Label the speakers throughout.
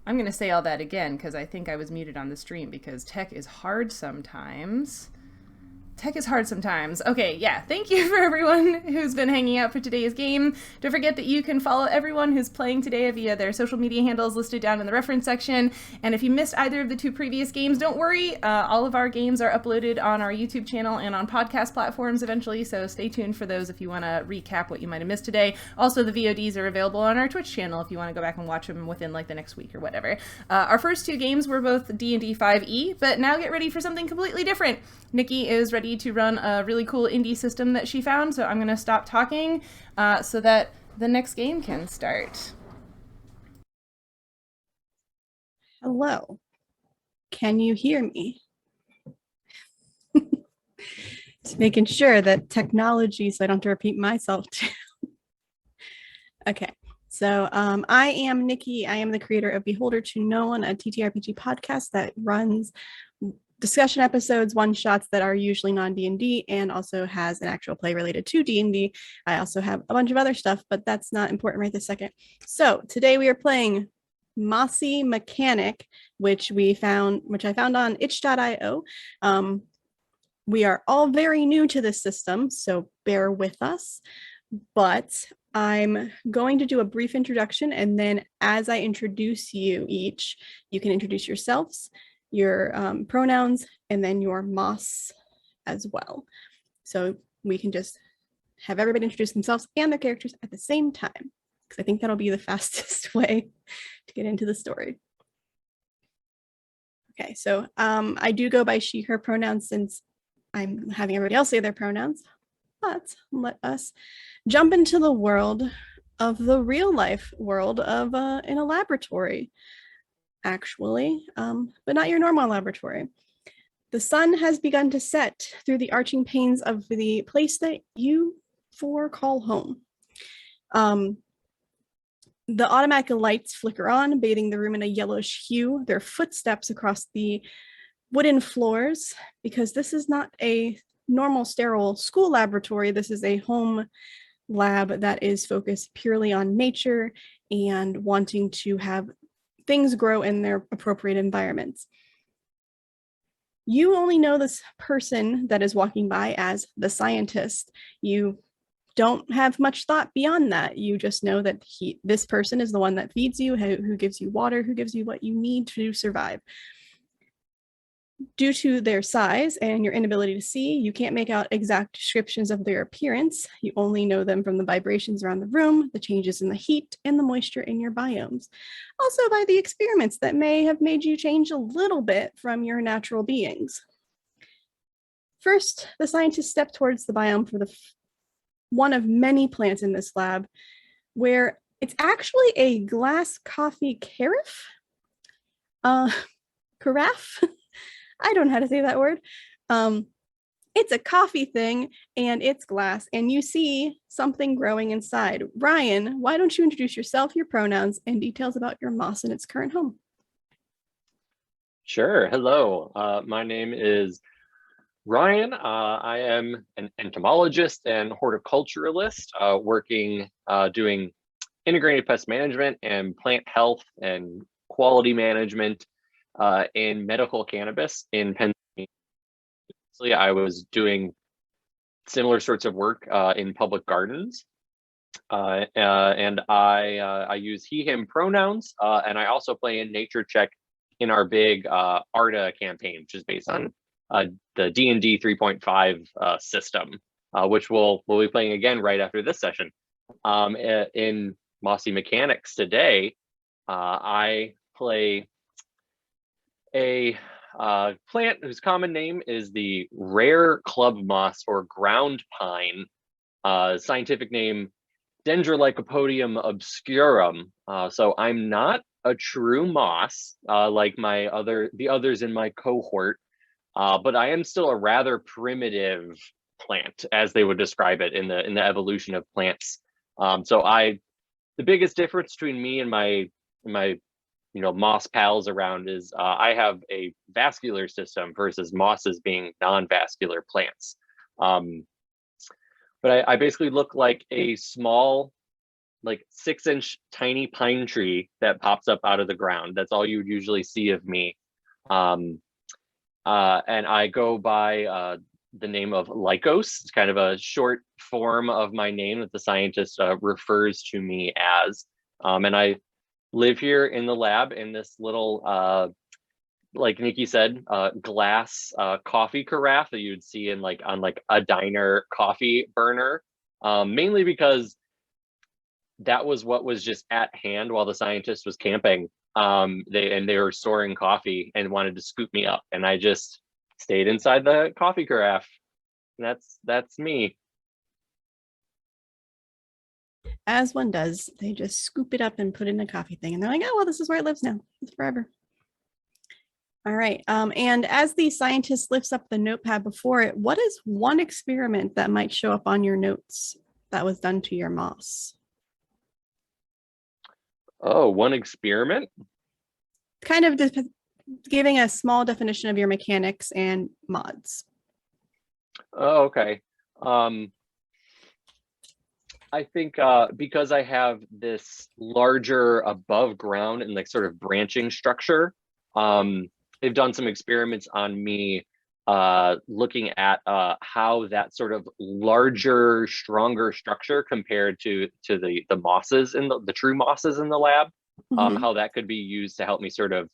Speaker 1: I'm going to say all that again because I think I was muted on the stream because tech is hard sometimes. Tech is hard sometimes. Okay, yeah. Thank you for everyone who's been hanging out for today's game. Don't forget that you can follow everyone who's playing today via their social media handles listed down in the reference section. And if you missed either of the two previous games, don't worry. All of our games are uploaded on our YouTube channel and on podcast platforms eventually, so stay tuned for those if you want to recap what you might have missed today. Also, the VODs are available on our Twitch channel if you want to go back and watch them within like the next week or whatever. Our first two games were both D&D 5e, but now get ready for something completely different. Nikki is ready to run a really cool indie system that she found, so I'm going to stop talking so that the next game can start.
Speaker 2: Hello. Can you hear me? Just making sure that technology, so I don't have to repeat myself too. Okay, so I am Nikki. I am the creator of Beholder to No One, a TTRPG podcast that runs discussion episodes, one-shots that are usually non-D&D, and also has an actual play related to D&D. I also have a bunch of other stuff, but that's not important right this second. So today we are playing Mossy Mechanic, which I found on itch.io. We are all very new to this system, so bear with us. But I'm going to do a brief introduction, and then as I introduce you each, you can introduce yourselves, your pronouns, and then your moss as well. So we can just have everybody introduce themselves and their characters at the same time, because I think that'll be the fastest way to get into the story. Okay, so I do go by she, her pronouns since I'm having everybody else say their pronouns, but let us jump into the world of the real life world of in a laboratory. Actually, but not your normal laboratory. The sun has begun to set through the arching panes of the place that you four call home. The automatic lights flicker on, bathing the room in a yellowish hue. There are footsteps across the wooden floors, because this is not a normal sterile school laboratory. This is a home lab that is focused purely on nature and wanting to have things grow in their appropriate environments. You only know this person that is walking by as the scientist. You don't have much thought beyond that. You just know that this person is the one that feeds you, who gives you water, who gives you what you need to survive. Due to their size and your inability to see, you can't make out exact descriptions of their appearance. You only know them from the vibrations around the room, the changes in the heat, and the moisture in your biomes. Also by the experiments that may have made you change a little bit from your natural beings. First, the scientists step towards the biome for one of many plants in this lab, where it's actually a glass coffee carafe? Carafe? I don't know how to say that word. It's a coffee thing and it's glass, and you see something growing inside. Ryan, why don't you introduce yourself, your pronouns, and details about your moss and its current home?
Speaker 3: Sure. Hello. My name is Ryan. I am an entomologist and horticulturalist doing integrated pest management and plant health and quality management in medical cannabis in Pennsylvania. I was doing similar sorts of work in public gardens, and I use he/him pronouns, and I also play in Nature Check in our big ARDA campaign, which is based on the D&D 3.5 system, which we'll be playing again right after this session. In Mossy Mechanics today, I play a plant whose common name is the rare club moss or ground pine, scientific name Dendrolycopodium obscurum. So I'm not a true moss like the others in my cohort, but I am still a rather primitive plant, as they would describe it in the evolution of plants. The biggest difference between me and my moss pals around is I have a vascular system versus mosses being non-vascular plants. But I basically look like a small like 6-inch tiny pine tree that pops up out of the ground. That's all you would usually see of me. And I go by the name of Lykos. It's kind of a short form of my name that the scientist refers to me as. And I live here in the lab in this little, like Nikki said, glass coffee carafe that you would see in on a diner coffee burner, mainly because that was what was just at hand while the scientist was camping. They were storing coffee and wanted to scoop me up, and I just stayed inside the coffee carafe. And that's me.
Speaker 2: As one does, they just scoop it up and put it in a coffee thing, and they're like, "Oh well, this is where it lives now. It's forever." All right. And as the scientist lifts up the notepad before it, what is one experiment that might show up on your notes that was done to your moss?
Speaker 3: Oh, one experiment?
Speaker 2: Kind of giving a small definition of your mechanics and mods.
Speaker 3: Oh, okay. I think because I have this larger above ground and sort of branching structure, they've done some experiments on me looking at how that sort of larger, stronger structure compared to the mosses in the true mosses in the lab, how that could be used to help me sort of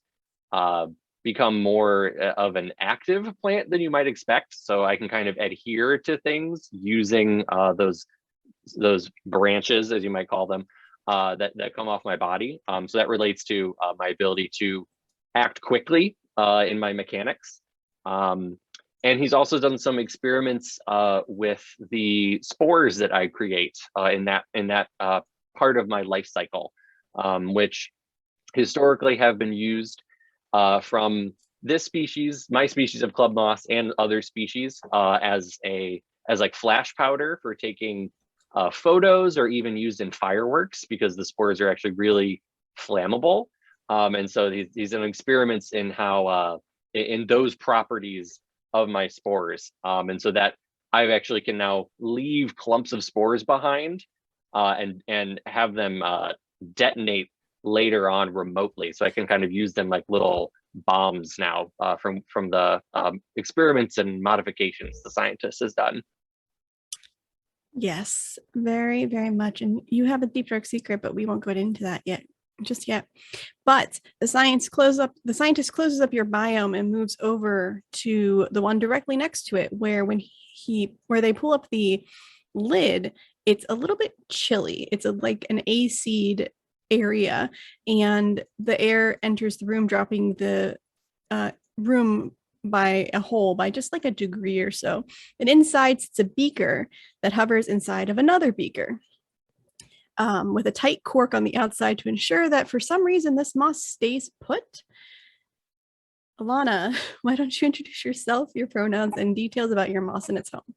Speaker 3: become more of an active plant than you might expect. So I can kind of adhere to things using those branches, as you might call them, that come off my body. So that relates to my ability to act quickly in my mechanics. And he's also done some experiments with the spores that I create in that part of my life cycle, which historically have been used from this species, my species of club moss, and other species as like flash powder for taking photos, or even used in fireworks, because the spores are actually really flammable. And so these are experiments in how in those properties of my spores, and so that I actually can now leave clumps of spores behind and have them detonate later on remotely. So I can kind of use them like little bombs now from the experiments and modifications the scientist has done.
Speaker 2: Yes, very, very much. And you have a deep dark secret, but we won't go into that just yet. But the scientist closes up your biome and moves over to the one directly next to it, where where they pull up the lid, it's a little bit chilly. It's like an AC area, and the air enters the room, dropping the room by a hole by just like a degree or so. And inside it's a beaker that hovers inside of another beaker with a tight cork on the outside to ensure that for some reason this moss stays put. Ilana, why don't you introduce yourself, your pronouns, and details about your moss and its home?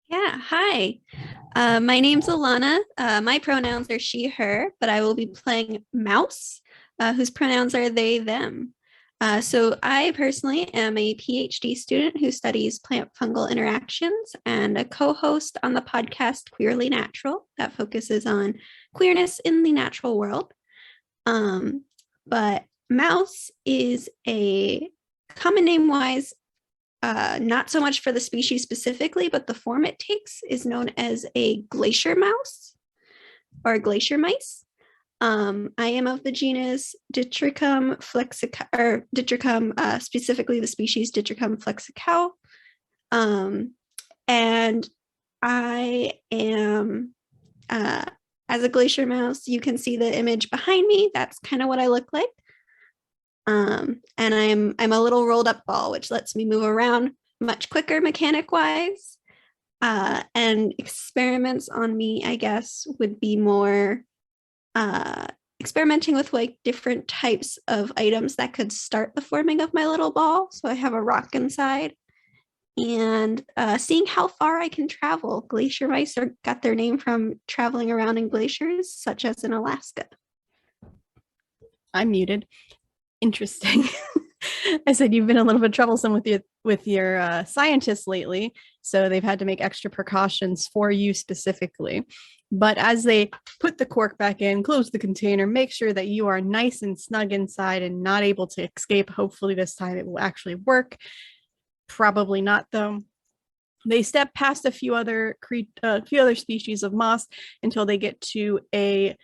Speaker 4: Yeah, hi. My name's Ilana. My pronouns are she, her, but I will be playing Mouse, whose pronouns are they, them. So I personally am a PhD student who studies plant-fungal interactions and a co-host on the podcast Queerly Natural that focuses on queerness in the natural world. But Mouse is a common name-wise, not so much for the species specifically, but the form it takes is known as a glacier mouse or glacier mice. I am of the genus Ditricum flexicow, or Ditricum, specifically the species Ditricum flexicow. And I am, as a glacier mouse, you can see the image behind me. That's kind of what I look like. And I'm a little rolled up ball, which lets me move around much quicker mechanic wise. And experiments on me, I guess, would be more experimenting with like different types of items that could start the forming of my little ball. So I have a rock inside, and seeing how far I can travel. Glacier mice got their name from traveling around in glaciers, such as in Alaska.
Speaker 2: I'm muted. Interesting. I said you've been a little bit troublesome with your scientists lately, so they've had to make extra precautions for you specifically. But as they put the cork back in, close the container, make sure that you are nice and snug inside and not able to escape. Hopefully this time it will actually work. Probably not, though. They step past a few other species of moss until they get to a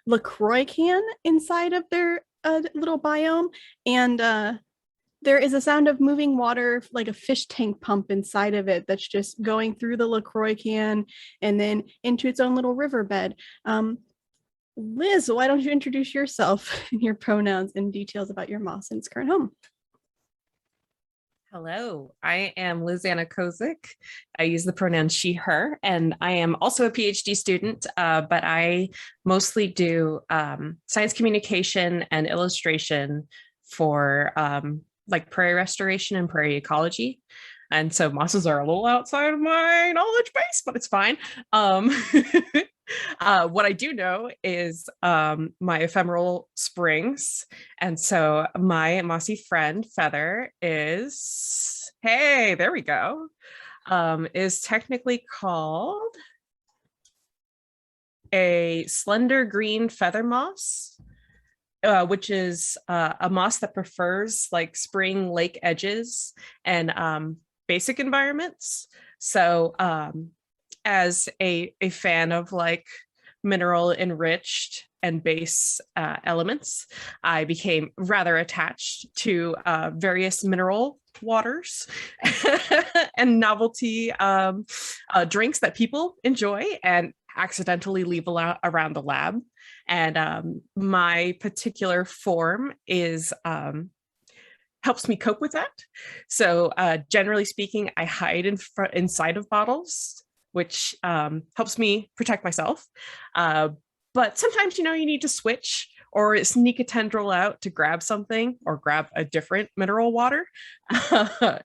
Speaker 2: LaCroix can inside of their little biome, and there is a sound of moving water, like a fish tank pump inside of it that's just going through the LaCroix can and then into its own little riverbed. Liz, why don't you introduce yourself and your pronouns and details about your moss and its current home?
Speaker 5: Hello, I am Lizanna Kozik. I use the pronoun she, her, and I am also a PhD student, but I mostly do science communication and illustration for like prairie restoration and prairie ecology. And so mosses are a little outside of my knowledge base, but it's fine. What I do know is my ephemeral springs. And so my mossy friend Feather is, hey, there we go, is technically called a slender green feather moss, which is a moss that prefers like spring lake edges and basic environments. So as a fan of like mineral enriched and base elements, I became rather attached to various mineral waters and novelty drinks that people enjoy and accidentally leave around the lab. And my particular form is helps me cope with that. So generally speaking, I hide inside of bottles, which helps me protect myself. But sometimes, you know, you need to switch or sneak a tendril out to grab something or grab a different mineral water.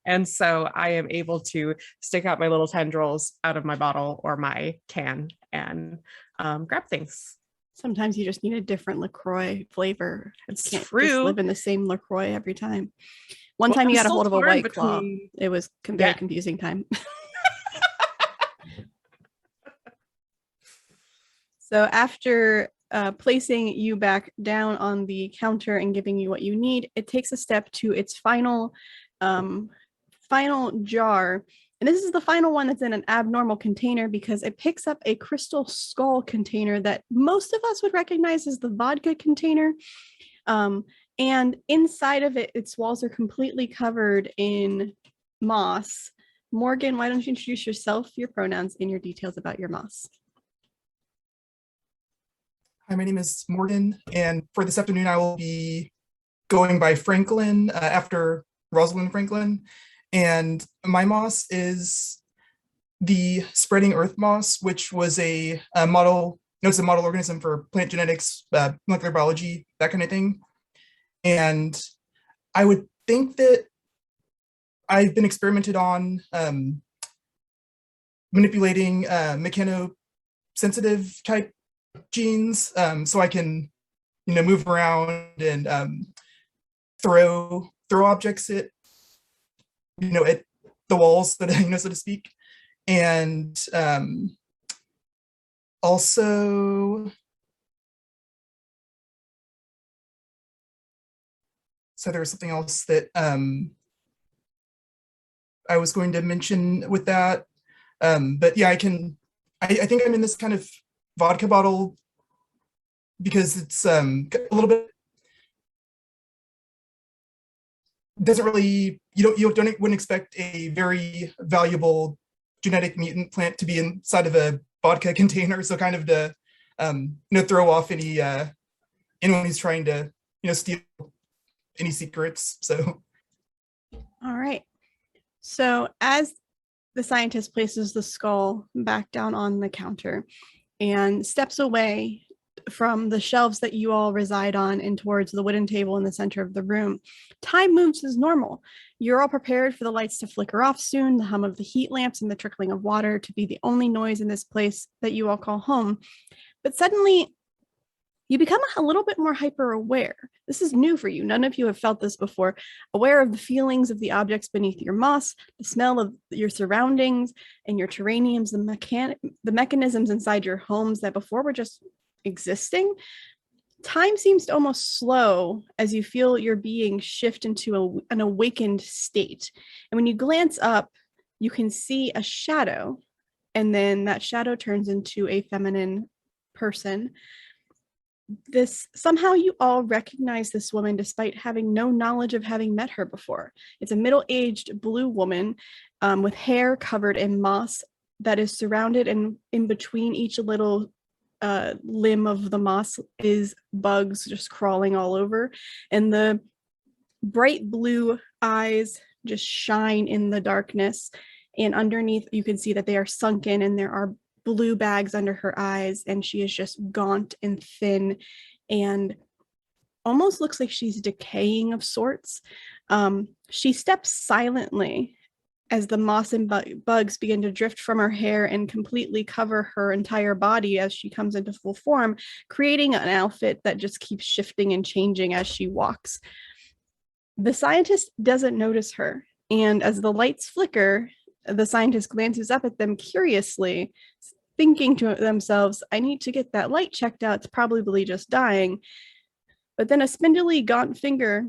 Speaker 5: And so I am able to stick out my little tendrils out of my bottle or my can and grab things.
Speaker 2: Sometimes you just need a different LaCroix flavor.
Speaker 5: It's
Speaker 2: You can't
Speaker 5: true.
Speaker 2: just live in the same LaCroix every time. One time you got a hold of a White Claw. It was very confusing time. So after placing you back down on the counter and giving you what you need, it takes a step to its final jar. And this is the final one that's in an abnormal container because it picks up a crystal skull container that most of us would recognize as the vodka container. And inside of it, its walls are completely covered in moss. Morgan, why don't you introduce yourself, your pronouns, and your details about your moss?
Speaker 6: Hi, my name is Morgan, and for this afternoon, I will be going by Franklin after Rosalind Franklin. And my moss is the spreading earth moss, which was a model organism for plant genetics, molecular biology, that kind of thing. And I would think that I've been experimented on manipulating mechanosensitive type genes, so I can, you know, move around and throw objects at, you know, at the walls, that, you know, so to speak. And also, so there was something else that I was going to mention with that, but yeah, I think I'm in this kind of vodka bottle because it's a little bit, doesn't really, wouldn't expect a very valuable genetic mutant plant to be inside of a vodka container, so kind of to throw off any anyone who's trying to steal any secrets. So
Speaker 2: all right, so as the scientist places the skull back down on the counter and steps away from the shelves that you all reside on and towards the wooden table in the center of the room, time moves as normal. You're all prepared for the lights to flicker off soon, the hum of the heat lamps and the trickling of water to be the only noise in this place that you all call home. But suddenly, you become a little bit more hyper aware. This is new for you. None of you have felt this before. Aware of the feelings of the objects beneath your moss, the smell of your surroundings and your terraniums, the mechanisms inside your homes that before were just existing. Time seems to almost slow as you feel your being shift into an awakened state. And when you glance up, you can see a shadow, and then that shadow turns into a feminine person. This somehow you all recognize this woman despite having no knowledge of having met her before. It's a middle-aged blue woman with hair covered in moss that is surrounded, and in between each little limb of the moss is bugs just crawling all over, and the bright blue eyes just shine in the darkness, and underneath you can see that they are sunken and there are blue bags under her eyes, and she is just gaunt and thin and almost looks like she's decaying of sorts. She steps silently as the moss and bugs begin to drift from her hair and completely cover her entire body as she comes into full form, creating an outfit that just keeps shifting and changing as she walks. The scientist doesn't notice her, and as the lights flicker, the scientist glances up at them curiously, thinking to themselves, I need to get that light checked out. It's probably just dying. But then a spindly, gaunt finger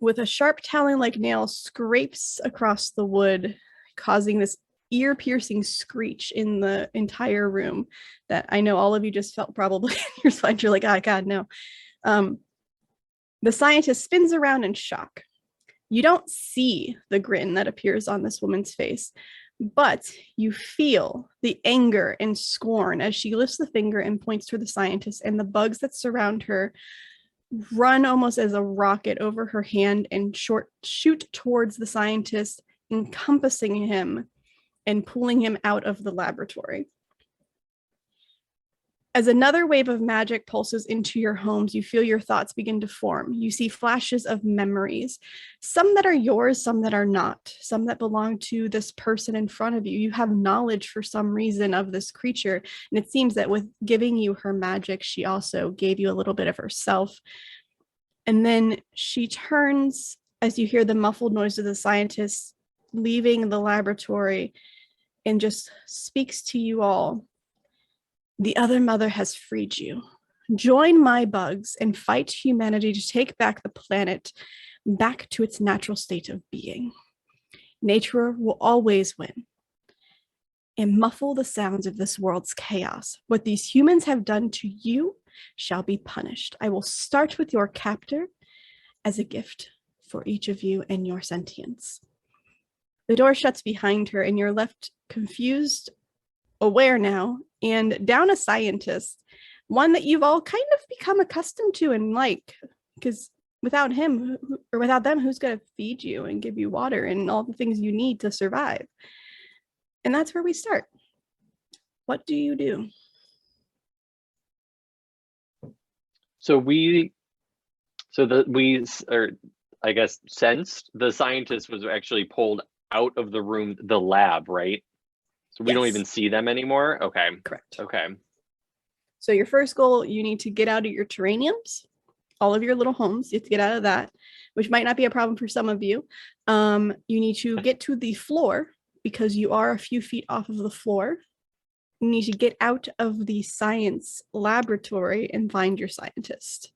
Speaker 2: with a sharp talon-like nail scrapes across the wood, causing this ear-piercing screech in the entire room that I know all of you just felt probably in your side. You're like, oh, God, no. The scientist spins around in shock. You don't see the grin that appears on this woman's face, but you feel the anger and scorn as she lifts the finger and points to the scientist, and the bugs that surround her run almost as a rocket over her hand and shoot towards the scientist, encompassing him and pulling him out of the laboratory. As another wave of magic pulses into your homes, you feel your thoughts begin to form. You see flashes of memories, some that are yours, some that are not, some that belong to this person in front of you. You have knowledge for some reason of this creature, and it seems that with giving you her magic, she also gave you a little bit of herself. And then she turns as you hear the muffled noise of the scientist leaving the laboratory and just speaks to you all. The other mother has freed you. Join my bugs and fight humanity to take back the planet back to its natural state of being. Nature will always win. And muffle the sounds of this world's chaos. What these humans have done to you shall be punished. I will start with your captor as a gift for each of you and your sentience. The door shuts behind her and you're left confused, aware now, and down a scientist, one that you've all kind of become accustomed to and like, because without him or without them, who's going to feed you and give you water and all the things you need to survive? And that's where we start. What do you do?
Speaker 3: I guess sensed the scientist was actually pulled out of the room, the lab, right? So we don't even see them anymore. Okay.
Speaker 2: Correct.
Speaker 3: Okay.
Speaker 2: So your first goal, you need to get out of your terraniums, all of your little homes. You have to get out of that, which might not be a problem for some of you. You need to get to the floor because you are a few feet off of the floor. You need to get out of the science laboratory and find your scientist.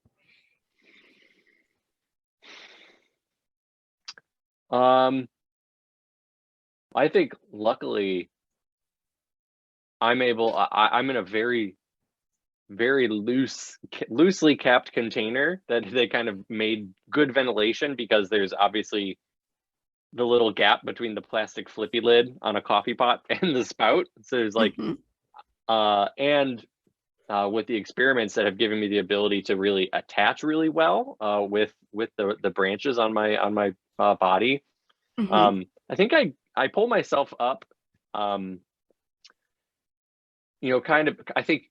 Speaker 3: I think luckily I'm in a very, very loosely capped container that they kind of made good ventilation because there's obviously the little gap between the plastic flippy lid on a coffee pot and the spout. So there's like, with the experiments that have given me the ability to really attach really well with the branches on my body. I think I pull myself up, kind of, I think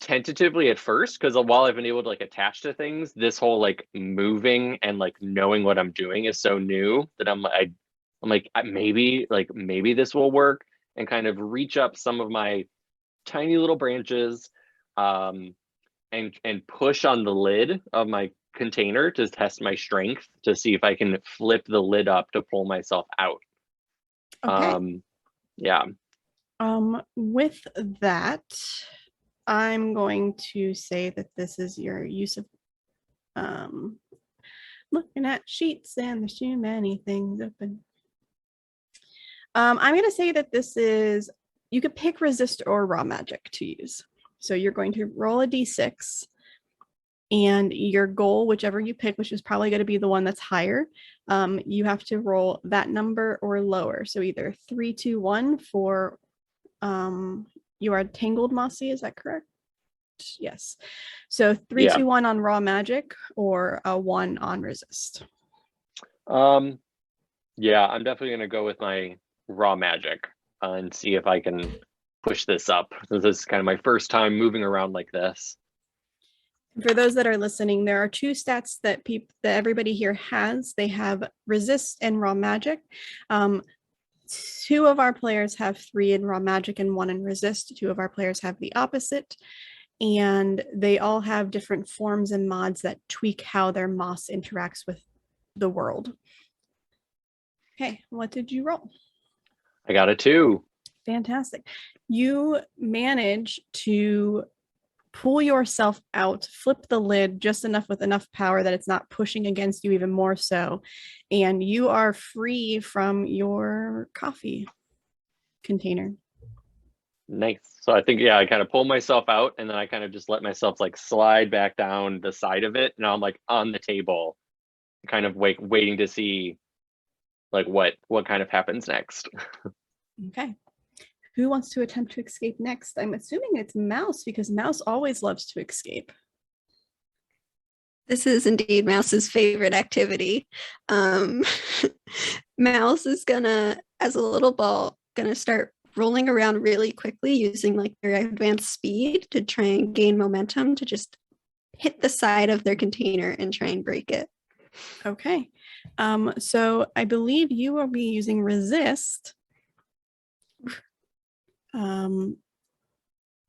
Speaker 3: tentatively at first, because while I've been able to like attach to things, this whole like moving and like knowing what I'm doing is so new that I'm like, maybe this will work, and kind of reach up some of my tiny little branches, and push on the lid of my container to test my strength to see if I can flip the lid up to pull myself out.
Speaker 2: Okay.
Speaker 3: Yeah.
Speaker 2: With that, I'm going to say that this is your use of looking at sheets and there's too many things open. I'm going to say that this is, you could pick resist or raw magic to use. So you're going to roll a d6 and your goal, whichever you pick, which is probably going to be the one that's higher, you have to roll that number or lower. So either 3, 2, 1 for you are tangled mossy, is that correct? Yes. So 3,
Speaker 3: Yeah.
Speaker 2: 2, 1 on raw magic or a 1 on resist.
Speaker 3: Yeah, I'm definitely gonna go with my raw magic and see if I can push this up. This is kind of my first time moving around like this.
Speaker 2: For those that are listening, there are 2 stats that everybody here has. They have resist and raw magic. 2 of our players have 3 in raw magic and 1 in resist. 2 of our players have the opposite. And they all have different forms and mods that tweak how their moss interacts with the world. Okay, what did you roll?
Speaker 3: I got a 2.
Speaker 2: Fantastic. You manage to pull yourself out, flip the lid just enough with enough power that it's not pushing against you even more so. And you are free from your coffee container.
Speaker 3: Nice. So I think, yeah, I kind of pull myself out and then I kind of just let myself like slide back down the side of it. Now I'm like on the table, kind of waiting to see like what kind of happens next.
Speaker 2: Okay. Who wants to attempt to escape next? I'm assuming it's Mouse because Mouse always loves to escape.
Speaker 4: This is indeed Mouse's favorite activity. Mouse is gonna, as a little ball, gonna start rolling around really quickly using like their advanced speed to try and gain momentum to just hit the side of their container and try and break it.
Speaker 2: Okay. So I believe you will be using resist.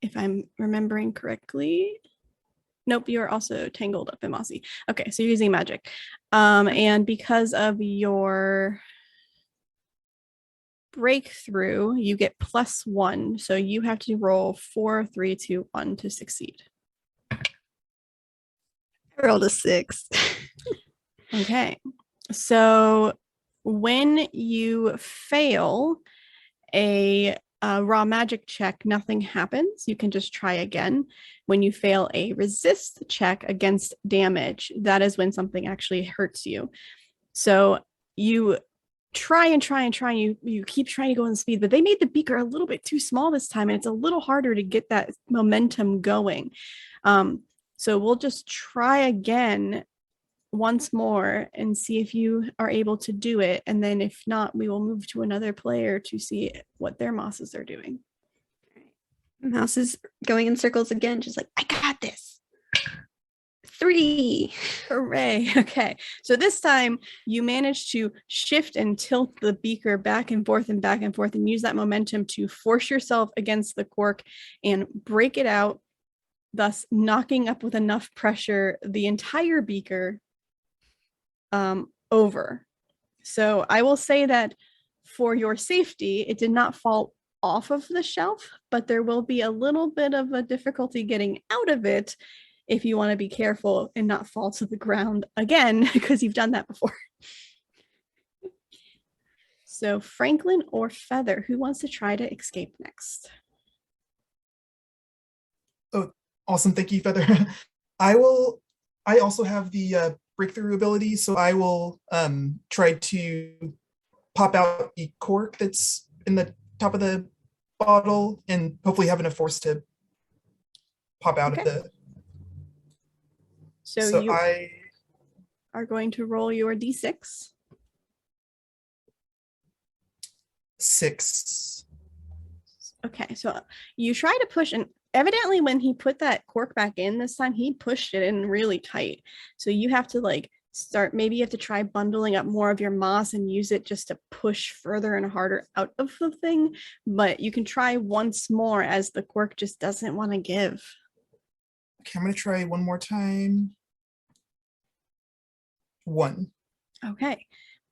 Speaker 2: If I'm remembering correctly. Nope, you're also tangled up in mossy. Okay, so you're using magic. And because of your breakthrough, you get +1. So you have to roll 4, 3, 2, 1 to succeed.
Speaker 4: I rolled a 6.
Speaker 2: Okay. So when you fail a raw magic check, nothing happens. You can just try again. When you fail a resist check against damage, that is when something actually hurts you. So you try and try and try, and you keep trying to go in speed, but they made the beaker a little bit too small this time, and it's a little harder to get that momentum going. So we'll just try again once more and see if you are able to do it. And then if not, we will move to another player to see what their mosses are doing.
Speaker 4: Mouse is going in circles again, just like, I got this. 3.
Speaker 2: Hooray. Okay. So this time you manage to shift and tilt the beaker back and forth and use that momentum to force yourself against the cork and break it out, thus knocking up with enough pressure the entire beaker over. So I will say that for your safety, it did not fall off of the shelf, but there will be a little bit of a difficulty getting out of it if you want to be careful and not fall to the ground again, because you've done that before. So Franklin or Feather, who wants to try to escape next?
Speaker 6: Oh, awesome. Thank you, Feather. I also have the breakthrough ability, so I will try to pop out the cork that's in the top of the bottle and hopefully have enough force to pop out of the.
Speaker 2: So you are going to roll your d6.
Speaker 6: 6.
Speaker 2: Okay, so you try to push, and evidently when he put that cork back in this time, he pushed it in really tight. So you have to like maybe you have to try bundling up more of your moss and use it just to push further and harder out of the thing. But you can try once more as the cork just doesn't want to give.
Speaker 6: Okay, I'm gonna try one more time. 1.
Speaker 2: Okay.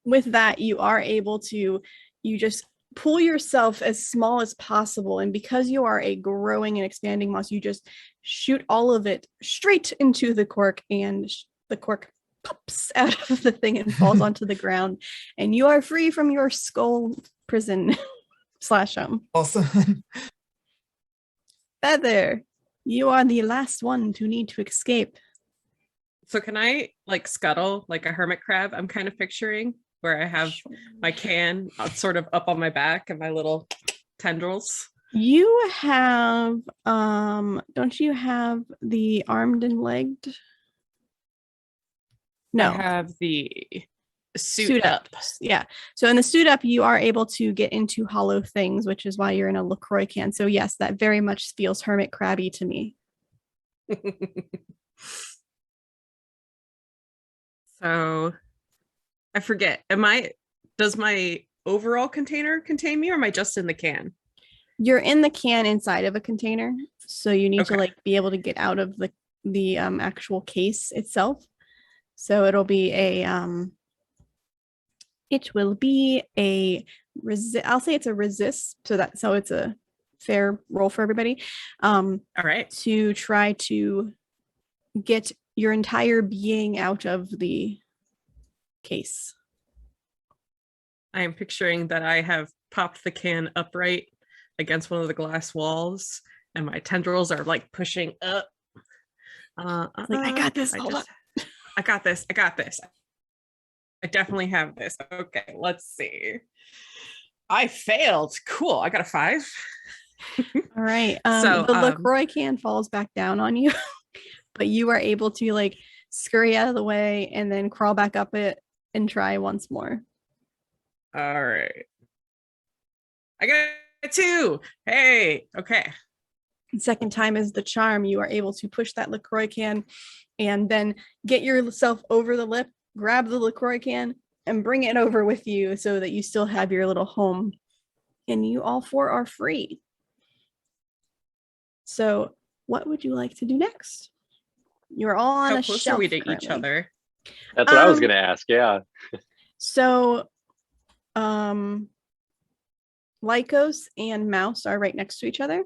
Speaker 2: With that, you are able to, you just pull yourself as small as possible. And because you are a growing and expanding moss, you just shoot all of it straight into the cork, and the cork pops out of the thing and falls onto the ground. And you are free from your skull prison slash home.
Speaker 6: Awesome.
Speaker 2: Feather, you are the last one to need to escape.
Speaker 5: So can I like scuttle like a hermit crab? I'm kind of picturing where I have my can sort of up on my back and my little tendrils.
Speaker 2: You have, don't you have the armed and legged? No.
Speaker 5: I have the suit up.
Speaker 2: Yeah. So in the suit up, you are able to get into hollow things, which is why you're in a LaCroix can. So yes, that very much feels hermit crabby to me.
Speaker 5: So I forget. Does my overall container contain me, or am I just in the can?
Speaker 2: You're in the can inside of a container. So you need to
Speaker 5: Okay.
Speaker 2: like be able to get out of the actual case itself. So it'll be I'll say it's a resist, so it's a fair roll for everybody.
Speaker 5: All right.
Speaker 2: To try to get your entire being out of the case.
Speaker 5: I am picturing that I have popped the can upright against one of the glass walls, and my tendrils are like pushing up.
Speaker 2: I got this. Hold up.
Speaker 5: I got this. I got this. I definitely have this. Okay, let's see. I failed. Cool. I got a 5.
Speaker 2: All right.
Speaker 5: So,
Speaker 2: the LaCroix can falls back down on you, but you are able to like scurry out of the way and then crawl back up it and try once more.
Speaker 5: All right. I got a 2. Hey. Okay.
Speaker 2: Second time is the charm. You are able to push that LaCroix can and then get yourself over the lip, grab the LaCroix can, and bring it over with you so that you still have your little home. And you all 4 are free. So what would you like to do next? You're all on
Speaker 5: How
Speaker 2: a
Speaker 5: close
Speaker 2: shelf
Speaker 5: are we to
Speaker 2: currently.
Speaker 5: each other?
Speaker 3: That's what I was gonna ask. Yeah.
Speaker 2: So Lykos and Mouse are right next to each other,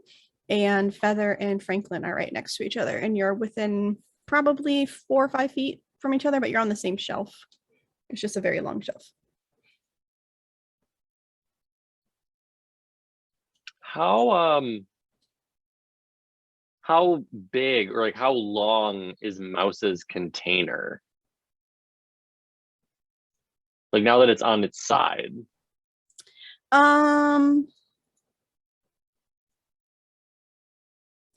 Speaker 2: and Feather and Franklin are right next to each other, and you're within probably 4 or 5 feet from each other, but you're on the same shelf. It's just a very long shelf.
Speaker 3: How big or like how long is Mouse's container? Like now that it's on its side.
Speaker 2: I'm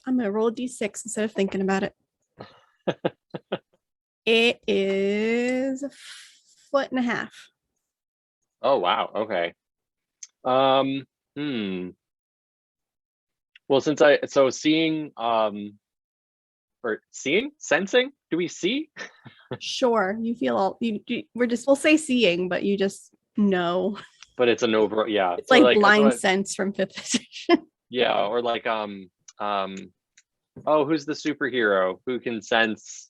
Speaker 2: gonna roll a d6 instead of thinking about it. It is 1.5 feet.
Speaker 3: Oh wow, okay. Well, seeing or seeing, sensing, do we see?
Speaker 2: Sure, you feel all we'll say seeing, but you just know.
Speaker 3: But it's an overall, yeah.
Speaker 2: It's like blind sense from 5th edition.
Speaker 3: Yeah, or like oh, who's the superhero who can sense?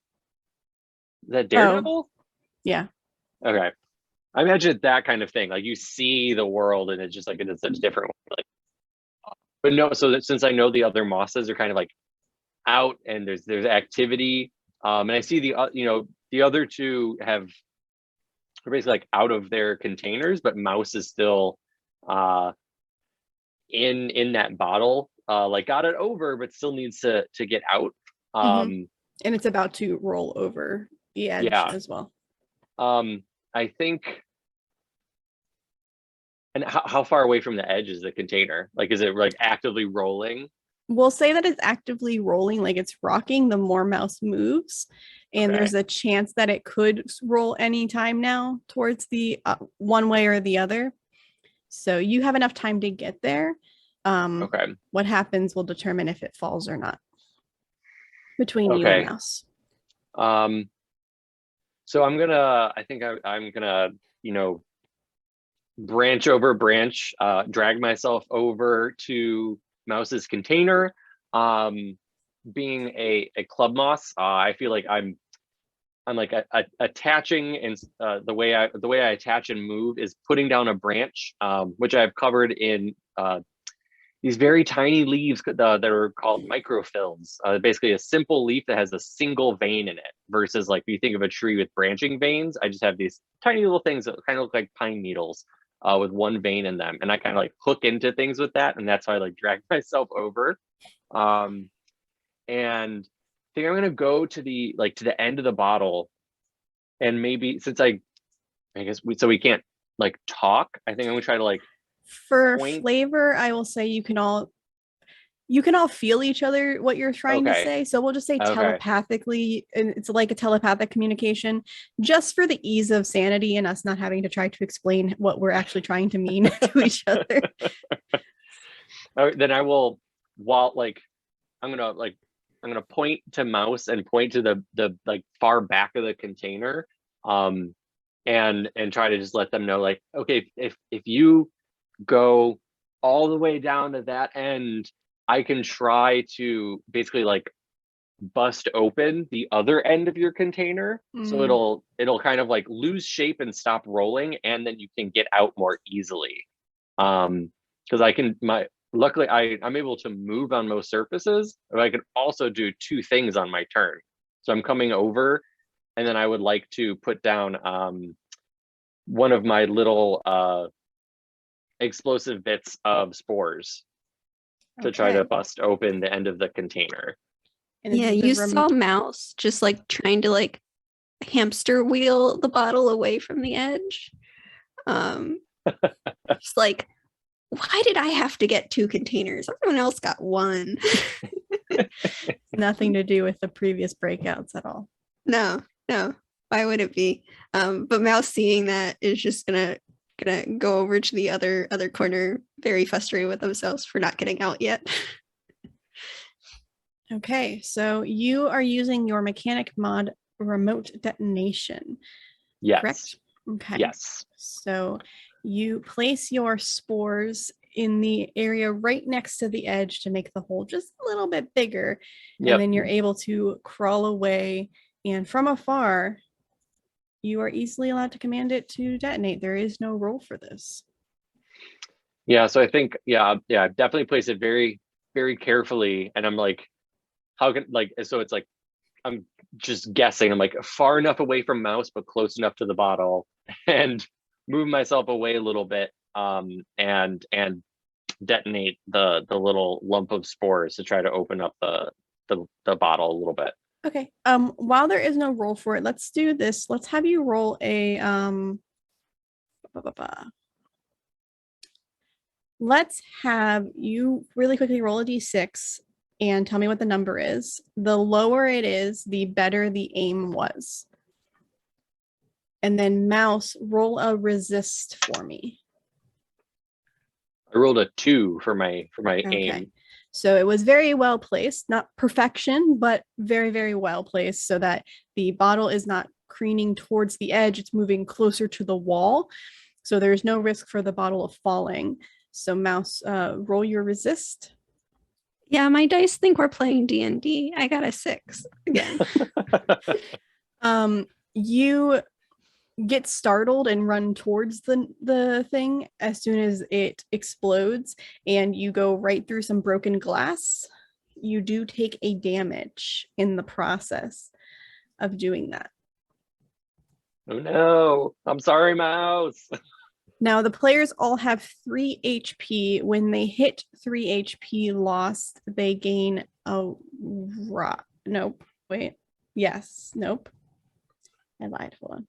Speaker 3: Is that Daredevil?
Speaker 2: Yeah.
Speaker 3: Okay. I imagine that kind of thing. Like you see the world and it's just like it's such different. Like, but no, so that since I know the other mosses are kind of like out and there's activity, and I see the other 2 are basically like out of their containers, but Mouse is still in that bottle, like got it over, but still needs to get out.
Speaker 2: And it's about to roll over the edge as well.
Speaker 3: I think. And how far away from the edge is the container? Like, is it like actively rolling?
Speaker 2: We'll say that it's actively rolling, like it's rocking the more Mouse moves. And there's a chance that it could roll anytime now towards the one way or the other. So you have enough time to get there. What happens will determine if it falls or not between you and Mouse.
Speaker 3: So I'm gonna branch over branch, drag myself over to Mouse's container, being a club moss, I feel like I'm like attaching, and the way I attach and move is putting down a branch, which I've covered in these very tiny leaves that are called microfilms. Basically, a simple leaf that has a single vein in it, versus like you think of a tree with branching veins. I just have these tiny little things that kind of look like pine needles with one vein in them, and I kind of like hook into things with that, and that's how I like drag myself over. And I think I'm gonna go to the end of the bottle, and maybe since I guess we can't like talk, I think I'm gonna try to like
Speaker 2: For
Speaker 3: point.
Speaker 2: flavor, I will say you can all feel each other what you're trying to
Speaker 3: Okay.
Speaker 2: say. So we'll just say
Speaker 3: Okay.
Speaker 2: telepathically, and it's like a telepathic communication, just for the ease of sanity and us not having to try to explain what we're actually trying to mean to each other.
Speaker 3: Then I will, while like I'm gonna point to Mouse and point to the like far back of the container, and try to just let them know, like, okay, if you go all the way down to that end, I can try to basically like bust open the other end of your container, so it'll kind of like lose shape and stop rolling, and then you can get out more easily. Because luckily I'm able to move on most surfaces, but I can also do two things on my turn. So I'm coming over, and then I would like to put down one of my little explosive bits of spores to try to bust open the end of the container.
Speaker 4: Yeah, you saw Mouse just like trying to like hamster wheel the bottle away from the edge. Just like, why did I have to get 2 containers? Everyone else got 1.
Speaker 2: Nothing to do with the previous breakouts at all.
Speaker 4: No. Why would it be? But Mouse, seeing that, is just gonna go over to the other corner, very frustrated with themselves for not getting out yet.
Speaker 2: Okay, so you are using your mechanic mod remote detonation.
Speaker 3: Yes.
Speaker 2: Correct? Okay.
Speaker 3: Yes.
Speaker 2: So you place your spores in the area right next to the edge to make the hole just a little bit bigger.
Speaker 3: Yep.
Speaker 2: And then you're able to crawl away, and from afar, you are easily allowed to command it to detonate. There is no roll for this.
Speaker 3: Yeah, so I think, I've definitely placed it very, very carefully. And I'm like, how can, like, so it's like, I'm just guessing. I'm like far enough away from Mouse, but close enough to the bottle, and move myself away a little bit, and detonate the little lump of spores to try to open up the bottle a little bit.
Speaker 2: Okay. While there is no roll for it, let's do this. Let's have you roll a let's have you really quickly roll a d6 and tell me what the number is. The lower it is, the better the aim was. And then Mouse, roll a resist for me.
Speaker 3: I rolled a 2 for my aim.
Speaker 2: So it was very well placed, not perfection, but very, very well placed, so that the bottle is not careening towards the edge, it's moving closer to the wall. So there's no risk for the bottle of falling. So Mouse, roll your resist.
Speaker 4: Yeah, my dice think we're playing D&D. I got a 6 again.
Speaker 2: You get startled and run towards the thing as soon as it explodes, and you go right through some broken glass. You do take a damage in the process of doing that.
Speaker 3: Oh no, I'm sorry, Mouse.
Speaker 2: Now the players all have 3 HP. When they hit 3 HP lost, they gain a rot. Nope. Wait. Yes. Nope. I lied. Hold on.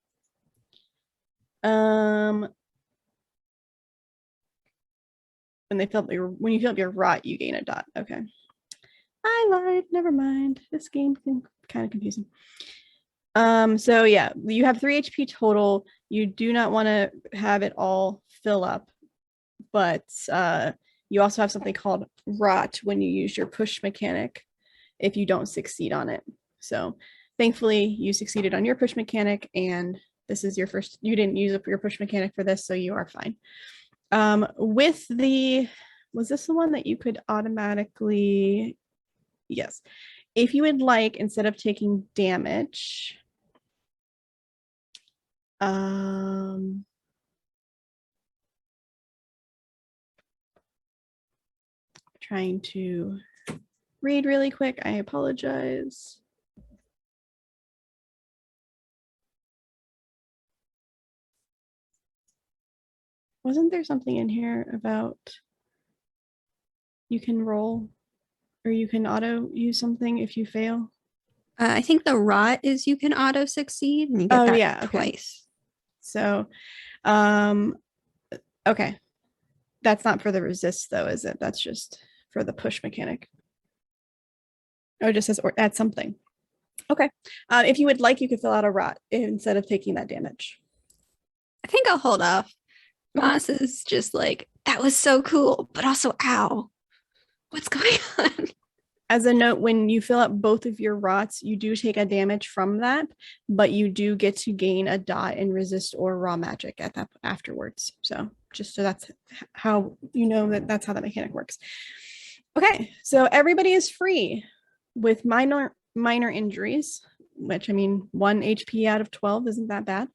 Speaker 2: When you fill up your rot, you gain a dot. Okay. I lied. Never mind. This game is kind of confusing. So yeah, you have 3 HP total. You do not want to have it all fill up, but you also have something called rot when you use your push mechanic if you don't succeed on it. So thankfully you succeeded on your push mechanic, and this is your first, you didn't use up your push mechanic for this, so you are fine. Was this the one that you could automatically, yes. if you would like, instead of taking damage, trying to read really quick. I apologize. Wasn't there something in here about you can roll or you can auto use something if you fail?
Speaker 4: I think the rot is you can auto succeed and you get that twice.
Speaker 2: So, okay. That's not for the resist though, is it? That's just for the push mechanic. Oh, it just says or add something. Okay. If you would like, you could fill out a rot instead of taking that damage.
Speaker 4: I think I'll hold off. Moss is just like, that was so cool, but also, ow, what's going on?
Speaker 2: As a note, when you fill out both of your rots, you do take a damage from that, but you do get to gain a dot in resist or raw magic at that afterwards. So just so that's how you know that's how that mechanic works. Okay, so everybody is free with minor injuries, which I mean 1 HP out of 12 isn't that bad.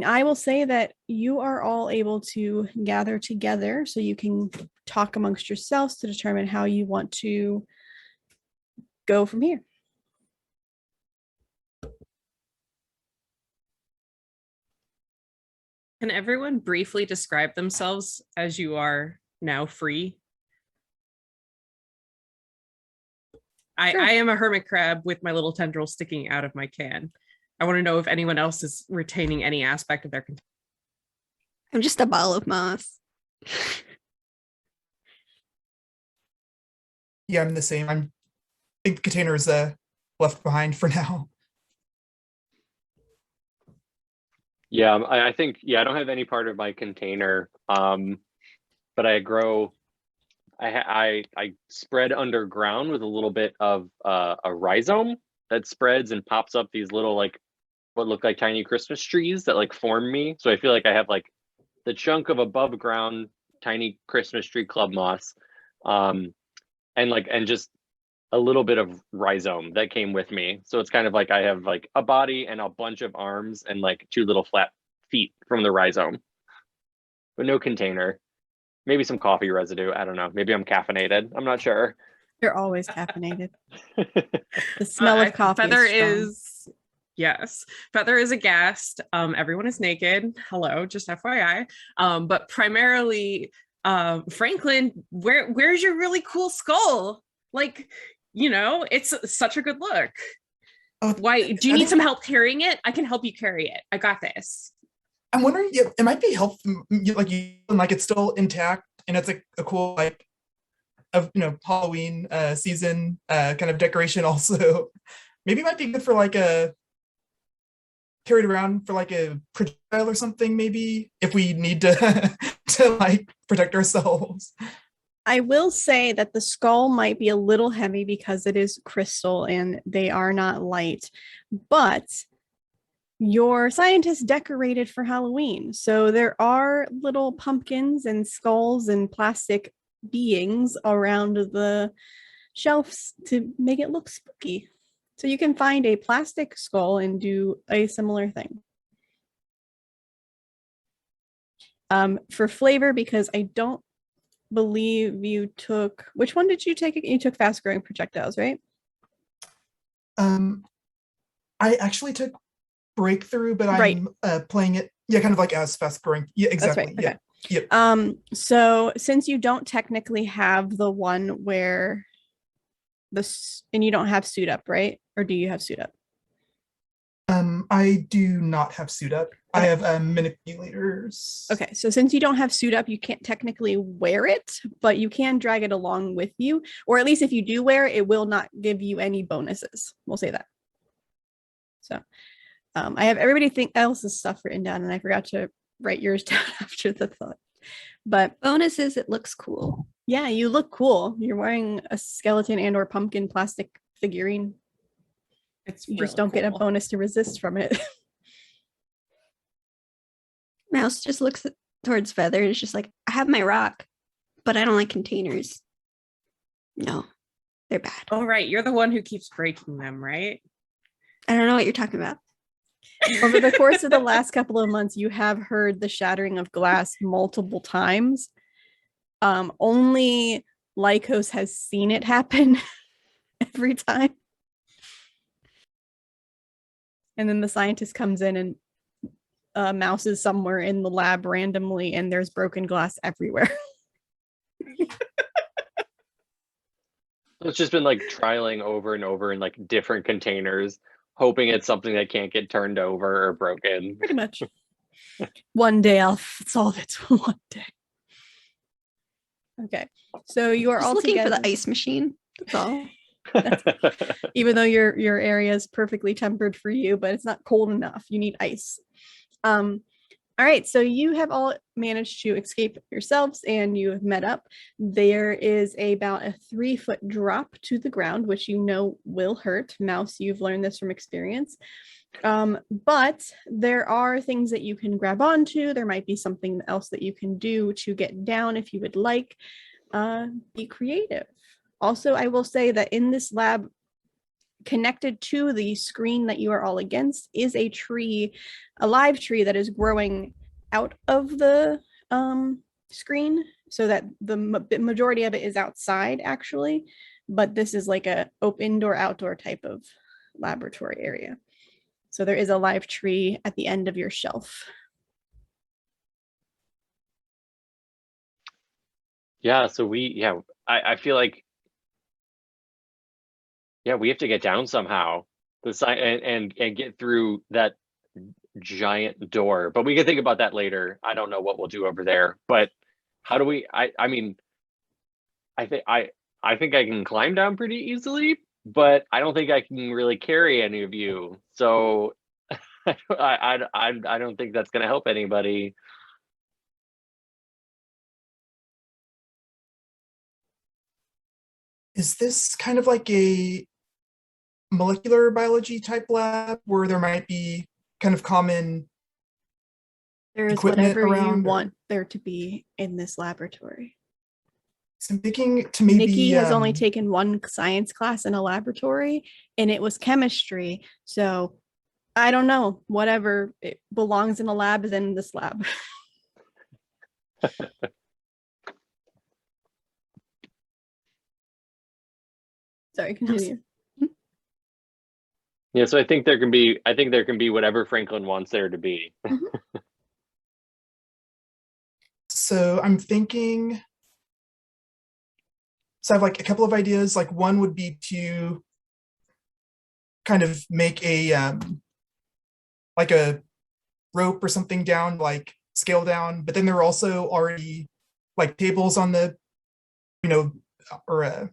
Speaker 2: I will say that you are all able to gather together so you can talk amongst yourselves to determine how you want to go from here.
Speaker 5: Can everyone briefly describe themselves as you are now free? Sure. I am a hermit crab with my little tendril sticking out of my can. I want to know if anyone else is retaining any aspect of their container.
Speaker 4: I'm just a ball of moss.
Speaker 6: Yeah, I'm the same. I think the container is left behind for now.
Speaker 3: Yeah, I think, I don't have any part of my container, but I grow, I spread underground with a little bit of a rhizome that spreads and pops up these little like what look like tiny Christmas trees that like form me. So I feel like I have like the chunk of above ground tiny Christmas tree club moss, and just a little bit of rhizome that came with me. So it's kind of like I have like a body and a bunch of arms and like 2 little flat feet from the rhizome, but no container. Maybe some coffee residue. I don't know. Maybe I'm caffeinated. I'm not sure.
Speaker 2: You're always caffeinated. The smell of coffee.
Speaker 5: Feather is yes. Feather is aghast. Everyone is naked. Hello, just FYI. But primarily, Franklin, where's your really cool skull? Like, it's such a good look. Oh, why do you need some help carrying it? I can help you carry it. I got this.
Speaker 6: I'm wondering, it might be helpful, like it's still intact and it's like a cool like of Halloween season kind of decoration also. Maybe it might be good for like a carried around for like a projectile or something, maybe if we need to to like protect ourselves.
Speaker 2: I will say that the skull might be a little heavy because it is crystal and they are not light, but your scientists decorated for Halloween. So there are little pumpkins and skulls and plastic beings around the shelves to make it look spooky. So you can find a plastic skull and do a similar thing. For flavor, because I don't believe you took, which one did you take? You took fast growing projectiles, right?
Speaker 6: I actually took breakthrough, but I'm playing it kind of like as fast growing. Yeah, exactly.
Speaker 2: That's right. Okay. Yep. So since you don't technically have the one where and you don't have suit up, right? Or do you have suit up?
Speaker 6: I do not have suit up. Okay. I have manipulators.
Speaker 2: Okay, so since you don't have suit up, you can't technically wear it, but you can drag it along with you, or at least if you do wear it, it will not give you any bonuses. We'll say that. So I have everybody else's stuff written down, and I forgot to write yours down after the thought. But
Speaker 4: bonuses, it looks cool.
Speaker 2: Yeah, you look cool. You're wearing a skeleton and or pumpkin plastic figurine. You just don't get a bonus to resist from it.
Speaker 4: Mouse just looks towards Feather and is just like, I have my rock, but I don't like containers. No, They're bad.
Speaker 5: Oh, right. You're the one who keeps breaking them, right?
Speaker 4: I don't know what you're talking about.
Speaker 2: Over the course of the last couple of months, you have heard the shattering of glass multiple times. Only Lykos has seen it happen every time. And then the scientist comes in and Mouse is somewhere in the lab randomly, and there's broken glass everywhere.
Speaker 3: So it's just been like trialing over and over in like different containers, hoping it's something that can't get turned over or broken.
Speaker 2: Pretty much. One day I'll solve it. One day. Okay. So you are
Speaker 4: Just
Speaker 2: all
Speaker 4: looking
Speaker 2: together.
Speaker 4: for the ice machine. That's all.
Speaker 2: Even though your area is perfectly tempered for you, but it's not cold enough. You need ice. All right, so you have all managed to escape yourselves and you have met up. There is about a 3-foot drop to the ground, which you know will hurt. Mouse, you've learned this from experience. But there are things that you can grab onto. There might be something else that you can do to get down if you would like. Be creative. Also, I will say that in this lab, connected to the screen that you are all against is a tree, a live tree that is growing out of the screen, so that the majority of it is outside actually, but this is like a indoor outdoor type of laboratory area. So there is a live tree at the end of your shelf.
Speaker 3: Yeah, so I feel like we have to get down somehow. The sign and get through that giant door. But we can think about that later. I don't know what we'll do over there. But how do we I mean I think I can climb down pretty easily, but I don't think I can really carry any of you. So I don't think that's gonna help anybody.
Speaker 6: Is this kind of like a molecular biology type lab where there might be kind of common
Speaker 2: There is
Speaker 6: equipment
Speaker 2: whatever you
Speaker 6: around, or-
Speaker 2: want there to be in this laboratory.
Speaker 6: So I'm thinking to maybe
Speaker 2: Nikki has only taken one science class in a laboratory, and it was chemistry. So I don't know, whatever it belongs in a lab is in this lab. Sorry, continue.
Speaker 3: Yeah, so I think there can be whatever Franklin wants there to be.
Speaker 6: So I'm thinking, so I have like a couple of ideas. Like one would be to kind of make a like a rope or something down, like scale down, but then there are also already like tables on the, or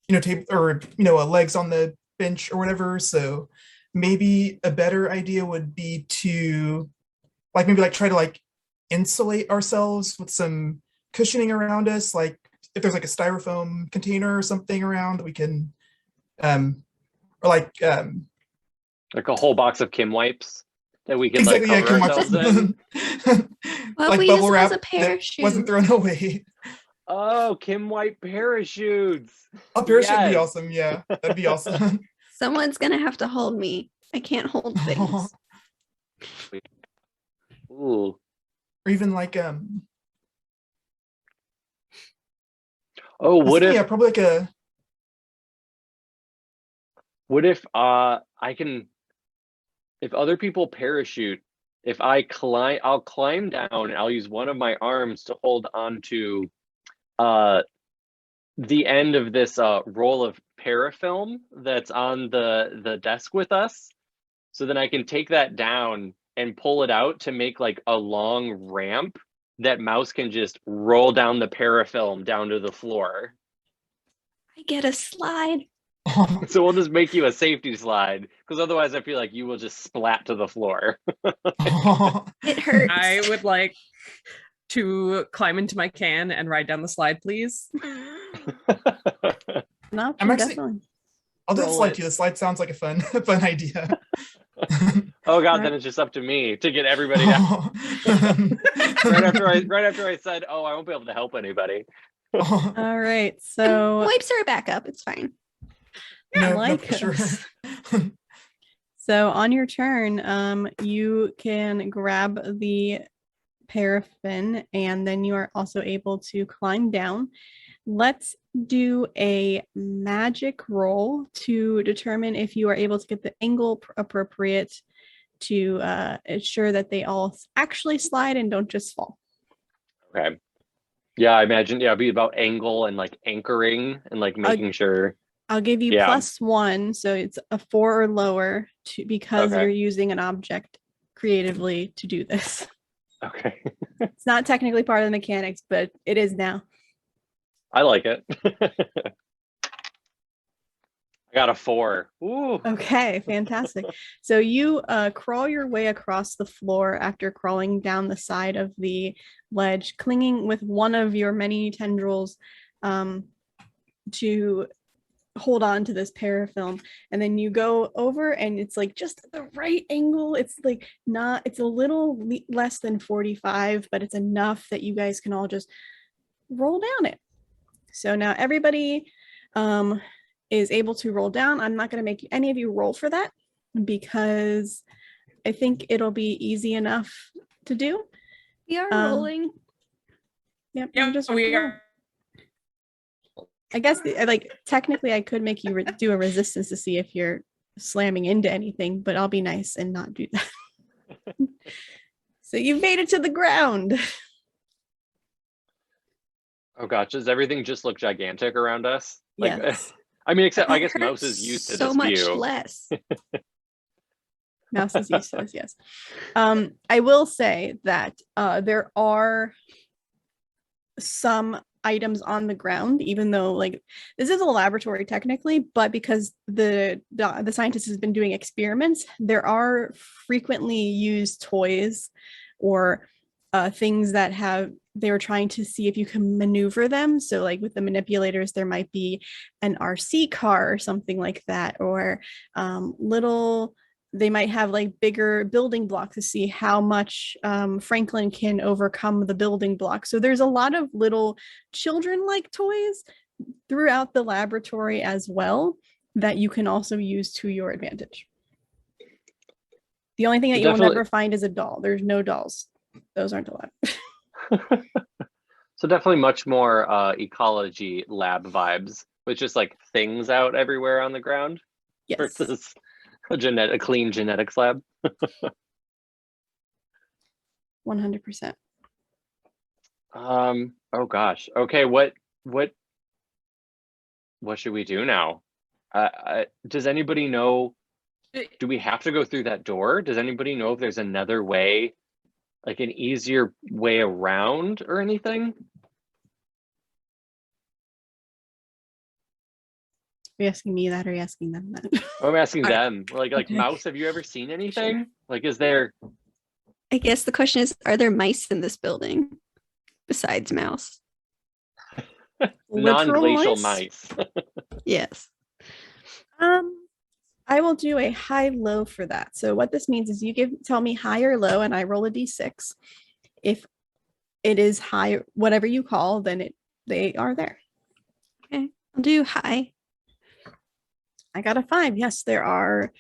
Speaker 6: table, or legs on the bench or whatever. So maybe a better idea would be to maybe try to insulate ourselves with some cushioning around us, like if there's like a styrofoam container or something around that we can or like
Speaker 3: a whole box of Kim wipes that we can
Speaker 6: exactly, yeah,
Speaker 3: cover
Speaker 6: Kim
Speaker 3: ourselves
Speaker 6: wipes.
Speaker 3: in.
Speaker 4: Well,
Speaker 6: Like
Speaker 4: we
Speaker 6: bubble
Speaker 4: use
Speaker 6: wrap
Speaker 4: as a
Speaker 6: that
Speaker 4: parachute.
Speaker 6: wasn't thrown away.
Speaker 3: Oh, Kim White parachutes.
Speaker 6: A parachute would be
Speaker 3: Yes.
Speaker 6: awesome. Yeah, that'd be awesome.
Speaker 4: Someone's gonna have to hold me. I can't hold things.
Speaker 3: Ooh.
Speaker 6: Or even
Speaker 3: Oh, what if
Speaker 6: yeah, probably like a
Speaker 3: what if if other people parachute, if I'll climb down and I'll use one of my arms to hold onto the end of this roll of parafilm that's on the desk with us. So then I can take that down and pull it out to make like a long ramp that Mouse can just roll down the parafilm down to the floor.
Speaker 4: I get a slide.
Speaker 3: So we'll just make you a safety slide, because otherwise I feel like you will just splat to the floor.
Speaker 4: It hurts.
Speaker 5: I would like to climb into my can and ride down the slide, please.
Speaker 2: No,
Speaker 6: I'm actually-
Speaker 2: definitely.
Speaker 6: I'll do the
Speaker 5: Roll
Speaker 6: slide
Speaker 5: it.
Speaker 6: too. The slide sounds like a fun idea.
Speaker 3: Oh god, then it's just up to me to get everybody down. Right after I said, oh, I won't be able to help anybody.
Speaker 2: All right. So
Speaker 4: Wipes her back up. It's fine.
Speaker 6: No, no
Speaker 2: like
Speaker 6: pressure.
Speaker 2: us. So on your turn, you can grab the paraffin, and then you are also able to climb down. Let's do a magic roll to determine if you are able to get the angle appropriate to ensure that they all actually slide and don't just fall.
Speaker 3: Okay. Yeah, I imagine, yeah, it'd be about angle and like anchoring and like making sure.
Speaker 2: I'll give you
Speaker 3: Yeah.
Speaker 2: +1, so it's a 4 or lower because
Speaker 3: Okay.
Speaker 2: you're using an object creatively to do this.
Speaker 3: Okay.
Speaker 2: It's not technically part of the mechanics, but it is now.
Speaker 3: I like it. I got a 4. Ooh.
Speaker 2: Okay, fantastic. So you crawl your way across the floor after crawling down the side of the ledge, clinging with one of your many tendrils to hold on to this parafilm, and then you go over and it's like just at the right angle. It's like not, it's a little less than 45, but it's enough that you guys can all just roll down it. So now everybody is able to roll down. I'm not going to make any of you roll for that because I think it'll be easy enough to do.
Speaker 4: We are rolling.
Speaker 2: Yep.
Speaker 5: Yeah,
Speaker 2: Just
Speaker 5: we
Speaker 2: roll.
Speaker 5: are.
Speaker 2: I guess like technically I could make you do a resistance to see if you're slamming into anything, but I'll be nice and not do that. So you've made it to the ground.
Speaker 3: Oh gosh, does everything just look gigantic around us? Like,
Speaker 2: Yes.
Speaker 3: I mean, except I
Speaker 4: That
Speaker 3: guess Mouse
Speaker 4: hurts
Speaker 3: is used to
Speaker 4: so
Speaker 3: this
Speaker 4: much
Speaker 3: view.
Speaker 4: less.
Speaker 2: Mouse is used to this, yes. I will say that there are some items on the ground, even though like this is a laboratory technically, but because the scientist has been doing experiments, there are frequently used toys or things that they were trying to see if you can maneuver them. So like with the manipulators, there might be an RC car or something like that, or they might have like bigger building blocks to see how much Franklin can overcome the building block. So there's a lot of little children-like toys throughout the laboratory as well that you can also use to your advantage. The only thing that you will never find is a doll. There's no dolls. Those aren't allowed.
Speaker 3: So definitely much more ecology lab vibes with just like things out everywhere on the ground.
Speaker 2: Yes.
Speaker 3: Versus a clean genetics lab.
Speaker 2: 100%.
Speaker 3: Oh gosh. Okay, what should we do now? Does anybody know, do we have to go through that door? Does anybody know if there's another way, like an easier way around or anything?
Speaker 2: Are you asking me that, or are you asking them that?
Speaker 3: I'm asking them. Like
Speaker 2: Okay.
Speaker 3: Mouse, have you ever seen anything? Like, is there?
Speaker 4: I guess the question is, are there mice in this building besides Mouse?
Speaker 3: Non-glacial mice.
Speaker 4: Yes.
Speaker 2: I will do a high-low for that. So what this means is you tell me high or low, and I roll a d6. If it is high, whatever you call, then they are there.
Speaker 4: Okay, I'll do high.
Speaker 2: I got a 5. Yes, there are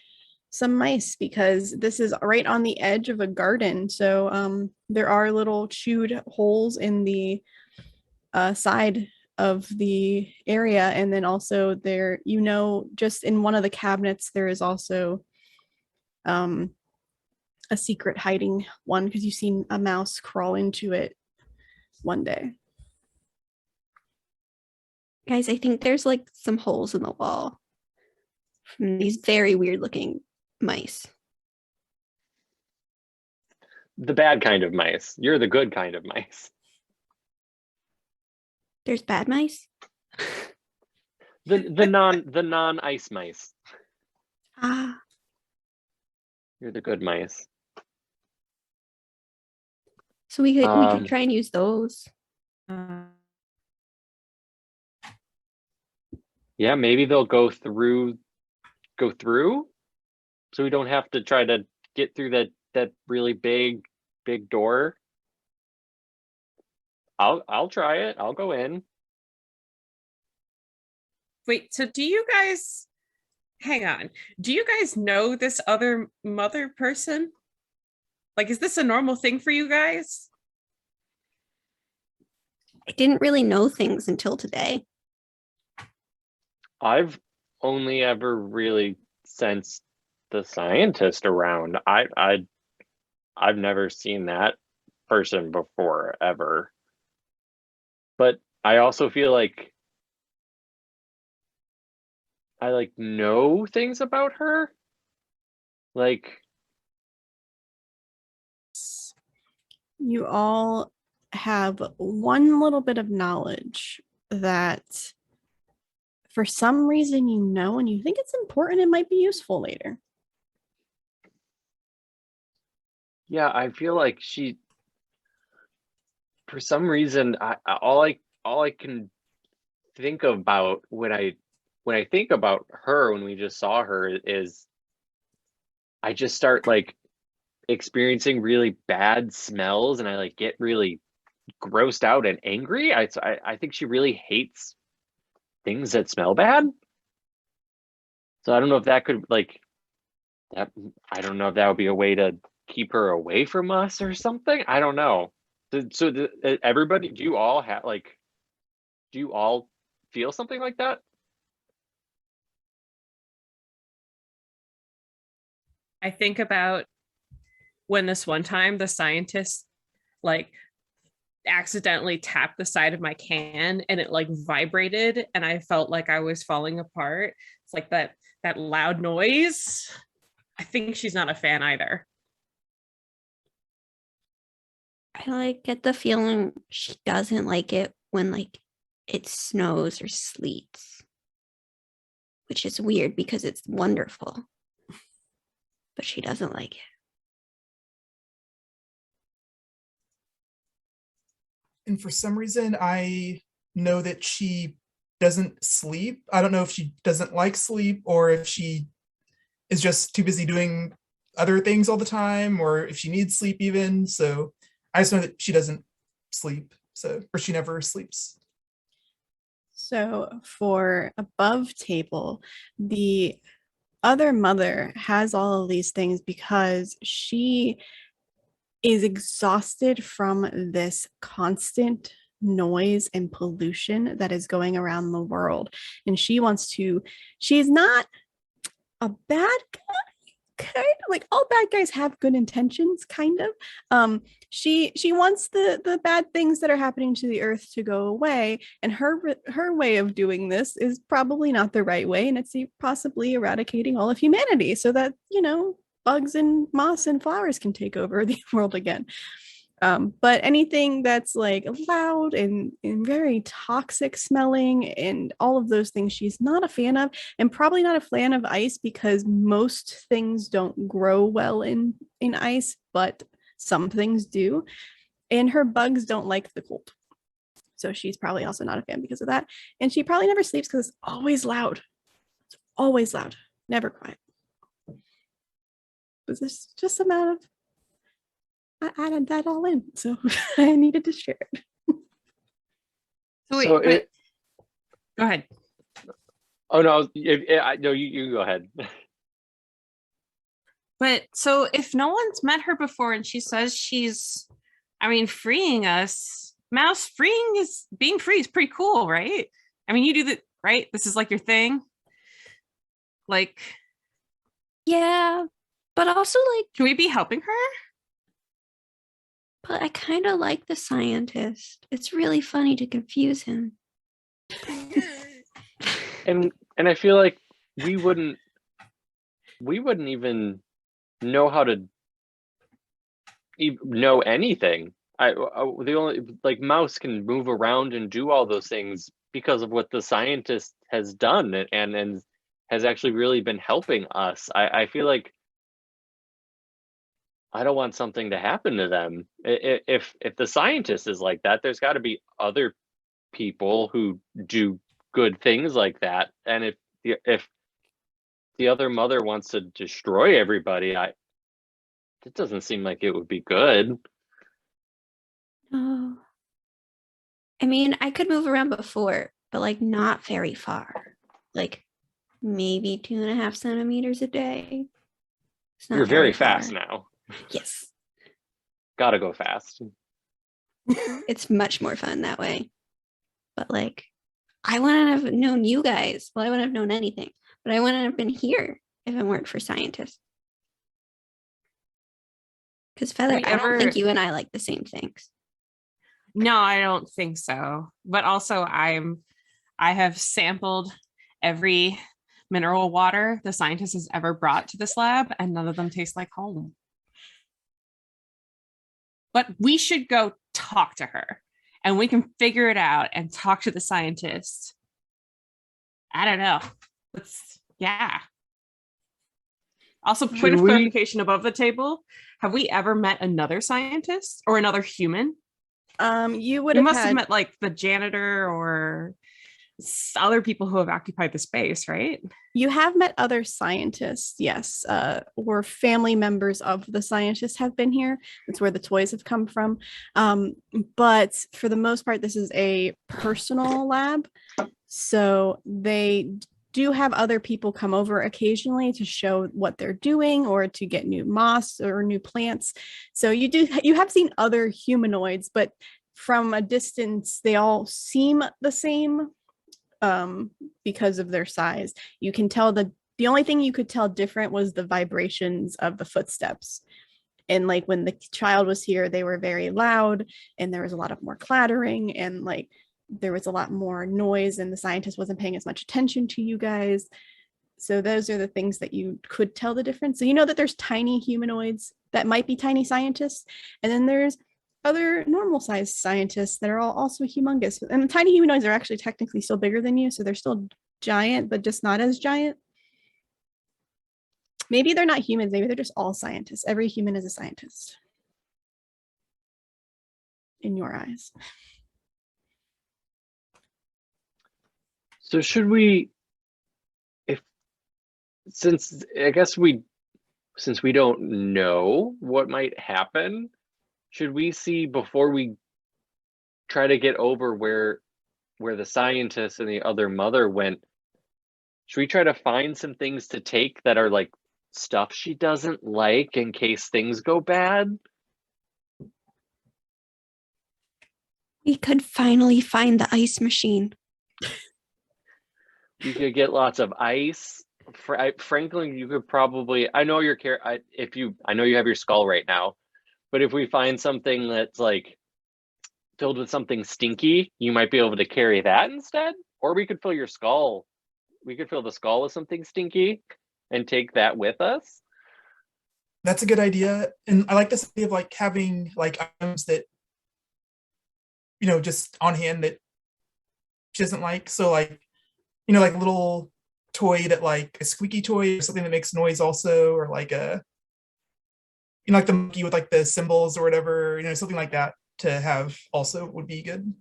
Speaker 2: some mice because this is right on the edge of a garden. So there are little chewed holes in the side of the area, and then also there, just in one of the cabinets there is also a secret hiding one because you've seen a mouse crawl into it one day.
Speaker 4: Guys, I think there's like some holes in the wall from these very weird looking mice.
Speaker 3: The bad kind of mice. You're the good kind of mice.
Speaker 4: There's bad mice?
Speaker 3: The non ice mice.
Speaker 4: Ah.
Speaker 3: You're the good mice.
Speaker 4: So we could try and use those.
Speaker 3: Yeah, maybe they'll go through, so we don't have to try to get through that really big door. I'll try it. I'll go in.
Speaker 5: Wait, so do you guys hang on? Do you guys know this other mother person? Like, is this a normal thing for you guys?
Speaker 4: I didn't really know things until today.
Speaker 3: I've only ever really sensed the scientist around. I've never seen that person before ever. But I also feel like I like know things about her. Like,
Speaker 2: You all have one little bit of knowledge that for some reason you know and you think it's important, it might be useful later.
Speaker 3: yeah, I feel like she, for some reason, all I can think about when I think about her when we just saw her is I just start like experiencing really bad smells and I like get really grossed out and angry. I think she really hates things that smell bad. So I don't know if that could like that. I don't know if that would be a way to keep her away from us or something. I don't know. Everybody, do you all have like? Do you all feel something like that?
Speaker 5: I think about when this one time the scientist like accidentally tapped the side of my can and it like vibrated and I felt like I was falling apart. It's like that loud noise. I think she's not a fan either.
Speaker 4: I like get the feeling she doesn't like it when like it snows or sleets, which is weird because it's wonderful. But she doesn't like it.
Speaker 6: And for some reason, I know that she doesn't sleep. I don't know if she doesn't like sleep or if she is just too busy doing other things all the time or if she needs sleep even. So I just know that she doesn't sleep. So, or she never sleeps.
Speaker 2: So for above table, the other mother has all of these things because she is exhausted from this constant noise and pollution that is going around the world. And she's not a bad guy. Kind of like all bad guys have good intentions, kind of. She wants the bad things that are happening to the earth to go away, and her way of doing this is probably not the right way, and it's possibly eradicating all of humanity so that bugs and moss and flowers can take over the world again. But anything that's like loud and very toxic smelling and all of those things she's not a fan of, and probably not a fan of ice because most things don't grow well in ice, but some things do. And her bugs don't like the cold. So she's probably also not a fan because of that. And she probably never sleeps because it's always loud. It's always loud, never quiet. But this is just a matter of I added that all in, so I needed to share it.
Speaker 5: So wait,
Speaker 3: So
Speaker 5: but go ahead.
Speaker 3: Oh no, no, you go ahead.
Speaker 5: But so if no one's met her before and she says she's, I mean, freeing us, Mouse, being free is pretty cool, right? I mean, you do that, right? This is like your thing. Like,
Speaker 4: Yeah, but also like,
Speaker 5: should we be helping her?
Speaker 4: but I kind of like the scientist. It's really funny to confuse him.
Speaker 3: And I feel like we wouldn't even know how to know anything. The only like Mouse can move around and do all those things because of what the scientist has done and has actually really been helping us. I feel like I don't want something to happen to them. If the scientist is like that, there's got to be other people who do good things like that. And if the other mother wants to destroy everybody, it doesn't seem like it would be good.
Speaker 4: Oh, I mean, I could move around before, but like not very far. like maybe 2.5 centimeters a day. It's not
Speaker 3: You're very
Speaker 4: far.
Speaker 3: fast now.
Speaker 4: Yes.
Speaker 3: Gotta go fast.
Speaker 4: It's much more fun that way. But like, I wouldn't have known you guys. Well, I wouldn't have known anything, but I wouldn't have been here if it weren't for scientists. Because Feather,
Speaker 5: We
Speaker 4: I don't
Speaker 5: ever-
Speaker 4: think you and I like the same things.
Speaker 5: No, I don't think so. But also I have sampled every mineral water the scientist has ever brought to this lab, and none of them taste like home. But we should go talk to her and we can figure it out and talk to the scientist. I don't know. Yeah. Also, point of clarification above the table. Have we ever met another scientist or another human?
Speaker 2: You would
Speaker 5: We
Speaker 2: have
Speaker 5: must have
Speaker 2: had
Speaker 5: met like the janitor or other people who have occupied the space, right?
Speaker 2: you have met other scientists, yes, or family members of the scientists have been here. That's where the toys have come from. But for the most part, this is a personal lab. So they do have other people come over occasionally to show what they're doing or to get new moss or new plants. So you have seen other humanoids, but from a distance, they all seem the same. Because of their size, you can tell the only thing you could tell different was the vibrations of the footsteps. And like when the child was here, they were very loud and there was a lot of more clattering and like there was a lot more noise and the scientist wasn't paying as much attention to you guys. So those are the things that you could tell the difference. So you know that there's tiny humanoids that might be tiny scientists, and then there's other normal sized scientists that are all also humongous. And the tiny humanoids are actually technically still bigger than you, so they're still giant, but just not as giant. Maybe they're not humans, maybe they're just all scientists. Every human is a scientist in your eyes.
Speaker 3: So should we, since we don't know what might happen, should we see before we try to get over where the scientist and the other mother went, should we try to find some things to take that are like stuff she doesn't like in case things go bad?
Speaker 4: We could finally find the ice machine.
Speaker 3: We could get lots of ice. Franklin, you could probably, I know you have your skull right now, but if we find something that's like filled with something stinky, you might be able to carry that instead. Or we could fill your skull. We could fill the skull with something stinky and take that with us.
Speaker 6: That's a good idea. And I like this idea of like having like items that, just on hand that she doesn't like. So like, like a little toy that like a squeaky toy or something that makes noise also, or like like the monkey with like the symbols or whatever, something like that to have also would be good.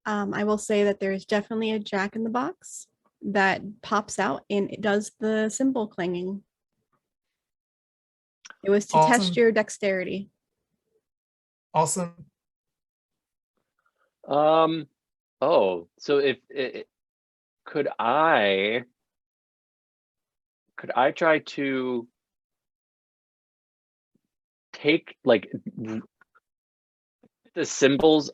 Speaker 2: I will say that there's definitely a jack in the box that pops out and it does the cymbal clanging. It was to test your dexterity.
Speaker 6: Awesome.
Speaker 3: Oh, so could I try to take like the symbols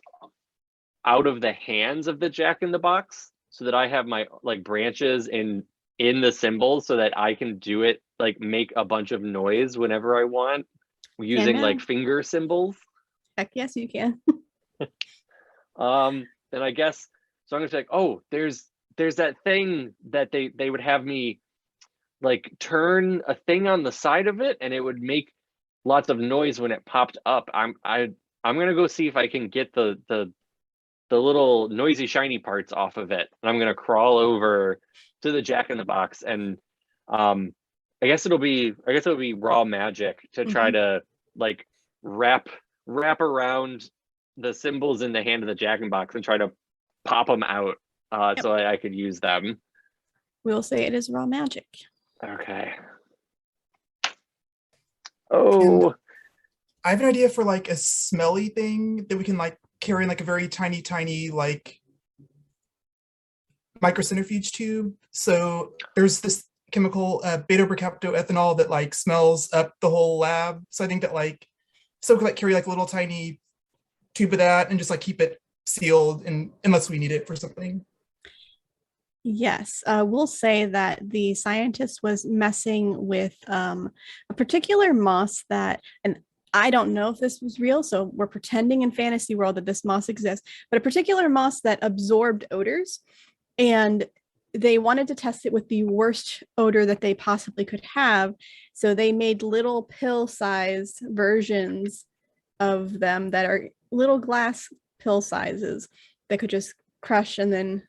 Speaker 3: out of the hands of the jack in the box so that I have my like branches in the symbols so that I can do it, like make a bunch of noise whenever I want using like finger symbols?
Speaker 2: Heck yes, you can.
Speaker 3: And I guess so I'm gonna be like, oh, there's that thing that they would have me like turn a thing on the side of it and it would make lots of noise when it popped up. I'm gonna go see if I can get the little noisy shiny parts off of it. And I'm gonna crawl over to the jack in the box and I guess it'll be raw magic to try to like wrap around the symbols in the hand of the jack in the box and try to pop them out so I could use them.
Speaker 2: We'll say it is raw magic.
Speaker 3: Okay. Oh,
Speaker 6: and I have an idea for like a smelly thing that we can like carry in like a very tiny like microcentrifuge tube. So there's this chemical beta-percaptoethanol that like smells up the whole lab. So I think that like so we could like carry like a little tiny tube of that and just like keep it sealed, and unless we need it for something.
Speaker 2: Yes, we'll say that the scientist was messing with a particular moss that, and I don't know if this was real, so we're pretending in fantasy world that this moss exists, but a particular moss that absorbed odors, and they wanted to test it with the worst odor that they possibly could have. So they made little pill-sized versions of them that are little glass pill sizes that could just crush and then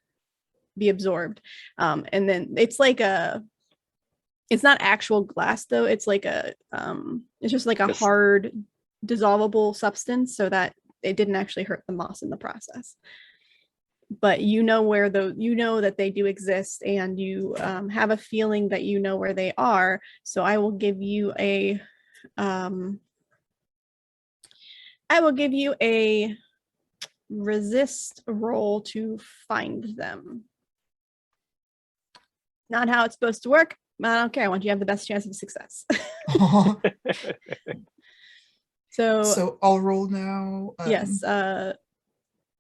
Speaker 2: be absorbed. And then it's like it's not actual glass though. It's like it's just like a hard dissolvable substance so that it didn't actually hurt the moss in the process. But you know that they do exist, and you have a feeling that you know where they are. So I will give you a resist roll to find them. Not how it's supposed to work. I don't care. I want you to have the best chance of success. So
Speaker 6: I'll roll now.
Speaker 2: Yes.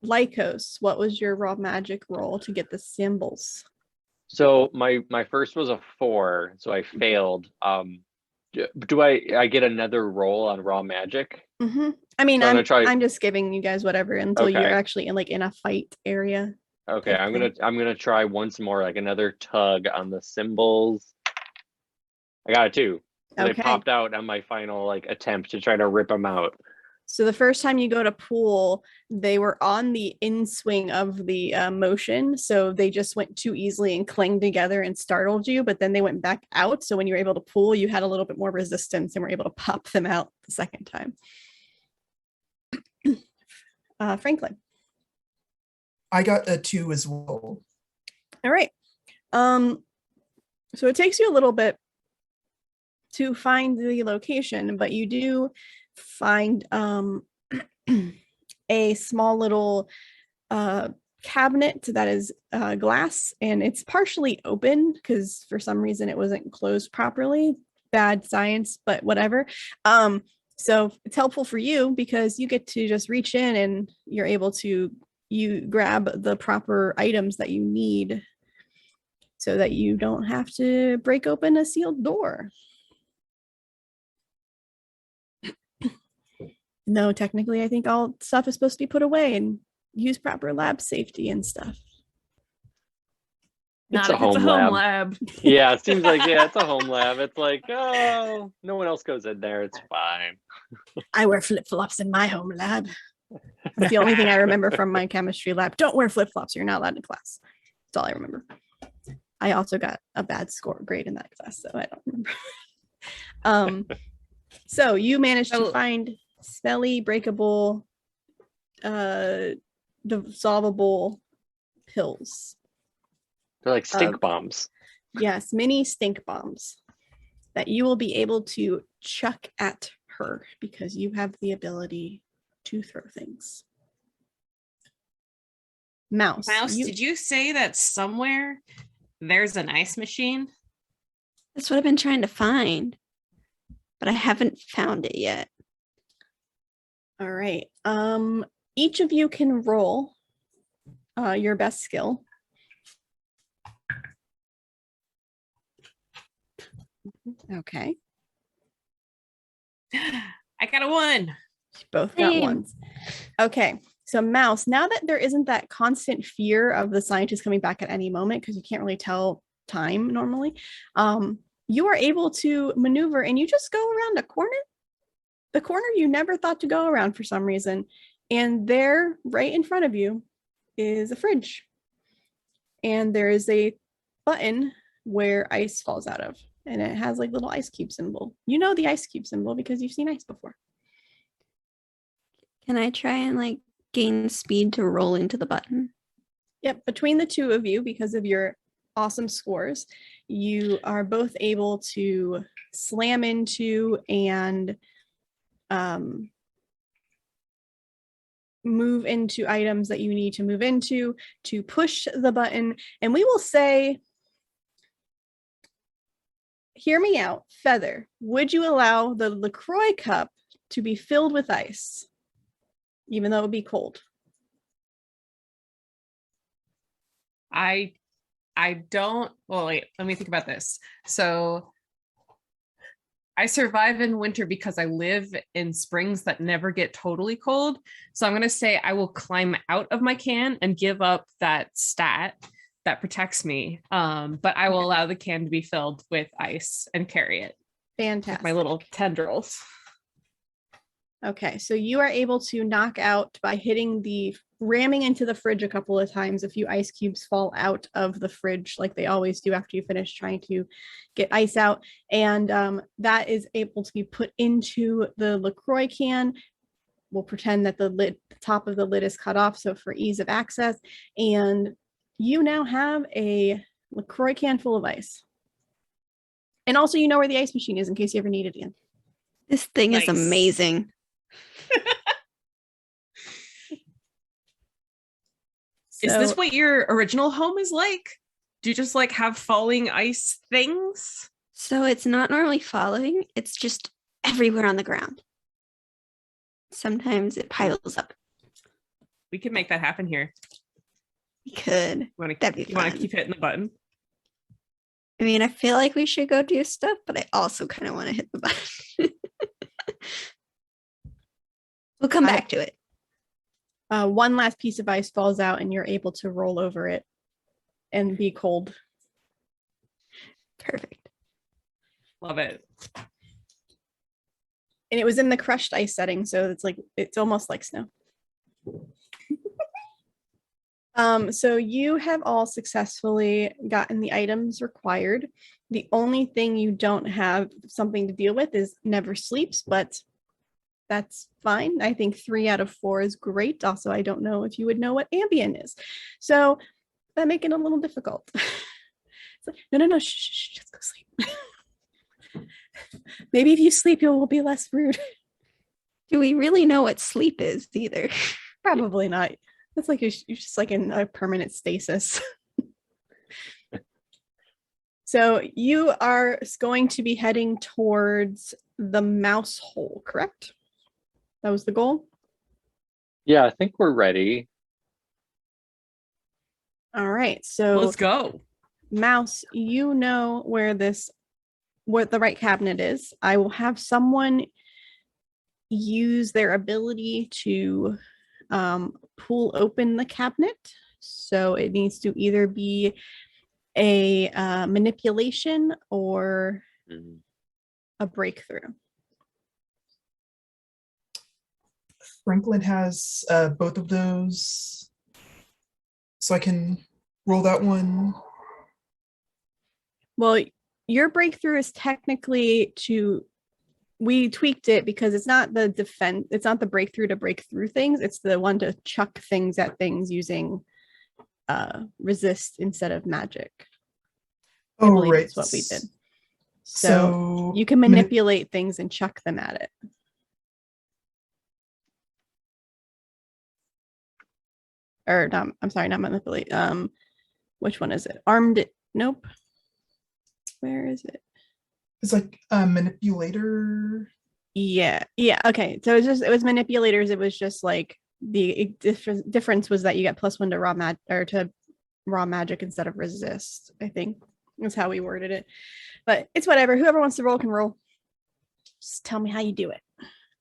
Speaker 2: Lykos, what was your raw magic roll to get the symbols?
Speaker 3: So my first was a 4, so I failed. Do I get another roll on raw magic?
Speaker 2: Mm-hmm. I mean,
Speaker 3: So
Speaker 2: I'm just giving you guys whatever until
Speaker 3: Okay.
Speaker 2: you're actually in a fight area.
Speaker 3: Okay, I'm gonna try once more, like another tug on the symbols. I got a 2. So
Speaker 2: Okay.
Speaker 3: They popped out on my final like attempt to try to rip them out.
Speaker 2: So the first time you go to pull, they were on the in-swing of the motion. So they just went too easily and clinged together and startled you, but then they went back out. So when you were able to pull, you had a little bit more resistance and were able to pop them out the second time. Franklin.
Speaker 6: I got a 2 as well.
Speaker 2: All right. So it takes you a little bit to find the location, but you do find a small little cabinet that is glass, and it's partially open because for some reason it wasn't closed properly. Bad science, but whatever. So it's helpful for you because you get to just reach in and you're able to grab the proper items that you need so that you don't have to break open a sealed door. No, technically, I think all stuff is supposed to be put away and use proper lab safety and stuff.
Speaker 3: It's a home
Speaker 5: lab.
Speaker 3: Yeah, it seems like it's a home lab. It's like, oh, no one else goes in there. It's fine.
Speaker 2: I wear flip-flops in my home lab. That's the only thing I remember from my chemistry lab. Don't wear flip-flops. You're not allowed in class. That's all I remember. I also got a bad grade in that class, so I don't remember. So you managed to find smelly, breakable, dissolvable pills.
Speaker 3: They're like stink bombs.
Speaker 2: Yes, mini stink bombs that you will be able to chuck at her because you have the ability to throw things. Mouse,
Speaker 5: did you say that somewhere there's an ice machine?
Speaker 4: That's what I've been trying to find, but I haven't found it yet.
Speaker 2: All right. Each of you can roll your best skill. Okay.
Speaker 5: I got a 1.
Speaker 2: Both got
Speaker 4: Same.
Speaker 2: ones. Okay. So Mouse, now that there isn't that constant fear of the scientist coming back at any moment, because you can't really tell time normally, you are able to maneuver and you just go around a corner. The corner you never thought to go around for some reason. And there, right in front of you, is a fridge. And there is a button where ice falls out of. And it has like little ice cube symbol. You know the ice cube symbol because you've seen ice before.
Speaker 4: Can I try and like gain speed to roll into the button?
Speaker 2: Yep, between the two of you, because of your awesome scores, you are both able to slam into and move into items that you need to move into to push the button. And we will say, hear me out, Feather, would you allow the LaCroix cup to be filled with ice, even though it would be cold?
Speaker 5: I don't, well, wait, let me think about this. So I survive in winter because I live in springs that never get totally cold. So I'm going to say I will climb out of my can and give up that stat that protects me. But I will allow the can to be filled with ice and carry it.
Speaker 2: Fantastic.
Speaker 5: With my little tendrils.
Speaker 2: Okay, so you are able to knock out by ramming into the fridge a couple of times. A few ice cubes fall out of the fridge like they always do after you finish trying to get ice out. And that is able to be put into the LaCroix can. We'll pretend that the top of the lid is cut off, so for ease of access. And you now have a LaCroix can full of ice. And also you know where the ice machine is in case you ever need it again.
Speaker 4: This thing is amazing.
Speaker 5: Is this what your original home is like? Do you just like have falling ice things?
Speaker 4: So it's not normally falling. It's just everywhere on the ground. Sometimes it piles up.
Speaker 5: We could make that happen here.
Speaker 4: We could. That'd be
Speaker 5: fun. You want to keep hitting the button?
Speaker 4: I mean, I feel like we should go do stuff, but I also kind of want to hit the button. We'll come back to it.
Speaker 2: One last piece of ice falls out and you're able to roll over it and be cold.
Speaker 4: Perfect.
Speaker 5: Love it.
Speaker 2: And it was in the crushed ice setting, so it's almost like snow. So you have all successfully gotten the items required. The only thing you don't have something to deal with is never sleeps, but that's fine. I think 3 out of 4 is great. Also, I don't know if you would know what Ambien is. So that make it a little difficult. It's like, no, shh, just go sleep. Maybe if you sleep, you will be less rude.
Speaker 4: Do we really know what sleep is either?
Speaker 2: Probably not. It's like you're just like in a permanent stasis. So you are going to be heading towards the mouse hole, correct? That was the goal?
Speaker 3: Yeah, I think we're ready.
Speaker 2: All right, so
Speaker 5: let's go.
Speaker 2: Mouse, you know where the right cabinet is. I will have someone use their ability to pull open the cabinet. So it needs to either be a manipulation or a breakthrough.
Speaker 6: Franklin has both of those, so I can roll that one.
Speaker 2: Well, your breakthrough is technically we tweaked it because it's not the defense, it's not the breakthrough to break through things, it's the one to chuck things at things using resist instead of magic.
Speaker 6: Oh,
Speaker 2: I believe
Speaker 6: right.
Speaker 2: that's what we did. So you can manipulate things and chuck them at it. Or not, I'm sorry, not manipulate. Which one is it? Armed? Nope. Where is it?
Speaker 6: It's like a manipulator.
Speaker 2: Yeah. Okay. So it was manipulators. It was just like the difference was that you get +1 to raw magic instead of resist. I think that's how we worded it. But it's whatever. Whoever wants to roll can roll. Just tell me how you do it.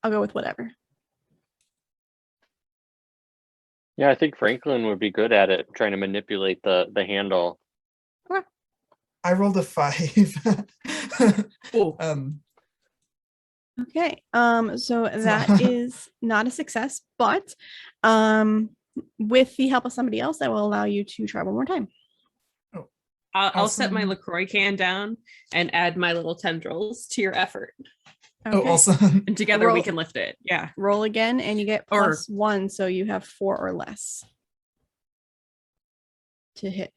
Speaker 2: I'll go with whatever.
Speaker 3: Yeah, I think Franklin would be good at it, trying to manipulate the handle.
Speaker 2: Okay.
Speaker 6: I rolled a 5.
Speaker 2: Okay. So that is not a success, but with the help of somebody else, I will allow you to try one more time.
Speaker 5: I'll set my LaCroix can down and add my little tendrils to your effort.
Speaker 2: Okay.
Speaker 6: Oh, awesome.
Speaker 5: And together we can lift it. Yeah.
Speaker 2: Roll again and you get +1, so you have 4 or less to hit.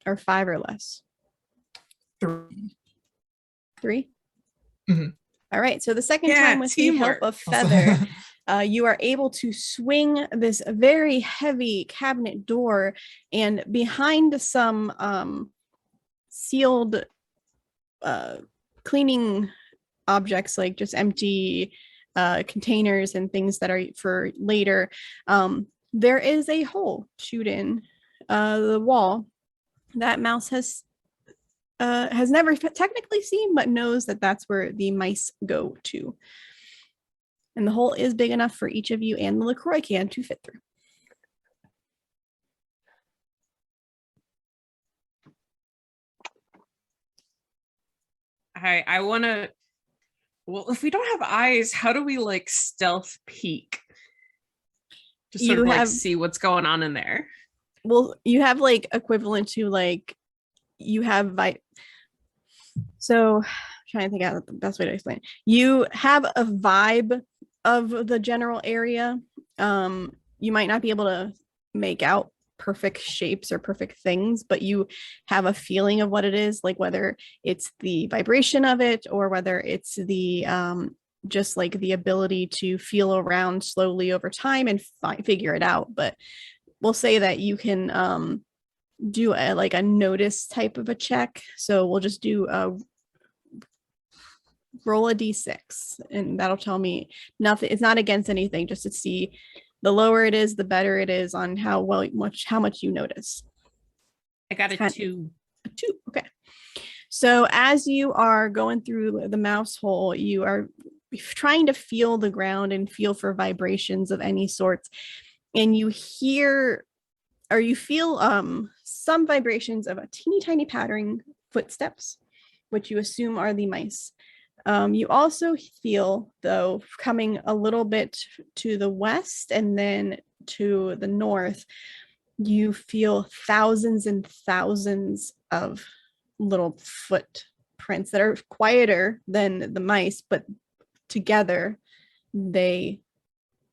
Speaker 2: Or 5 or less.
Speaker 6: 3.
Speaker 2: 3?
Speaker 6: Mm-hmm.
Speaker 2: All right. So the second time with
Speaker 5: teamwork.
Speaker 2: the help of Feather, you are able to swing this very heavy cabinet door, and behind some sealed cleaning objects, like just empty containers and things that are for later, there is a hole shoot in the wall that Mouse has never technically seen, but knows that that's where the mice go to. And the hole is big enough for each of you and the LaCroix can to fit through.
Speaker 5: I want to. Well, if we don't have eyes, how do we like stealth peek? Just sort of like see what's going on in there.
Speaker 2: Well, you have like equivalent to like you have so I'm trying to think out the best way to explain. You have a vibe of the general area. You might not be able to make out perfect shapes or perfect things, but you have a feeling of what it is, like whether it's the vibration of it or whether it's the just like the ability to feel around slowly over time and figure it out. But we'll say that you can do a notice type of a check. So we'll just do a roll a d6 and that'll tell me nothing. It's not against anything, just to see the lower it is, the better it is on how much you notice.
Speaker 5: I got a 2.
Speaker 2: A 2. Okay. So as you are going through the mouse hole, you are trying to feel the ground and feel for vibrations of any sorts. And you hear or you feel some vibrations of a teeny tiny pattering footsteps, which you assume are the mice. You also feel, though, coming a little bit to the west and then to the north, you feel thousands and thousands of little footprints that are quieter than the mice, but together they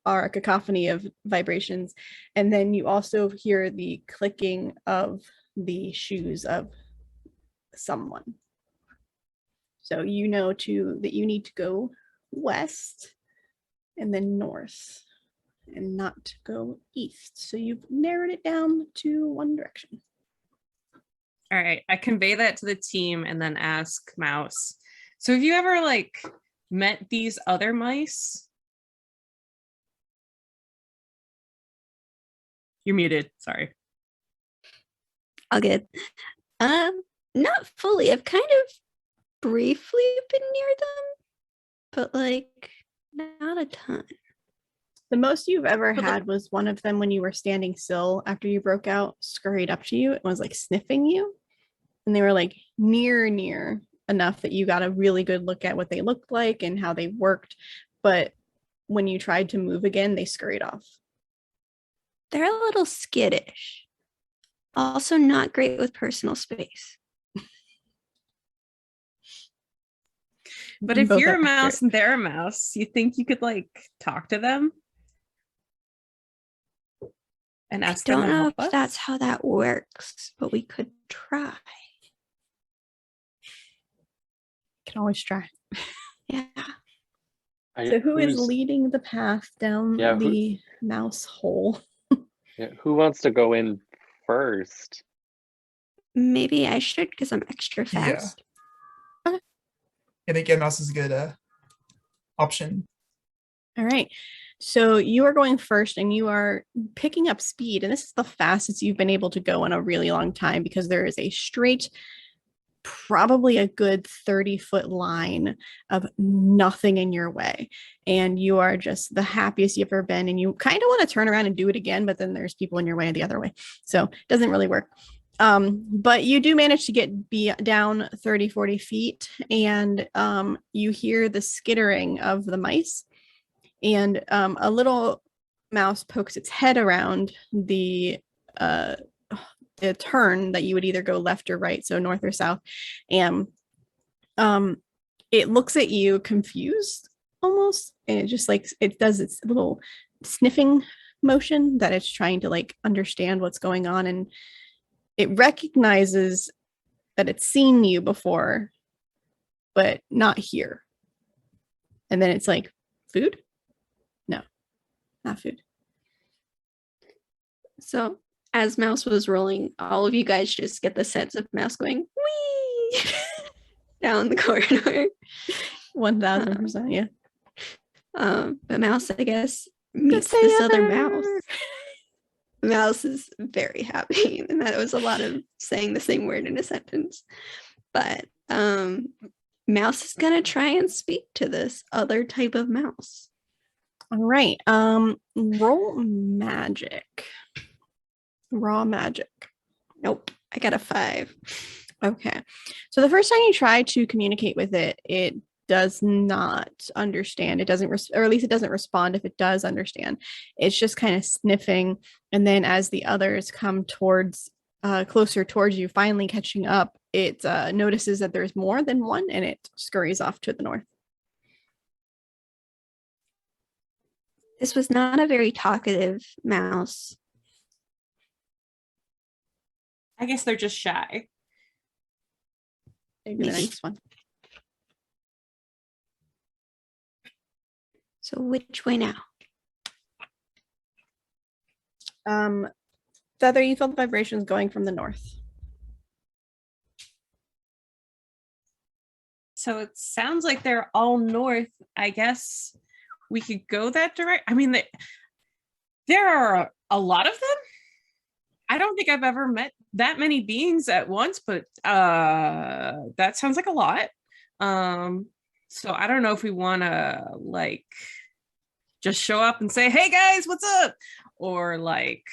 Speaker 2: are a cacophony of vibrations. And then you also hear the clicking of the shoes of someone. So you know that you need to go west and then north and not go east. So you've narrowed it down to one direction.
Speaker 5: All right, I convey that to the team and then ask Mouse. So have you ever like met these other mice? You're muted, sorry.
Speaker 4: All good. Not fully. I've kind of briefly been near them, but like not a ton.
Speaker 2: The most you've ever had was one of them when you were standing still after you broke out, scurried up to you and was like sniffing you. And they were like near enough that you got a really good look at what they looked like and how they worked. But when you tried to move again, they scurried off.
Speaker 4: They're a little skittish. Also not great with personal space.
Speaker 5: But if you're a mouse and they're a mouse, you think you could like talk to them and ask them to help us?
Speaker 4: I don't know if that's how that works, but we could try.
Speaker 2: Can always try.
Speaker 4: Yeah.
Speaker 2: So who is leading the path down the mouse hole?
Speaker 3: Who wants to go in first?
Speaker 4: Maybe I should because I'm extra fast.
Speaker 2: Okay.
Speaker 6: I think mouse is a good option.
Speaker 2: All right. So you are going first and you are picking up speed. And this is the fastest you've been able to go in a really long time because there is a straight, probably a good 30-foot line of nothing in your way. And you are just the happiest you've ever been. And you kind of want to turn around and do it again, but then there's people in your way the other way. So it doesn't really work. But you do manage to get down 30, 40 feet and you hear the skittering of the mice and a little mouse pokes its head around the turn that you would either go left or right, so north or south, and it looks at you confused almost, and it just like it does its little sniffing motion that it's trying to like understand what's going on, and it recognizes that it's seen you before but not here, and then it's like, food? No. not food.
Speaker 4: So as Mouse was rolling, all of you guys just get the sense of Mouse going wee down the corridor.
Speaker 2: 1000%, yeah.
Speaker 4: But Mouse, I guess, meets this other mouse. Mouse is very happy, and that was a lot of saying the same word in a sentence. But Mouse is gonna try and speak to this other type of mouse.
Speaker 2: All right. Roll magic. Raw magic.
Speaker 4: Nope, I got a 5.
Speaker 2: Okay. So the first time you try to communicate with it, it does not understand. It doesn't, or at least it doesn't respond if it does understand. It's just kind of sniffing. And then as the others come towards, closer towards you, finally catching up, it notices that there's more than one and it scurries off to the north.
Speaker 4: This was not a very talkative mouse.
Speaker 5: I guess they're just shy.
Speaker 2: Maybe the next one.
Speaker 4: So which way now?
Speaker 2: Feather, you feel the vibrations going from the north.
Speaker 5: So it sounds like they're all north. I guess we could go that direct. I mean, there are a lot of them. I don't think I've ever met that many beings at once, but that sounds like a lot. So I don't know if we want to like just show up and say, "Hey guys, what's up?" or like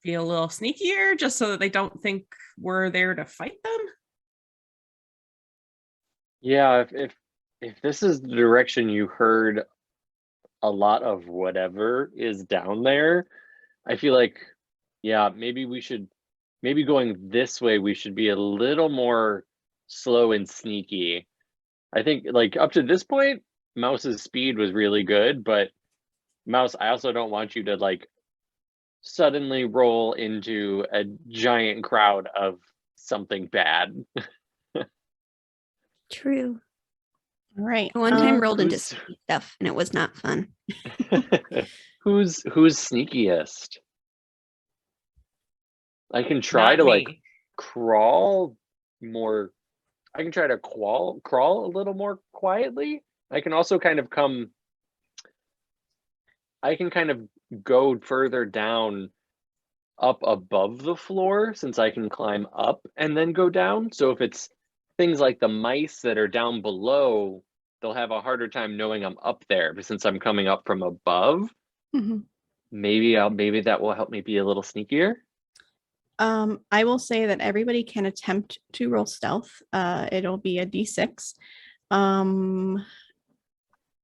Speaker 5: be a little sneakier just so that they don't think we're there to fight them.
Speaker 3: Yeah, if this is the direction you heard a lot of whatever is down there, I feel like, yeah, maybe going this way, we should be a little more slow and sneaky. I think like up to this point, Mouse's speed was really good, but Mouse, I also don't want you to like suddenly roll into a giant crowd of something bad.
Speaker 4: True.
Speaker 2: All right.
Speaker 4: I one time rolled into
Speaker 3: who's-
Speaker 4: stuff and it was not fun.
Speaker 3: Who's sneakiest? I can try
Speaker 5: Not
Speaker 3: to like
Speaker 5: me.
Speaker 3: crawl more. I can try to crawl a little more quietly. I can also kind of go further down up above the floor since I can climb up and then go down. So if it's things like the mice that are down below, they'll have a harder time knowing I'm up there. But since I'm coming up from above,
Speaker 2: Mhm.
Speaker 3: maybe that will help me be a little sneakier.
Speaker 2: I will say that everybody can attempt to roll stealth. It'll be a d6.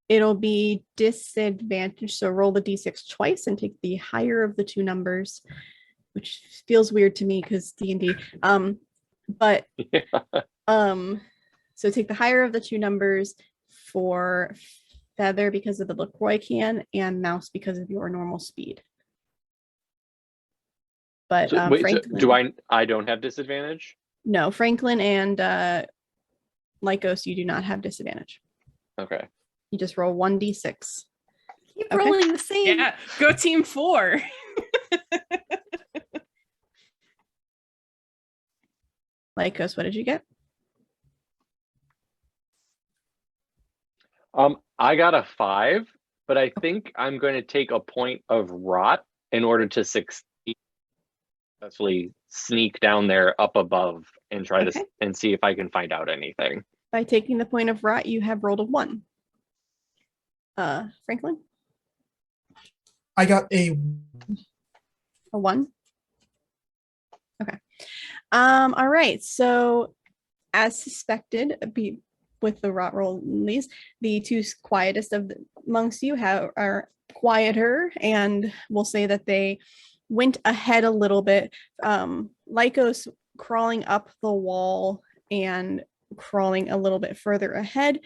Speaker 2: It'll be disadvantage. So roll the d6 twice and take the higher of the two numbers, which feels weird to me because D&D. But so take the higher of the two numbers for Feather because of the LaCroix can and Mouse because of your normal speed. But
Speaker 3: So, wait, so
Speaker 2: Franklin,
Speaker 3: I don't have disadvantage?
Speaker 2: no, Franklin and Lykos, you do not have disadvantage.
Speaker 3: Okay.
Speaker 2: You just roll 1d6.
Speaker 4: Keep
Speaker 2: Okay.
Speaker 4: rolling the same.
Speaker 5: Yeah, go team 4.
Speaker 2: Lykos, what did you get?
Speaker 3: I got a 5, but I think I'm going to take a point of rot in order to successfully sneak down there up above and try
Speaker 2: Okay.
Speaker 3: to and see if I can find out anything.
Speaker 2: By taking the point of rot, you have rolled a 1. Franklin,
Speaker 6: I got a
Speaker 2: a 1. Okay. All right. So, as suspected, with the rot roll, the two quietest amongst you are quieter, and we'll say that they went ahead a little bit. Lykos crawling up the wall and crawling a little bit further ahead.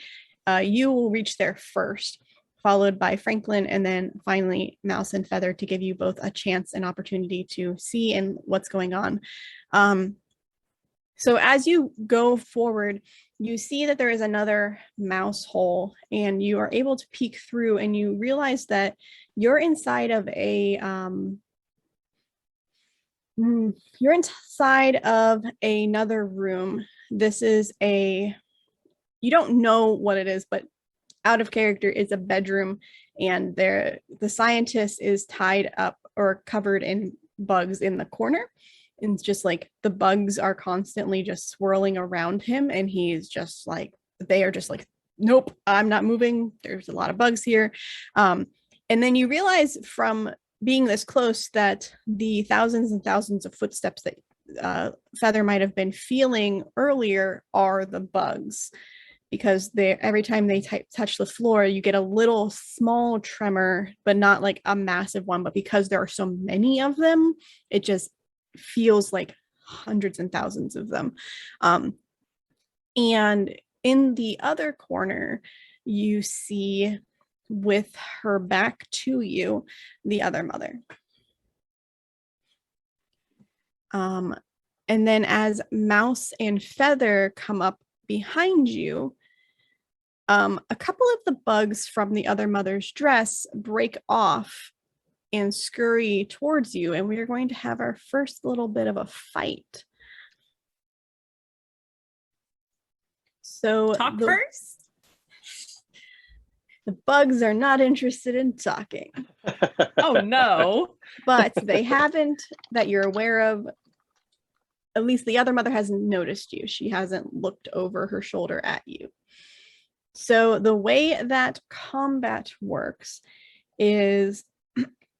Speaker 2: You will reach there first, followed by Franklin, and then finally Mouse and Feather to give you both a chance and opportunity to see and what's going on. So as you go forward, you see that there is another mouse hole, and you are able to peek through, and you realize that you're inside of you're inside of another room. This is you don't know what it is, but out of character, it's a bedroom, and the scientist is tied up or covered in bugs in the corner. And it's just like the bugs are constantly just swirling around him, and he's just like, they are just like, nope, I'm not moving. There's a lot of bugs here. And then you realize from being this close that the thousands and thousands of footsteps that Feather might have been feeling earlier are the bugs, because every time they touch the floor, you get a little small tremor, but not like a massive one. But because there are so many of them, it just feels like hundreds and thousands of them. And in the other corner, you see, with her back to you, the other mother. And then as Mouse and Feather come up behind you, a couple of the bugs from the other mother's dress break off and scurry towards you, and we are going to have our first little bit of a fight. So
Speaker 5: Talk first?
Speaker 2: The bugs are not interested in talking.
Speaker 5: Oh no.
Speaker 2: But they haven't, that you're aware of, at least the other mother hasn't noticed you. She hasn't looked over her shoulder at you. So the way that combat works is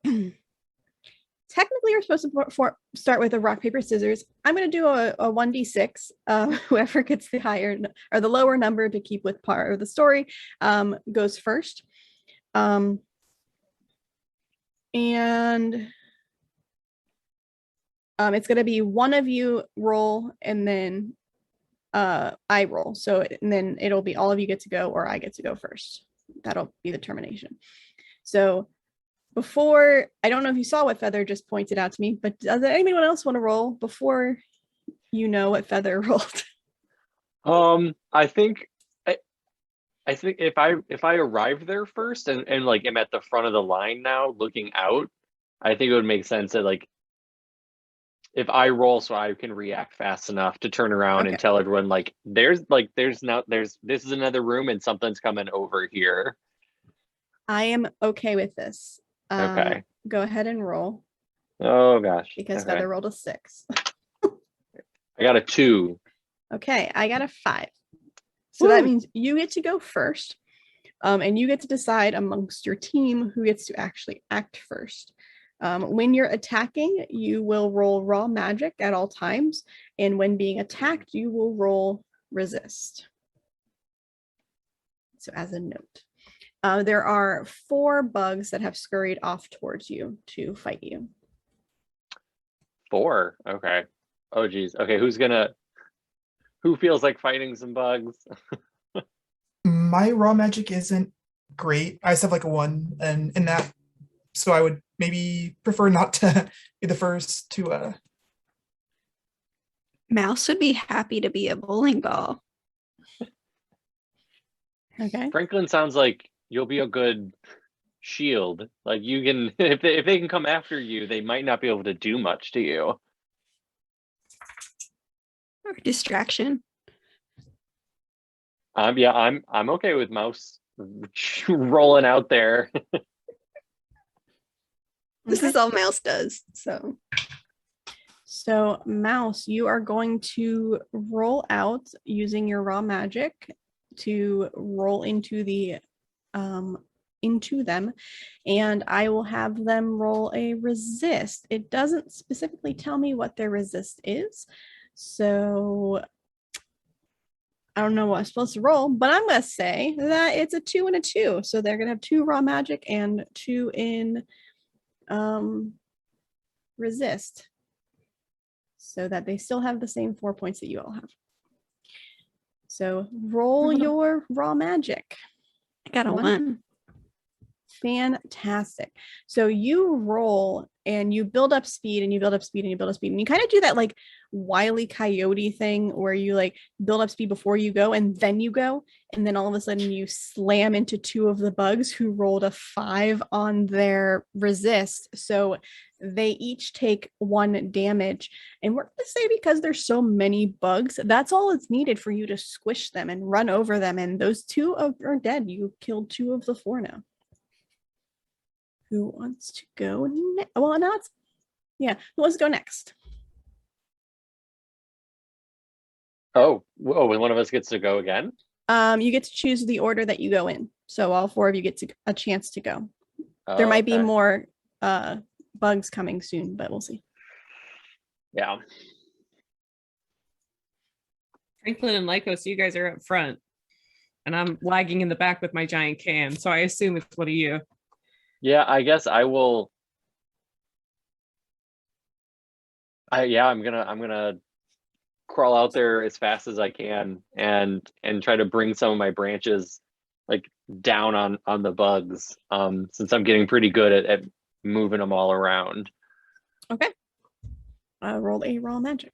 Speaker 2: technically you're supposed to start with a rock, paper, scissors. I'm going to do a 1d6. Whoever gets the higher or the lower number to keep with part of the story goes first. And it's going to be one of you roll, and then I roll. So, and then it'll be all of you get to go, or I get to go first. That'll be the termination. So before, I don't know if you saw what Feather just pointed out to me, but does anyone else want to roll before you know what Feather rolled?
Speaker 3: I think if I arrive there first and like am at the front of the line now looking out, I think it would make sense that like if I roll so I can react fast enough to turn around and tell everyone like this is another room and something's coming over here.
Speaker 2: I am okay with this.
Speaker 3: Okay.
Speaker 2: Go ahead and roll.
Speaker 3: Oh gosh.
Speaker 2: Because Feather rolled a 6.
Speaker 3: I got a 2.
Speaker 2: Okay, I got a 5. So that means you get to go first. And you get to decide amongst your team who gets to actually act first. When you're attacking, you will roll raw magic at all times. And when being attacked, you will roll resist. So as a note, there are 4 bugs that have scurried off towards you to fight you.
Speaker 3: 4? Okay. Oh geez. Okay, who feels like fighting some bugs?
Speaker 6: My raw magic isn't great. I just have like a 1 and in that, so I would maybe prefer not to be the first to
Speaker 4: Mouse would be happy to be a bowling ball.
Speaker 2: Okay.
Speaker 3: Franklin sounds like you'll be a good shield. Like you can if they can come after you, they might not be able to do much to you.
Speaker 4: Or distraction.
Speaker 3: Yeah, I'm okay with Mouse rolling out there.
Speaker 4: This is all Mouse does.
Speaker 2: So Mouse, you are going to roll out using your raw magic to roll into them, and I will have them roll a resist. It doesn't specifically tell me what their resist is, so I don't know what I'm supposed to roll, but I'm going to say that it's a 2 and a 2. So they're going to have 2 raw magic and 2 in resist, so that they still have the same 4 points that you all have. So roll your raw magic.
Speaker 4: I got a 1.
Speaker 2: Fantastic. So you roll and you build up speed and you build up speed and you build up speed. And you kind of do that like Wile E. Coyote thing where you like build up speed before you go and then you go. And then all of a sudden you slam into two of the bugs who rolled a 5 on their resist. So they each take 1 damage. And we're going to say because there's so many bugs, that's all it's needed for you to squish them and run over them. And those 2 are dead. You killed 2 of the 4 now. Who wants to go next? Well, now it's, yeah, who wants to go next?
Speaker 3: Oh, when one of us gets to go again?
Speaker 2: You get to choose the order that you go in. So all 4 of you get a chance to go. There might be more bugs coming soon, but we'll see.
Speaker 3: Yeah.
Speaker 5: Franklin and Lykos, you guys are up front. And I'm lagging in the back with my giant can. So I assume it's one of you.
Speaker 3: Yeah, I guess I will. I'm gonna crawl out there as fast as I can and try to bring some of my branches like down on the bugs. Since I'm getting pretty good at moving them all around.
Speaker 2: Okay. Roll a raw magic.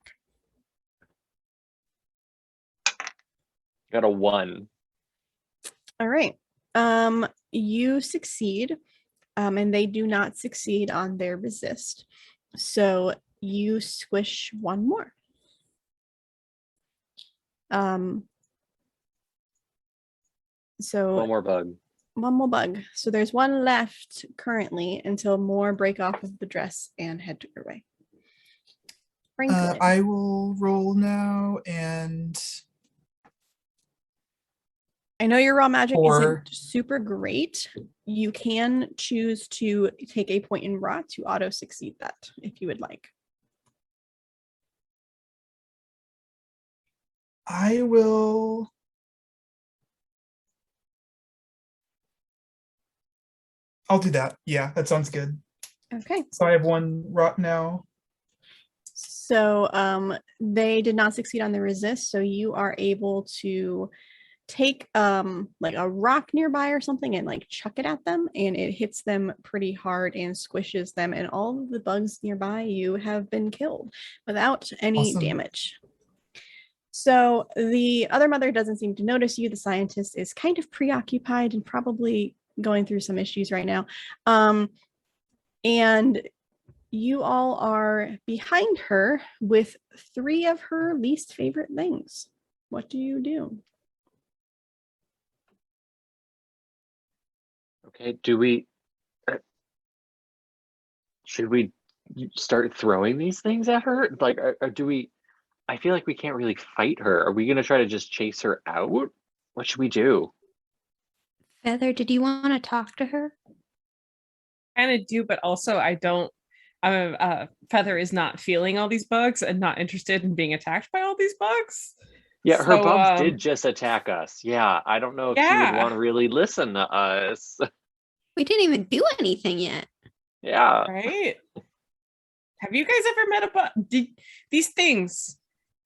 Speaker 3: Got a 1.
Speaker 2: All right. You succeed. And they do not succeed on their resist. So you squish 1 more. So
Speaker 3: 1 more bug.
Speaker 2: 1 more bug. So there's 1 left currently until more break off of the dress and head your way. Franklin.
Speaker 6: I will roll now, and
Speaker 2: I know your raw magic
Speaker 6: Or-
Speaker 2: isn't super great. You can choose to take a point in raw to auto succeed that if you would like.
Speaker 6: I will. I'll do that. Yeah, that sounds good.
Speaker 2: Okay.
Speaker 6: So I have 1 rot now.
Speaker 2: So they did not succeed on the resist, so you are able to take like a rock nearby or something and like chuck it at them, and it hits them pretty hard and squishes them, and all of the bugs nearby you have been killed without any
Speaker 6: Awesome.
Speaker 2: damage. So the other mother doesn't seem to notice you. The scientist is kind of preoccupied and probably going through some issues right now. And you all are behind her with 3 of her least favorite things. What do you do?
Speaker 3: Okay, should we start throwing these things at her? Like, or do we? I feel like we can't really fight her. Are we gonna try to just chase her out? What should we do?
Speaker 4: Feather, did you want to talk to her?
Speaker 5: Kind of do, but also I don't. Feather is not feeling all these bugs and not interested in being attacked by all these bugs.
Speaker 3: Yeah, her
Speaker 5: So,
Speaker 3: bugs did just attack us. Yeah, I don't know if she would want to really listen to us.
Speaker 4: We didn't even do anything yet.
Speaker 3: Yeah.
Speaker 5: Right? Have you guys ever met a bug? These things?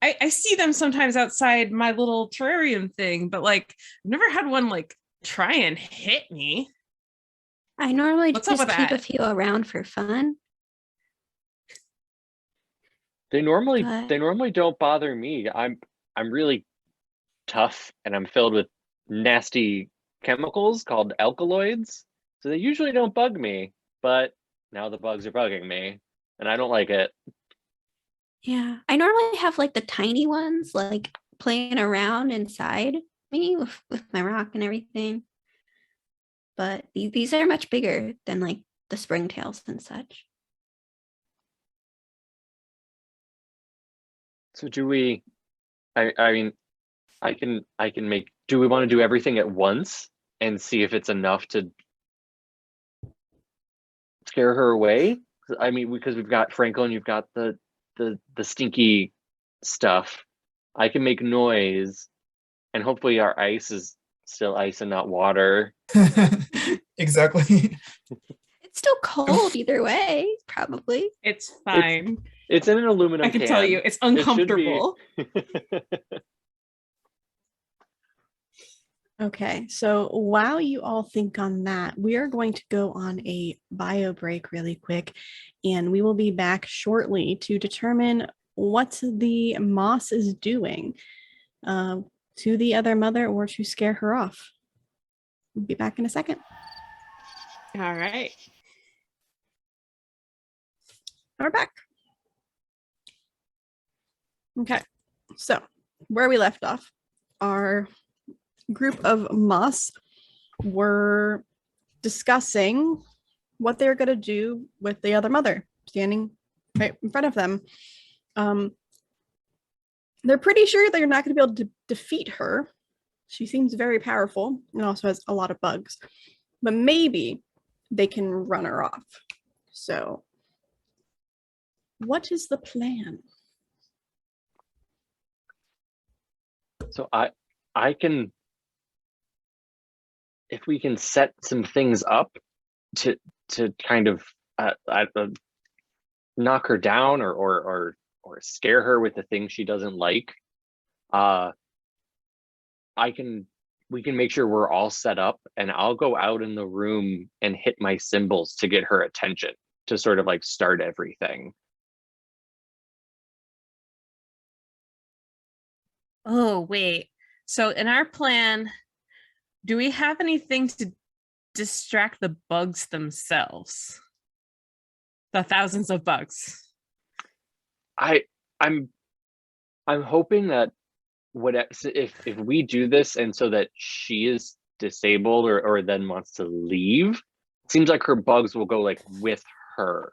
Speaker 5: I see them sometimes outside my little terrarium thing, but like I've never had one like try and hit me.
Speaker 4: I normally
Speaker 5: What's up
Speaker 4: just
Speaker 5: with
Speaker 4: keep a
Speaker 5: that?
Speaker 4: few around for fun.
Speaker 3: They normally
Speaker 4: But-
Speaker 3: don't bother me. I'm really tough and I'm filled with nasty chemicals called alkaloids. So they usually don't bug me, but now the bugs are bugging me and I don't like it.
Speaker 4: Yeah, I normally have like the tiny ones like playing around inside me with my rock and everything. But these are much bigger than like the springtails and such.
Speaker 3: So do we I mean I can make do we want to do everything at once and see if it's enough to scare her away? I mean, because we've got Franklin, you've got the stinky stuff. I can make noise, and hopefully our ice is still ice and not water.
Speaker 6: Exactly.
Speaker 4: It's still cold either way, probably.
Speaker 5: It's fine.
Speaker 3: It's in an aluminum
Speaker 5: I can
Speaker 3: can.
Speaker 5: tell you, it's
Speaker 3: It should be-
Speaker 5: uncomfortable.
Speaker 2: Okay, so while you all think on that, we are going to go on a bio break really quick, and we will be back shortly to determine what the moss is doing to the other mother or to scare her off. We'll be back in a second.
Speaker 5: All right.
Speaker 2: We're back. Okay, so where we left off, our group of moss were discussing what they're going to do with the other mother standing right in front of them. They're pretty sure they're not going to be able to defeat her. She seems very powerful and also has a lot of bugs, but maybe they can run her off. So what is the plan?
Speaker 3: So I can, if we can set some things up to kind of knock her down or scare her with the things she doesn't like, we can make sure we're all set up, and I'll go out in the room and hit my cymbals to get her attention, to sort of like start everything.
Speaker 5: Oh, wait. So in our plan, do we have anything to distract the bugs themselves? The thousands of bugs.
Speaker 3: I'm hoping that if we do this and so that she is disabled or then wants to leave, it seems like her bugs will go like with her.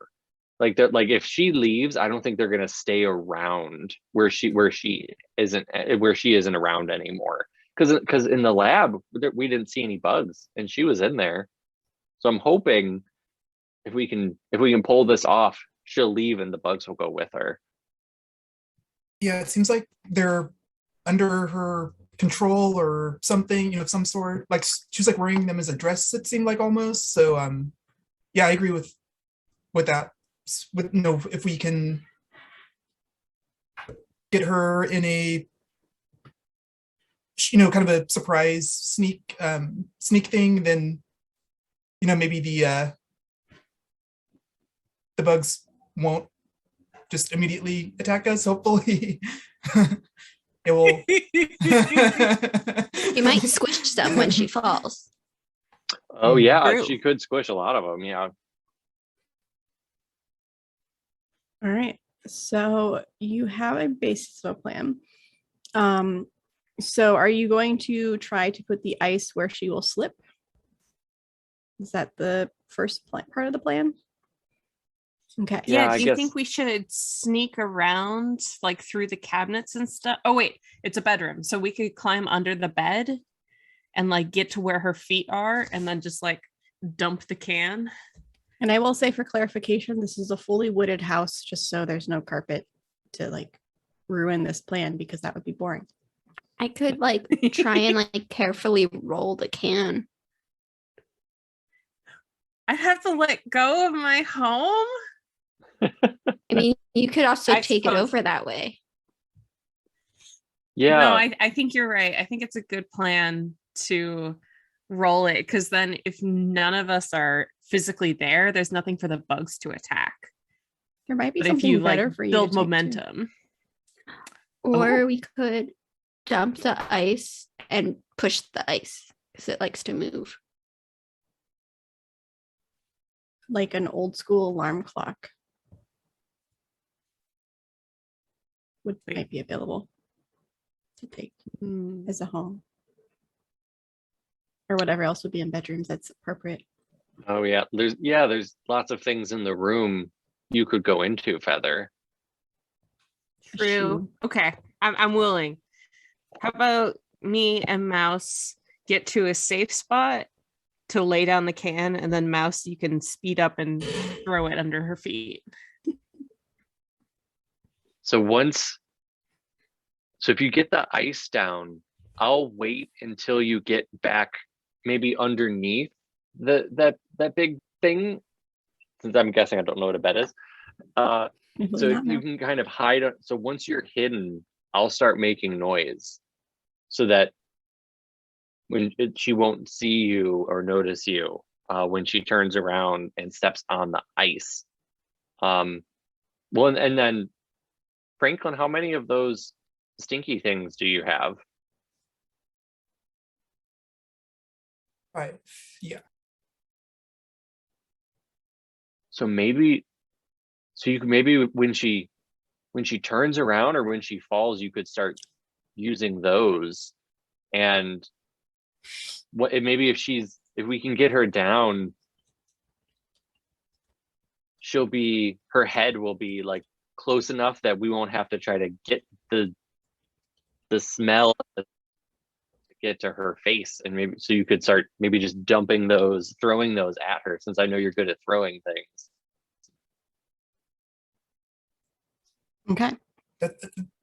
Speaker 3: Like that, like if she leaves, I don't think they're gonna stay around where she isn't around anymore. Because in the lab we didn't see any bugs and she was in there. So I'm hoping if we can pull this off, she'll leave and the bugs will go with her.
Speaker 6: Yeah, it seems like they're under her control or something, of some sort. Like she was like wearing them as a dress, it seemed like almost. So yeah, I agree with that. With if we can get her in a kind of a surprise sneak thing, then maybe the bugs won't just immediately attack us, hopefully. It will.
Speaker 4: You might squish stuff when she falls.
Speaker 3: Oh yeah,
Speaker 5: True.
Speaker 3: she could squish a lot of them. Yeah.
Speaker 2: All right. So you have a basis of a plan. So are you going to try to put the ice where she will slip? Is that the first part of the plan? Okay.
Speaker 5: Yeah,
Speaker 3: I
Speaker 5: do you
Speaker 3: guess.
Speaker 5: think we should sneak around like through the cabinets and stuff? Oh wait, it's a bedroom. So we could climb under the bed and like get to where her feet are and then just like dump the can.
Speaker 2: And I will say for clarification, this is a fully wooded house, just so there's no carpet to like ruin this plan, because that would be boring.
Speaker 4: I could like try and like carefully roll the can.
Speaker 5: I'd have to let go of my home.
Speaker 4: I mean, you could also
Speaker 5: I
Speaker 4: take it
Speaker 5: suppose.
Speaker 4: over that way.
Speaker 3: Yeah.
Speaker 5: No, I think you're right. I think it's a good plan to roll it, because then if none of us are physically there, there's nothing for the bugs to attack.
Speaker 2: There might be
Speaker 5: But if
Speaker 2: something
Speaker 5: you
Speaker 2: better
Speaker 5: like
Speaker 2: for you
Speaker 5: build
Speaker 2: to take, too.
Speaker 5: momentum.
Speaker 4: Or we could dump the ice and push the ice because it likes to move.
Speaker 2: Like an old school alarm clock might be available to take as a home, or whatever else would be in bedrooms that's appropriate.
Speaker 3: Oh yeah. There's lots of things in the room you could go into, Feather.
Speaker 5: True. Okay, I'm willing. How about me and Mouse get to a safe spot to lay down the can, and then Mouse, you can speed up and throw it under her feet.
Speaker 3: So if you get the ice down, I'll wait until you get back maybe underneath that big thing, since I'm guessing I don't know what a bed is. So you can kind of hide. So once you're hidden, I'll start making noise so that she won't see you or notice you when she turns around and steps on the ice. Well, and then Franklin, how many of those stinky things do you have?
Speaker 6: 5. Yeah.
Speaker 3: So you could maybe when she turns around or when she falls, you could start using those. And maybe if we can get her down, her head will be like close enough that we won't have to try to get the smell to get to her face. And maybe so you could start maybe just throwing those at her, since I know you're good at throwing things.
Speaker 2: Okay.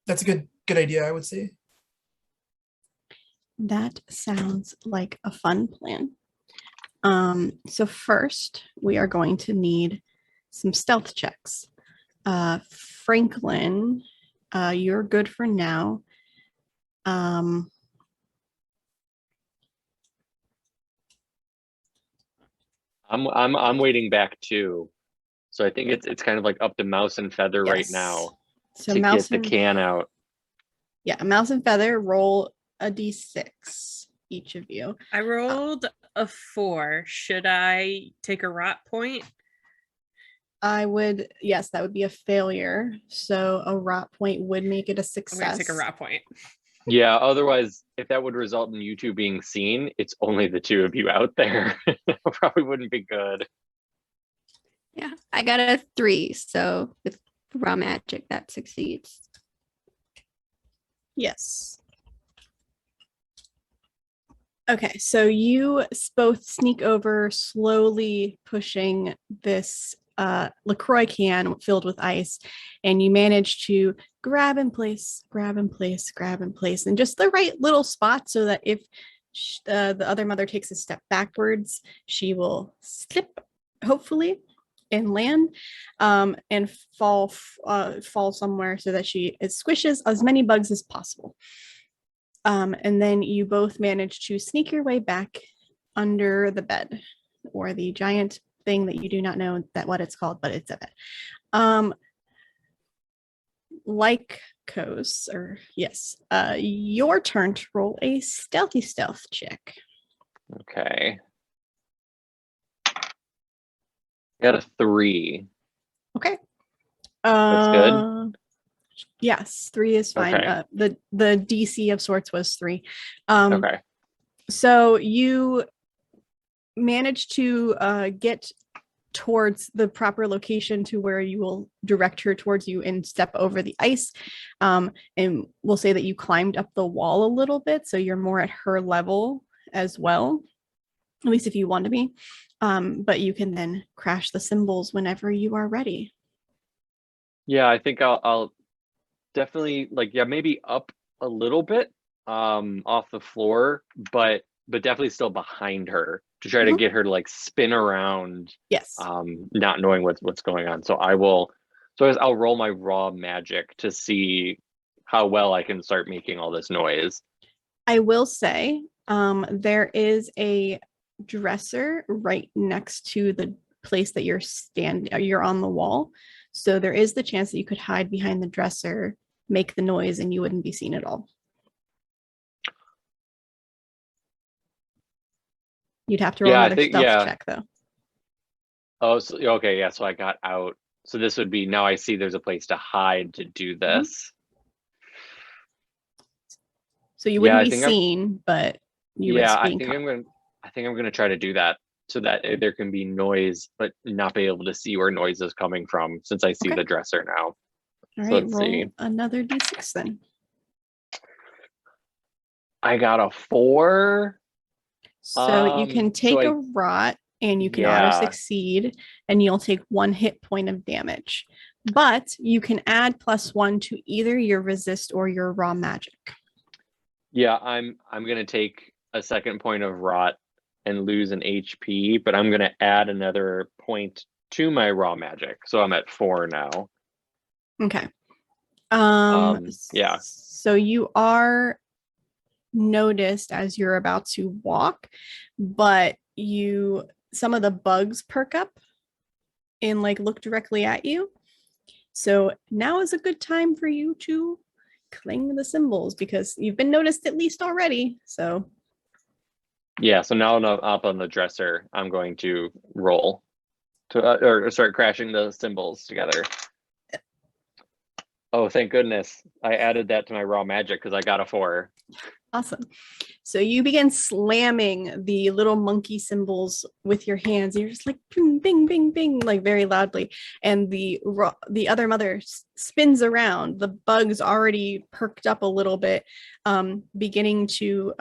Speaker 6: That's a good idea, I would say.
Speaker 2: That sounds like a fun plan. So first, we are going to need some stealth checks. Franklin, you're good for now.
Speaker 3: I'm waiting back too. So I think it's kind of like up to Mouse and Feather right
Speaker 2: Yes.
Speaker 3: now
Speaker 2: So
Speaker 3: to
Speaker 2: Mouse
Speaker 3: get the can out.
Speaker 2: Yeah, Mouse and Feather, roll a d6, each of you.
Speaker 5: I rolled a 4. Should I take a rot point?
Speaker 2: Yes, that would be a failure. So a rot point would make it a
Speaker 5: I'm
Speaker 2: success.
Speaker 5: going to take a rot point.
Speaker 3: Yeah, otherwise, if that would result in you two being seen, it's only the two of you out there. That probably wouldn't be good.
Speaker 4: Yeah, I got a 3. So with raw magic, that succeeds.
Speaker 2: Yes. Okay, so you both sneak over, slowly pushing this LaCroix can filled with ice, and you manage to grab and place, in just the right little spot so that if the other mother takes a step backwards, she will slip, hopefully, and land and fall somewhere so that it squishes as many bugs as possible. And then you both manage to sneak your way back under the bed, or the giant thing that you do not know what it's called, but it's a bed. Lykos, or yes, your turn to roll a stealth check.
Speaker 3: Okay. Got a 3.
Speaker 2: Okay.
Speaker 3: That's good.
Speaker 2: Yes, 3 is fine.
Speaker 3: Okay.
Speaker 2: The DC of sorts was 3.
Speaker 3: Okay.
Speaker 2: So you manage to get towards the proper location to where you will direct her towards you and step over the ice. And we'll say that you climbed up the wall a little bit, so you're more at her level as well, at least if you want to be. But you can then crash the cymbals whenever you are ready.
Speaker 3: Yeah, I think I'll definitely maybe up a little bit off the floor, but definitely still behind her to try to get her to spin around.
Speaker 2: Yes.
Speaker 3: Not knowing what's going on. So I'll roll my raw magic to see how well I can start making all this noise.
Speaker 2: I will say there is a dresser right next to the place that you're on the wall. So there is the chance that you could hide behind the dresser, make the noise, and you wouldn't be seen at all. You'd have to roll another stealth check, though.
Speaker 3: Oh, so, okay, yeah. So I got out. So this would be, now I see there's a place to hide to do this.
Speaker 2: So you wouldn't be seen, but you would
Speaker 3: I
Speaker 2: be
Speaker 3: think I'm gonna try to do that so that there can be noise, but not be able to see where noise is coming from, since I see the dresser now.
Speaker 2: All
Speaker 3: so
Speaker 2: right,
Speaker 3: let's
Speaker 2: roll
Speaker 3: see.
Speaker 2: another d6 then.
Speaker 3: I got a 4.
Speaker 2: So you can take a rot and you can auto succeed, and you'll take 1 hit point of damage. But you can add +1 to either your resist or your raw magic.
Speaker 3: Yeah, I'm gonna take a 2nd point of rot and lose an HP, but I'm gonna add another point to my raw magic, so I'm at 4 now.
Speaker 2: Okay.
Speaker 3: Yeah.
Speaker 2: So you are noticed as you're about to walk, but some of the bugs perk up and like look directly at you. So now is a good time for you to cling the symbols because you've been noticed at least already. So
Speaker 3: Yeah, so now up on the dresser, I'm going to roll to or start crashing the symbols together. Oh, thank goodness. I added that to my raw magic because I got a 4.
Speaker 2: awesome. So you begin slamming the little monkey symbols with your hands. You're just like bing, bing, bing, bing, like very loudly. And the other mother spins around. The bugs already perked up a little bit, beginning to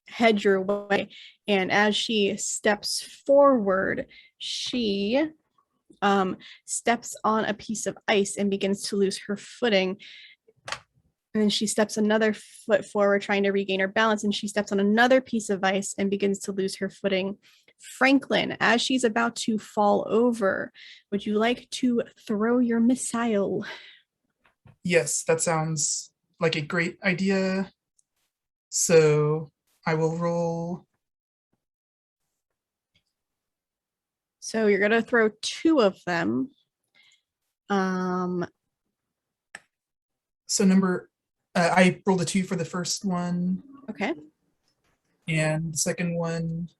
Speaker 2: head your way. And as she steps forward, she steps on a piece of ice and begins to lose her footing. And then she steps another foot forward, trying to regain her balance, and she steps on another piece of ice and begins to lose her footing. Franklin, as she's about to fall over, would you like to throw your missile?
Speaker 6: Yes, that sounds like a great idea. So I will roll.
Speaker 2: So you're going to throw 2 of them.
Speaker 6: So I rolled a 2 for the first one,
Speaker 2: Okay.
Speaker 6: and the second one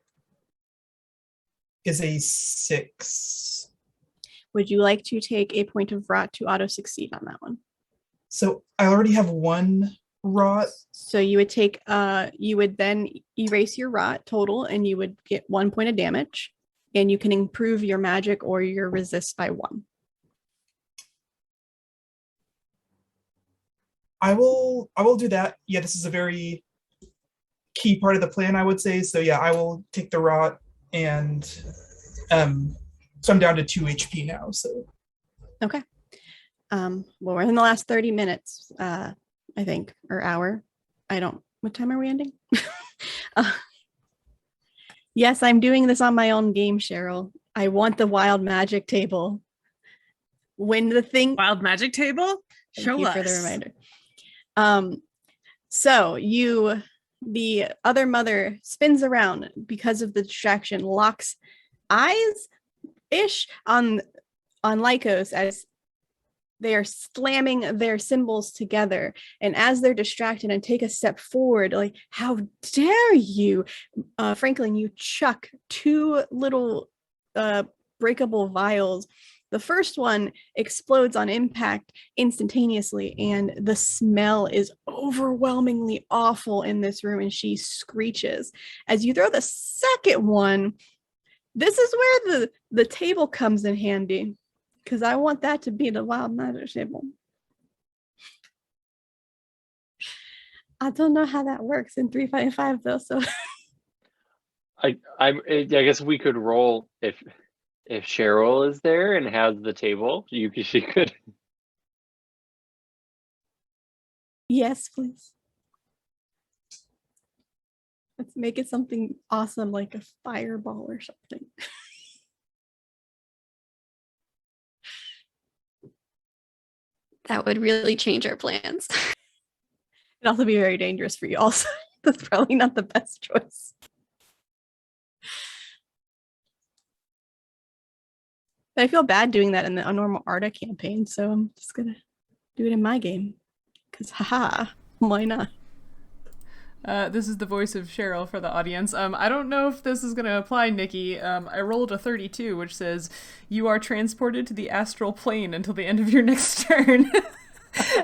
Speaker 6: is a 6.
Speaker 2: Would you like to take a point of rot to auto succeed on that one?
Speaker 6: So I already have 1 rot.
Speaker 2: So you would take, you would then erase your rot total, and you would get 1 point of damage, and you can improve your magic or your resist by 1.
Speaker 6: I will do that. Yeah, this is a very key part of the plan, I would say. So yeah, I will take the rot, and so I'm down to 2 HP now. So
Speaker 2: Okay. Well, we're in the last 30 minutes, I think, or hour. What time are we ending? Yes, I'm doing this on my own game, Sheryl. I want the wild magic table. When the thing
Speaker 5: Wild magic table?
Speaker 2: Thank
Speaker 5: Show
Speaker 2: you
Speaker 5: us.
Speaker 2: for the reminder. So the other mother spins around because of the distraction, locks eyes ish on Lykos as they are slamming their symbols together. And as they're distracted and take a step forward, like, how dare you, Franklin, you chuck 2 little breakable vials. The first one explodes on impact instantaneously, and the smell is overwhelmingly awful in this room, and she screeches. As you throw the second one, this is where the table comes in handy, because I want that to be the wild magic table. I don't know how that works in 3.5 though, so
Speaker 3: I guess we could roll if Sheryl is there and has the table. She could.
Speaker 2: yes, please. Let's make it something awesome, like a fireball or something.
Speaker 4: That would really change our plans.
Speaker 2: It'd also be very dangerous for you also. That's probably not the best choice. But I feel bad doing that in a normal Arda campaign, so I'm just gonna do it in my game. Because haha, why not?
Speaker 1: This is the voice of Sheryl for the audience. I don't know if this is going to apply, Nikki. I rolled a 32, which says, you are transported to the astral plane until the end of your next turn,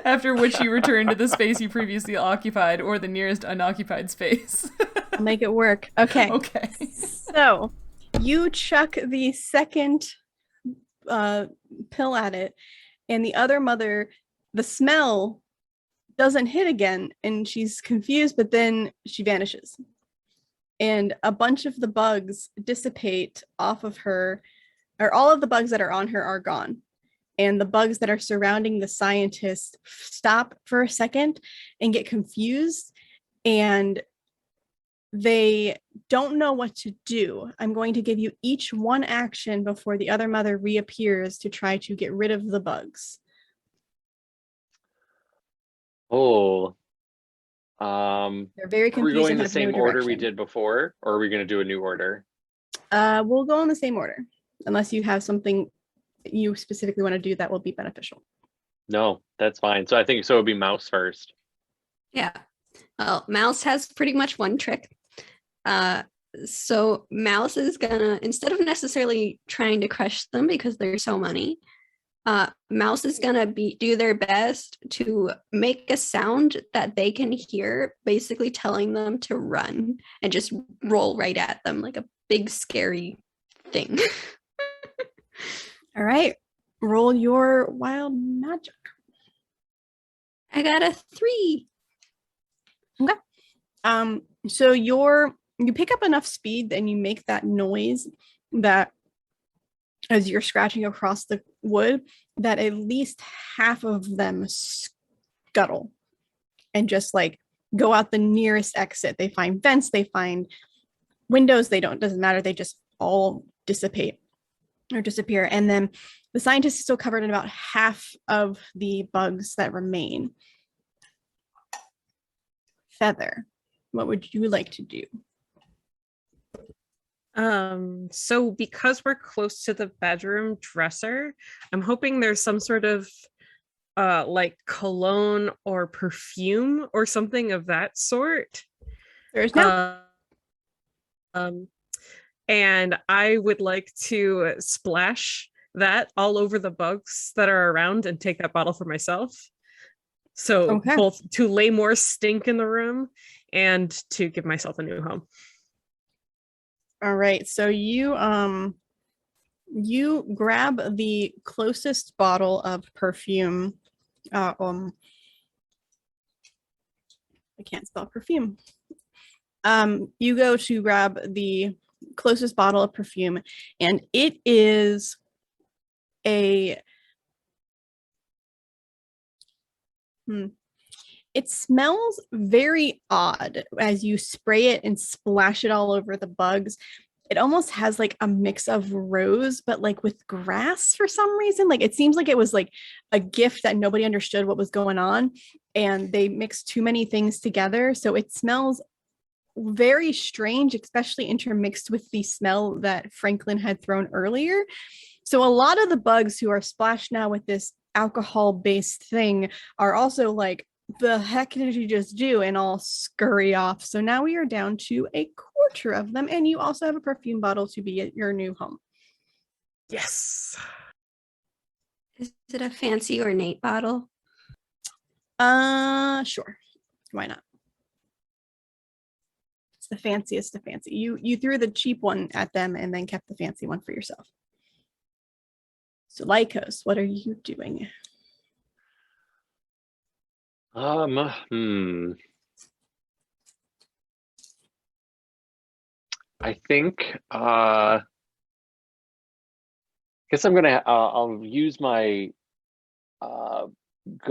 Speaker 1: after which you return to the space you previously occupied or the nearest unoccupied space.
Speaker 2: I'll make it work. Okay.
Speaker 1: Okay.
Speaker 2: So you chuck the second pill at it, and the other mother, the smell doesn't hit again, and she's confused, but then she vanishes. And a bunch of the bugs dissipate off of her, or all of the bugs that are on her are gone. And the bugs that are surrounding the scientist stop for a second and get confused, and they don't know what to do. I'm going to give you each 1 action before the other mother reappears to try to get rid of the bugs.
Speaker 3: Oh,
Speaker 2: They're very
Speaker 3: Are we
Speaker 2: confused
Speaker 3: going
Speaker 2: and
Speaker 3: the
Speaker 2: have no
Speaker 3: same order we
Speaker 2: direction.
Speaker 3: did before, or are we going to do a new order?
Speaker 2: We'll go in the same order, unless you have something you specifically want to do that will be beneficial.
Speaker 3: No, that's fine. So I think so. It'd be mouse first.
Speaker 4: Yeah. Well, Mouse has pretty much one trick. So Mouse is gonna, instead of necessarily trying to crush them because there's so many, Mouse is gonna do their best to make a sound that they can hear, basically telling them to run and just roll right at them like a big scary thing.
Speaker 2: All right, roll your wild magic.
Speaker 4: I got a 3.
Speaker 2: So you pick up enough speed and you make that noise that as you're scratching across the wood, that at least half of them scuttle and just like go out the nearest exit. They find vents, they find windows, doesn't matter, they just all dissipate or disappear. And then the scientist is still covered in about half of the bugs that remain. Feather, what would you like to do?
Speaker 5: So because we're close to the bedroom dresser, I'm hoping there's some sort of like cologne or perfume or something of that sort.
Speaker 2: There's no.
Speaker 5: And I would like to splash that all over the bugs that are around and take that bottle for myself. So both to lay more stink in the room and to give myself a new home.
Speaker 2: All right, so you grab the closest bottle of perfume. I can't spell perfume. You go to grab the closest bottle of perfume, and it is it smells very odd as you spray it and splash it all over the bugs. It almost has like a mix of rose, but like with grass for some reason. Like it seems like it was like a gift that nobody understood what was going on, and they mixed too many things together. So it smells very strange, especially intermixed with the smell that Franklin had thrown earlier. So a lot of the bugs who are splashed now with this alcohol-based thing are also like, the heck did you just do? And all scurry off. So now we are down to a quarter of them, and you also have a perfume bottle to be at your new home.
Speaker 5: Yes.
Speaker 4: Is it a fancy ornate bottle?
Speaker 2: Sure. Why not? It's the fanciest of fancy. You threw the cheap one at them and then kept the fancy one for yourself. So Lykos, what are you doing?
Speaker 3: I think guess I'm gonna I'll use my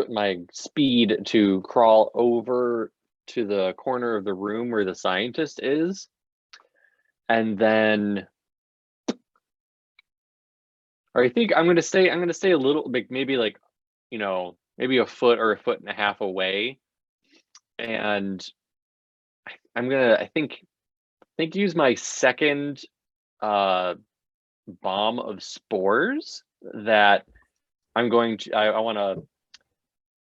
Speaker 3: my speed to crawl over to the corner of the room where the scientist is, and then or I think I'm gonna stay a little bit, maybe like, you know, maybe a foot or a foot and a half away, and I'm gonna I think use my second bomb of spores that I'm going to I want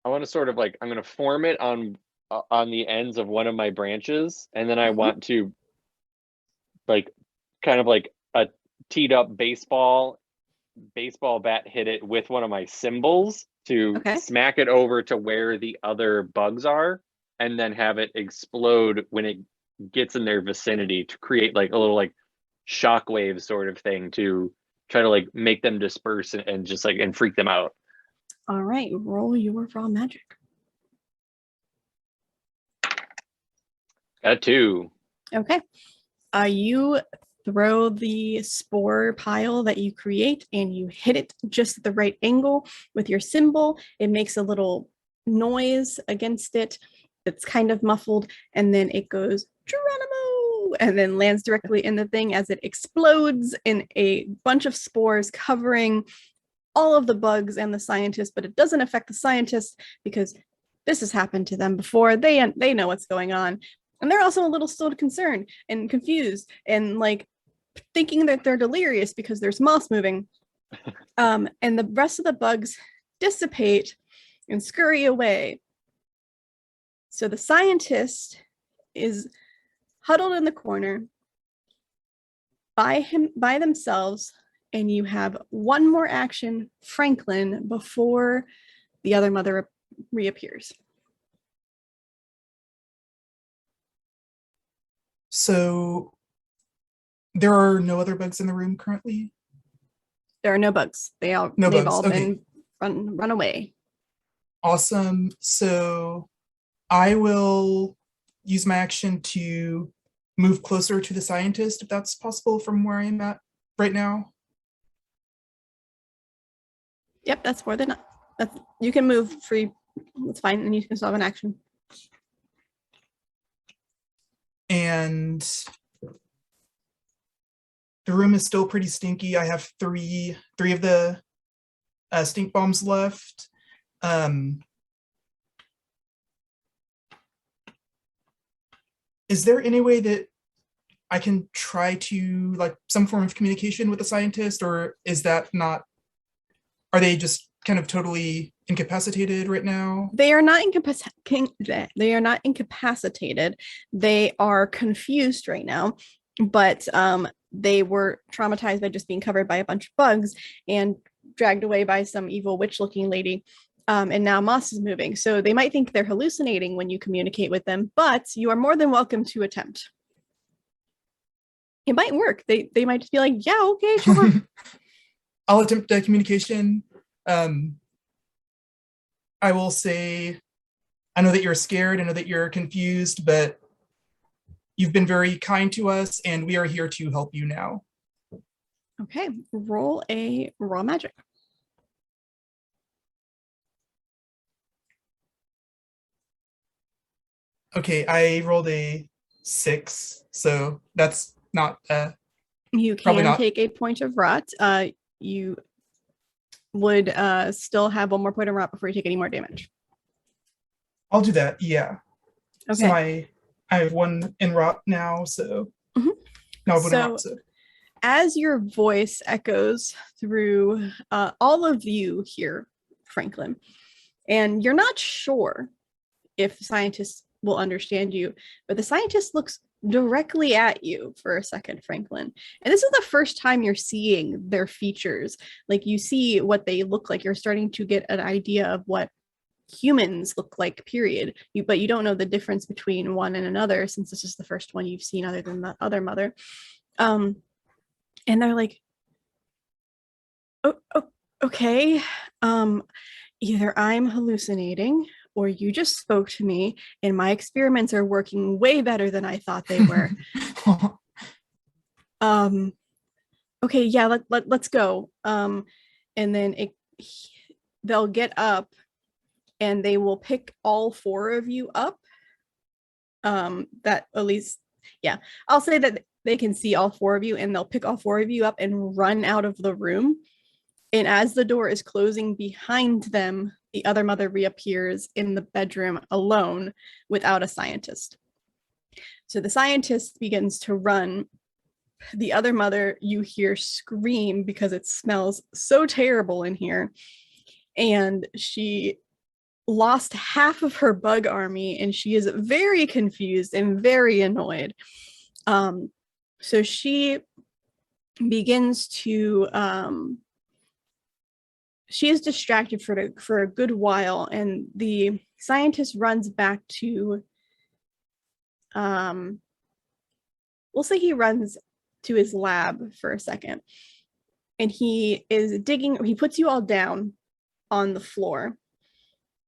Speaker 3: to sort of like, I'm going to form it on the ends of one of my branches, and then I want to like kind of like a teed up baseball bat, hit it with one of my symbols to smack it over to where the other bugs are, and then have it explode when it gets in their vicinity to create like a little like shockwave sort of thing to try to like make them disperse and just like and freak them out.
Speaker 2: All right, roll your raw magic.
Speaker 3: Got a 2.
Speaker 2: Okay. You throw the spore pile that you create and you hit it just at the right angle with your symbol. It makes a little noise against it that's kind of muffled, and then it goes Geronimo, and then lands directly in the thing as it explodes in a bunch of spores covering all of the bugs and the scientist, but it doesn't affect the scientist because this has happened to them before. They know what's going on, and they're also a little still concerned and confused and like thinking that they're delirious because there's moss moving. And the rest of the bugs dissipate and scurry away. So the scientist is huddled in the corner by themselves, and you have one more action, Franklin, before the other mother reappears.
Speaker 6: So there are no other bugs in the room currently?
Speaker 2: There are no bugs. They've all
Speaker 6: Okay.
Speaker 2: been run away.
Speaker 6: Awesome. So I will use my action to move closer to the scientist, if that's possible from where I am at right now.
Speaker 2: Yep, that's more than you can move free. That's fine, and you can still have an action.
Speaker 6: And the room is still pretty stinky. I have three of the stink bombs left. Is there any way that I can try to like some form of communication with the scientist, or is that not, are they just kind of totally incapacitated right now?
Speaker 2: They are not incapacitated. They are confused right now, but they were traumatized by just being covered by a bunch of bugs and dragged away by some evil witch-looking lady. And now moss is moving. So they might think they're hallucinating when you communicate with them, but you are more than welcome to attempt. It might work. They might just be like, yeah, okay, sure.
Speaker 6: I'll attempt communication. I will say, I know that you're scared, I know that you're confused, but you've been very kind to us, and we are here to help you now.
Speaker 2: Okay, roll a raw magic.
Speaker 6: Okay, I rolled a 6, so that's not
Speaker 2: You
Speaker 6: probably
Speaker 2: can
Speaker 6: not.
Speaker 2: take a point of rot. You would still have one more point of rot before you take any more damage.
Speaker 6: I'll do that, yeah.
Speaker 2: Okay.
Speaker 6: So I have 1 in rot now, so
Speaker 2: Mhm.
Speaker 6: now I've 1 in
Speaker 2: So-
Speaker 6: rot. So
Speaker 2: As your voice echoes through all of you here, Franklin, and you're not sure if the scientist will understand you, but the scientist looks directly at you for a second, Franklin. And this is the first time you're seeing their features. Like you see what they look like. You're starting to get an idea of what humans look like, period. But you don't know the difference between one and another, since this is the first one you've seen other than the other mother. And they're like, oh, okay. Either I'm hallucinating or you just spoke to me and my experiments are working way better than I thought they were. Okay, yeah, let's go. And then they'll get up and they will pick all 4 of you up. That at least, yeah, I'll say that they can see all 4 of you, and they'll pick all 4 of you up and run out of the room. And as the door is closing behind them, the other mother reappears in the bedroom alone without a scientist. So the scientist begins to run. The other mother, you hear scream because it smells so terrible in here. And she lost half of her bug army, and she is very confused and very annoyed. So she begins to she is distracted for a good while, and the scientist runs back to we'll say he runs to his lab for a second, and he is digging. He puts you all down on the floor,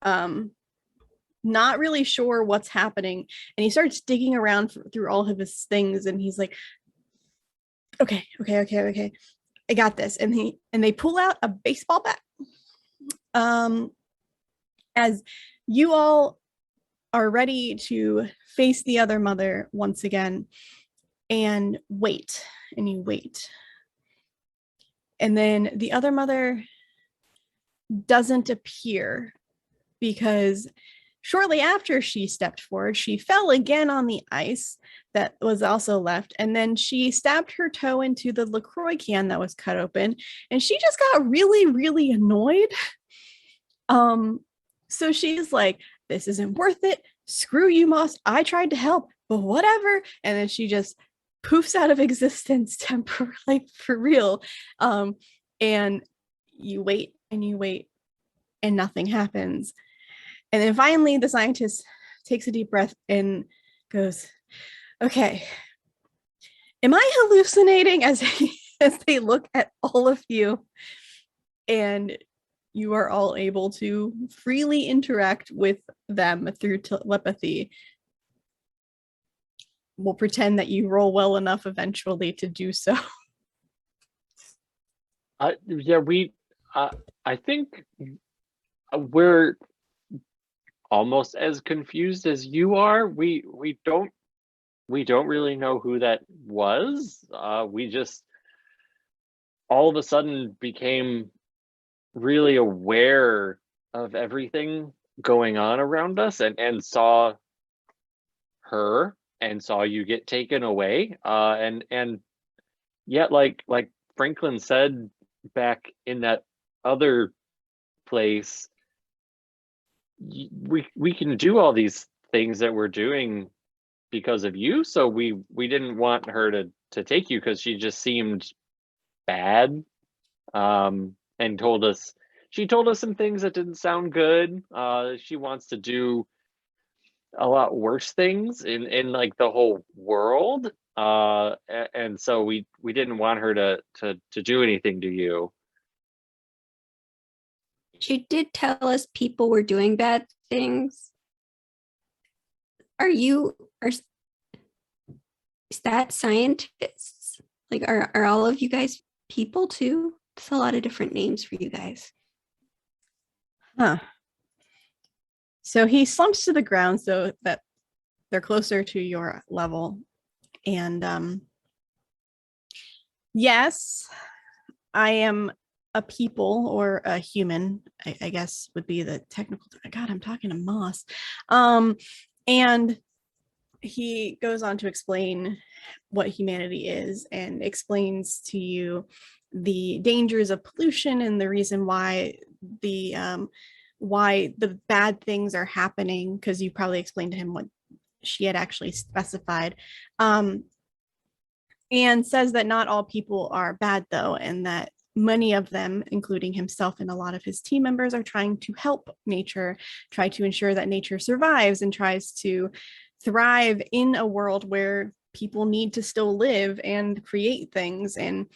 Speaker 2: not really sure what's happening, and he starts digging around through all of his things, and he's like, okay, I got this. And they pull out a baseball bat. As you all are ready to face the other mother once again, and wait, and you wait. And then the other mother doesn't appear because Shortly after she stepped forward, she fell again on the ice that was also left. And then she stabbed her toe into the LaCroix can that was cut open. And she just got really, really annoyed. So she's like, this isn't worth it. Screw you, Moss. I tried to help, but whatever. And then she just poofs out of existence temporarily for real. And you wait and nothing happens. And then finally, the scientist takes a deep breath and goes, okay, am I hallucinating as they look at all of you? And you are all able to freely interact with them through telepathy. We'll pretend that you roll well enough eventually to do so.
Speaker 3: Yeah, I think we're almost as confused as you are. We don't really know who that was. We just all of a sudden became really aware of everything going on around us and saw her and saw you get taken away. And yet, like Franklin said back in that other place, we can do all these things that we're doing because of you. So we didn't want her to take you because she just seemed bad, and she told us some things that didn't sound good. She wants to do a lot worse things in like the whole world, and so we didn't want her to do anything to you.
Speaker 4: She did tell us people were doing bad things. Is that scientists? Like, are all of you guys people too? It's a lot of different names for you guys.
Speaker 2: Huh. So he slumps to the ground so that they're closer to your level. And yes, I am a people or a human, I guess would be the technical. God, I'm talking to Moss. And he goes on to explain what humanity is and explains to you the dangers of pollution and the reason why the bad things are happening, because you probably explained to him what she had actually specified, and says that not all people are bad though, and that many of them, including himself and a lot of his team members, are trying to help nature, try to ensure that nature survives and tries to thrive in a world where people need to still live and create things, and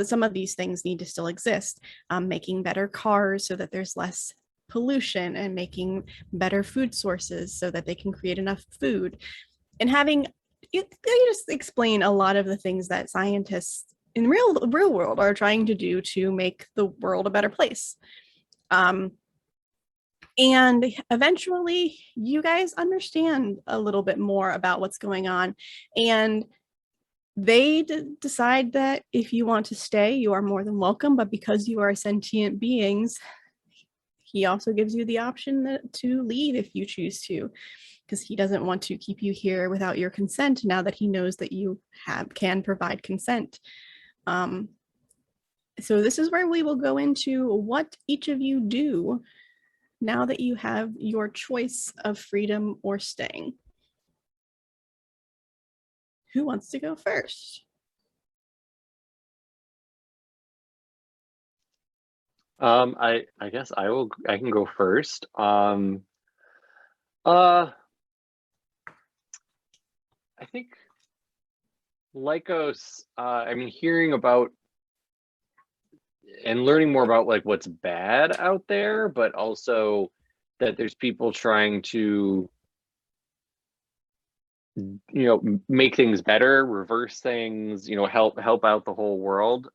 Speaker 2: some of these things need to still exist, making better cars so that there's less pollution, and making better food sources so that they can create enough food, and having you just explain a lot of the things that scientists in real world are trying to do to make the world a better place. And eventually you guys understand a little bit more about what's going on, and they decide that if you want to stay, you are more than welcome, but because you are sentient beings, he also gives you the option to leave if you choose to, because he doesn't want to keep you here without your consent now that he knows that you can provide consent. So this is where we will go into what each of you do now that you have your choice of freedom or staying. Who wants to go first?
Speaker 3: I guess I can go first. I think Lykos, I mean, hearing about and learning more about like what's bad out there, but also that there's people trying to, make things better, reverse things, help out the whole world.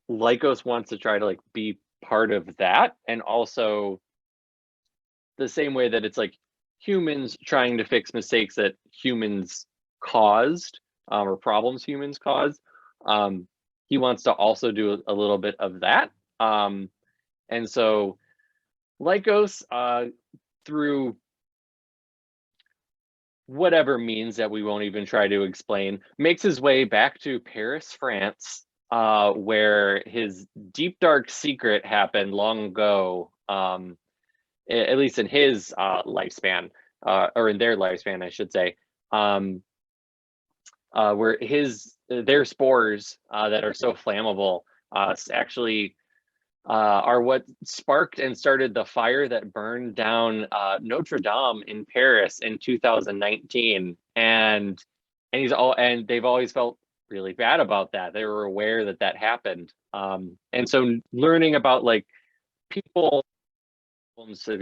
Speaker 3: Lykos wants to try to like be part of that, and also the same way that it's like humans trying to fix mistakes that humans caused, or problems humans caused. He wants to also do a little bit of that. And so Lykos, through whatever means that we won't even try to explain, makes his way back to Paris, France, where his deep dark secret happened long ago, at least in his lifespan, or in their lifespan, I should say, where their spores that are so flammable actually are what sparked and started the fire that burned down Notre Dame in Paris in 2019. And they've always felt really bad about that. They were aware that that happened. And so learning about like people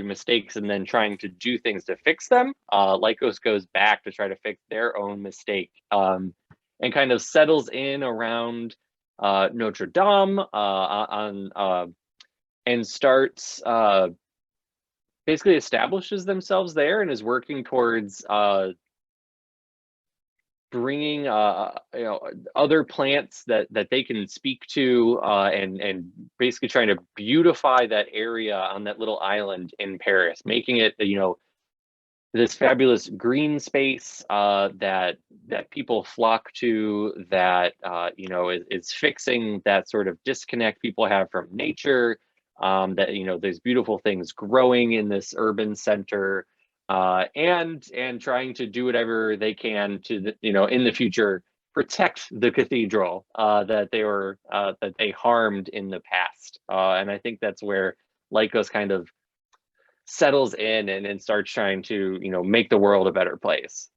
Speaker 3: mistakes and then trying to do things to fix them, Lykos goes back to try to fix their own mistake, and kind of settles in around Notre Dame and starts basically establishes themselves there and is working towards bringing other plants that they can speak to, and basically trying to beautify that area on that little island in Paris, making it this fabulous green space that people flock to, that is fixing that sort of disconnect people have from nature, that there's beautiful things growing in this urban center, and trying to do whatever they can to in the future protect the cathedral that they harmed in the past, and I think that's where Lykos kind of settles in and starts trying to make the world a better place.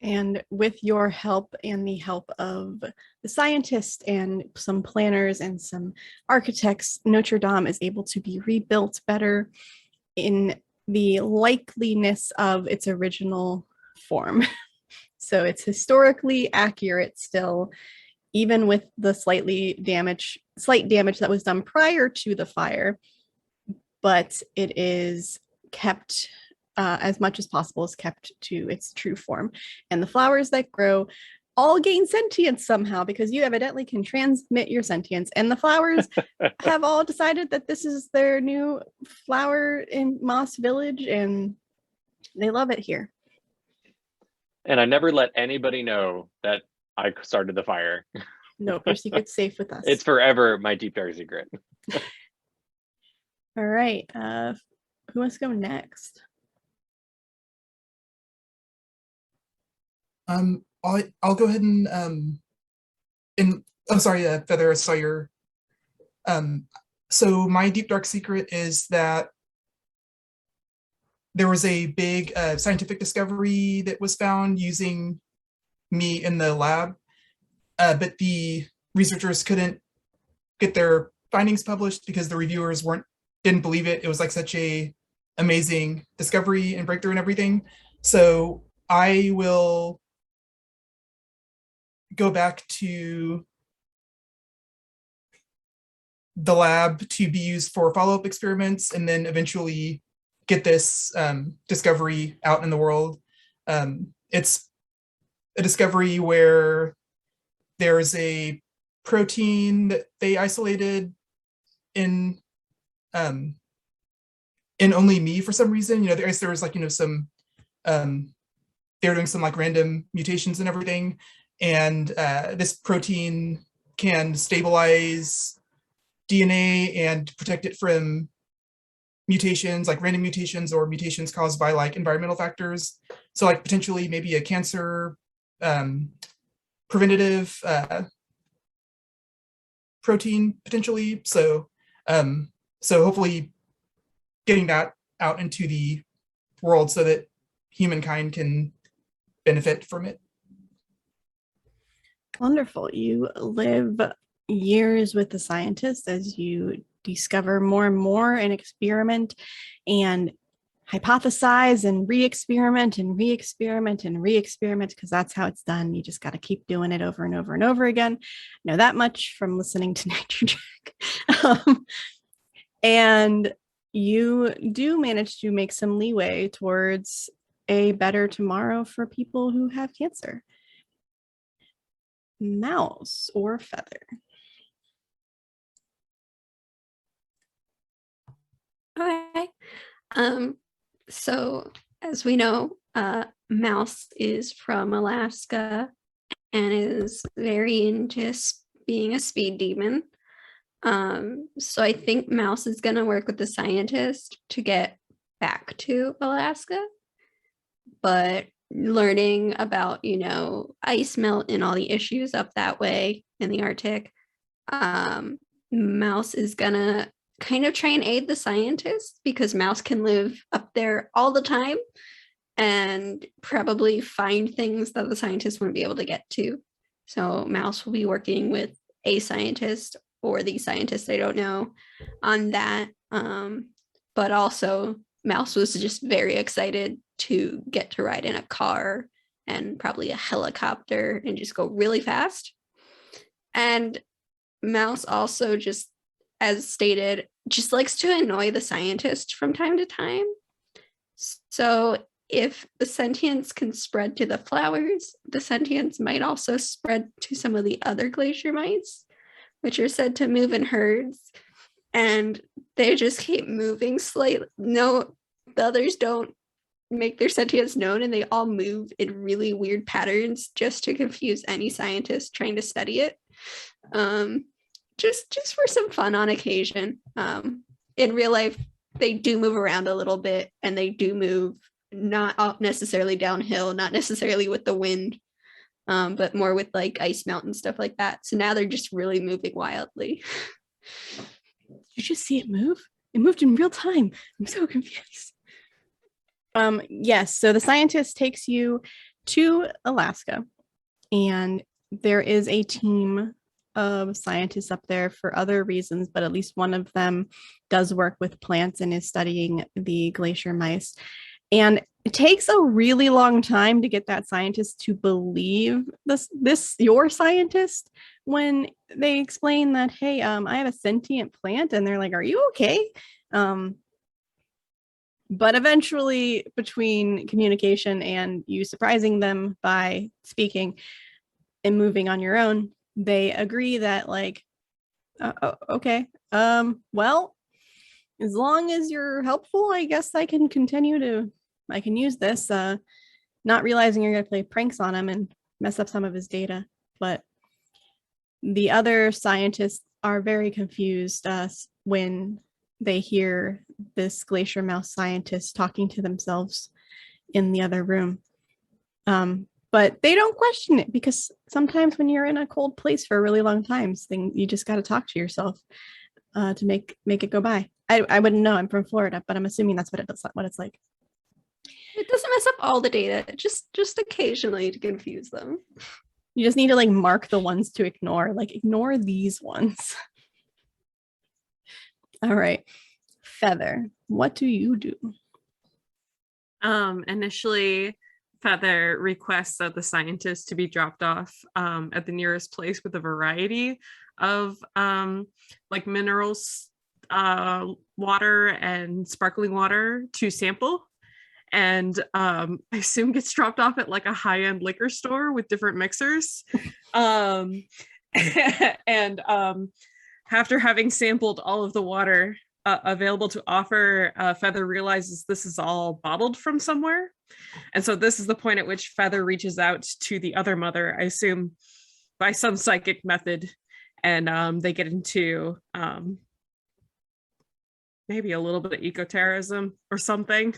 Speaker 2: And with your help and the help of the scientists and some planners and some architects, Notre Dame is able to be rebuilt better in the likeliness of its original form. So it's historically accurate still, even with the slight damage that was done prior to the fire, but it is kept as much as possible is kept to its true form. And the flowers that grow all gain sentience somehow, because you evidently can transmit your sentience. And the flowers have all decided that this is their new flower in Moss Village, and they love it here.
Speaker 3: And I never let anybody know that I started the fire.
Speaker 2: Nope, your secret's safe with us.
Speaker 3: It's forever my deep dark secret.
Speaker 2: All right. Who wants to go next?
Speaker 6: I'll go ahead and oh, sorry, Feather, I saw your so my deep dark secret is that there was a big scientific discovery that was found using me in the lab, but the researchers couldn't get their findings published because the reviewers didn't believe it. It was like such a amazing discovery and breakthrough and everything. So I will go back to the lab to be used for follow-up experiments, and then eventually get this discovery out in the world. It's a discovery where there's a protein that they isolated in only me for some reason. There was like some they were doing some like random mutations and everything, and this protein can stabilize DNA and protect it from mutations, like random mutations or mutations caused by like environmental factors. So like potentially maybe a cancer preventative protein potentially. So hopefully getting that out into the world so that humankind can benefit from it.
Speaker 2: Wonderful. You live years with the scientists as you discover more and more and experiment and hypothesize and re-experiment and re-experiment and re-experiment, because that's how it's done. You just got to keep doing it over and over and over again. I know that much from listening to Nature Check. And you do manage to make some leeway towards a better tomorrow for people who have cancer. Mouse or Feather?
Speaker 4: Okay. So as we know, Mouse is from Alaska and is very into being a speed demon. So I think Mouse is gonna work with the scientist to get back to Alaska, but learning about, ice melt and all the issues up that way in the Arctic, Mouse is gonna kind of try and aid the scientist because Mouse can live up there all the time and probably find things that the scientist wouldn't be able to get to. So Mouse will be working with a scientist or the scientist, I don't know, on that. But also Mouse was just very excited to get to ride in a car and probably a helicopter and just go really fast. And Mouse also, just as stated, just likes to annoy the scientist from time to time. So if the sentience can spread to the flowers, the sentience might also spread to some of the other glacier mice, which are said to move in herds. And they just keep moving slightly. No, the others don't make their sentience known, and they all move in really weird patterns just to confuse any scientist trying to study it. Just for some fun on occasion. In real life, they do move around a little bit, and they do move not necessarily downhill, not necessarily with the wind, but more with like ice melt and stuff like that. So now they're just really moving wildly.
Speaker 2: Did you just see it move? It moved in real time. I'm so confused. Yes, so the scientist takes you to Alaska, and there is a team of scientists up there for other reasons, but at least one of them does work with plants and is studying the glacier mice. And it takes a really long time to get that scientist to believe this your scientist when they explain that, hey, I have a sentient plant, and they're like, are you okay? But eventually, between communication and you surprising them by speaking and moving on your own, they agree that, like, okay, well, as long as you're helpful, I guess I can use this, not realizing you're going to play pranks on him and mess up some of his data. But the other scientists are very confused when they hear this glacier mouse scientist talking to themselves in the other room. But they don't question it, because sometimes when you're in a cold place for a really long time, you just got to talk to yourself to make it go by. I wouldn't know. I'm from Florida, but I'm assuming that's what it's like.
Speaker 4: It doesn't mess up all the data, just occasionally to confuse them.
Speaker 2: You just need to like mark the ones to ignore, like ignore these ones. All right. Feather, what do you do?
Speaker 5: Initially, Feather requests that the scientist to be dropped off at the nearest place with a variety of like minerals, water and sparkling water to sample. And I assume gets dropped off at like a high-end liquor store with different mixers. And after having sampled all of the water available to offer, Feather realizes this is all bottled from somewhere. And so this is the point at which Feather reaches out to the other mother, I assume by some psychic method, and they get into maybe a little bit of ecoterrorism or something.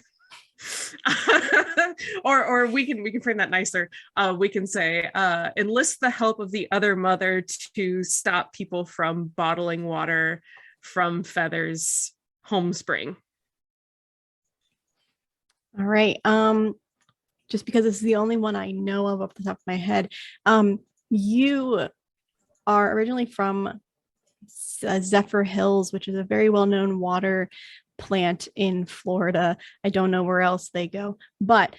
Speaker 5: or we can frame that nicer. We can say enlist the help of the other mother to stop people from bottling water from Feather's home spring.
Speaker 2: All right. Just because this is the only one I know of off the top of my head, you are originally from Zephyr Hills, which is a very well-known water plant in Florida. I don't know where else they go, but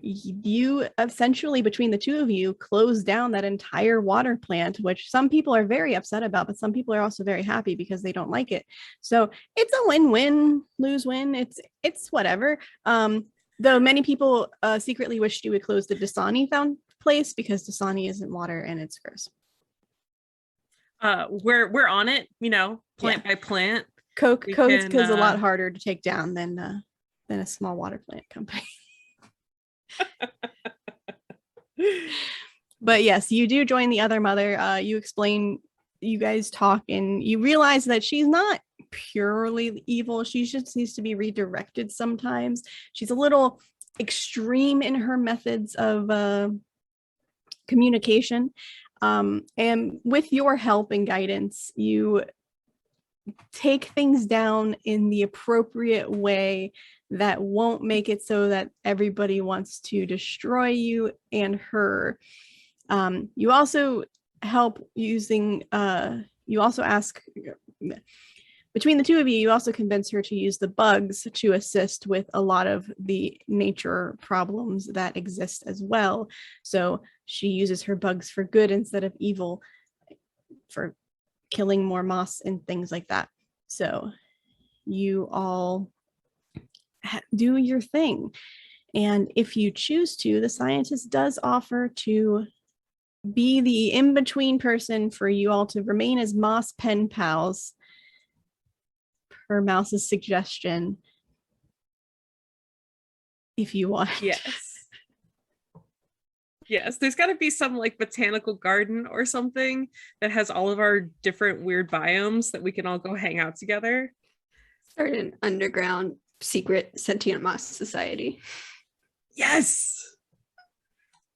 Speaker 2: you essentially, between the two of you, closed down that entire water plant, which some people are very upset about, but some people are also very happy because they don't like it. So it's a win-win, lose-win. It's whatever. Though many people secretly wished you would close the Dasani found place, because Dasani isn't water and it's gross.
Speaker 5: We're on it, plant by plant.
Speaker 2: Coke
Speaker 5: We
Speaker 2: is
Speaker 5: can,
Speaker 2: a lot harder to take down than a small water plant company. But yes, you do join the other mother. You explain, you guys talk, and you realize that she's not purely evil. She just needs to be redirected sometimes. She's a little extreme in her methods of communication. And with your help and guidance, you take things down in the appropriate way that won't make it so that everybody wants to destroy you and her. You also help using, you also ask, between the two of you, you also convince her to use the bugs to assist with a lot of the nature problems that exist as well. So she uses her bugs for good instead of evil, for killing more moss and things like that. So you all do your thing. And if you choose to, the scientist does offer to be the in-between person for you all to remain as moss pen pals, per Mouse's suggestion, if you want.
Speaker 5: Yes. Yes, there's got to be some like botanical garden or something that has all of our different weird biomes that we can all go hang out together.
Speaker 4: Start an underground secret sentient moss society.
Speaker 5: Yes.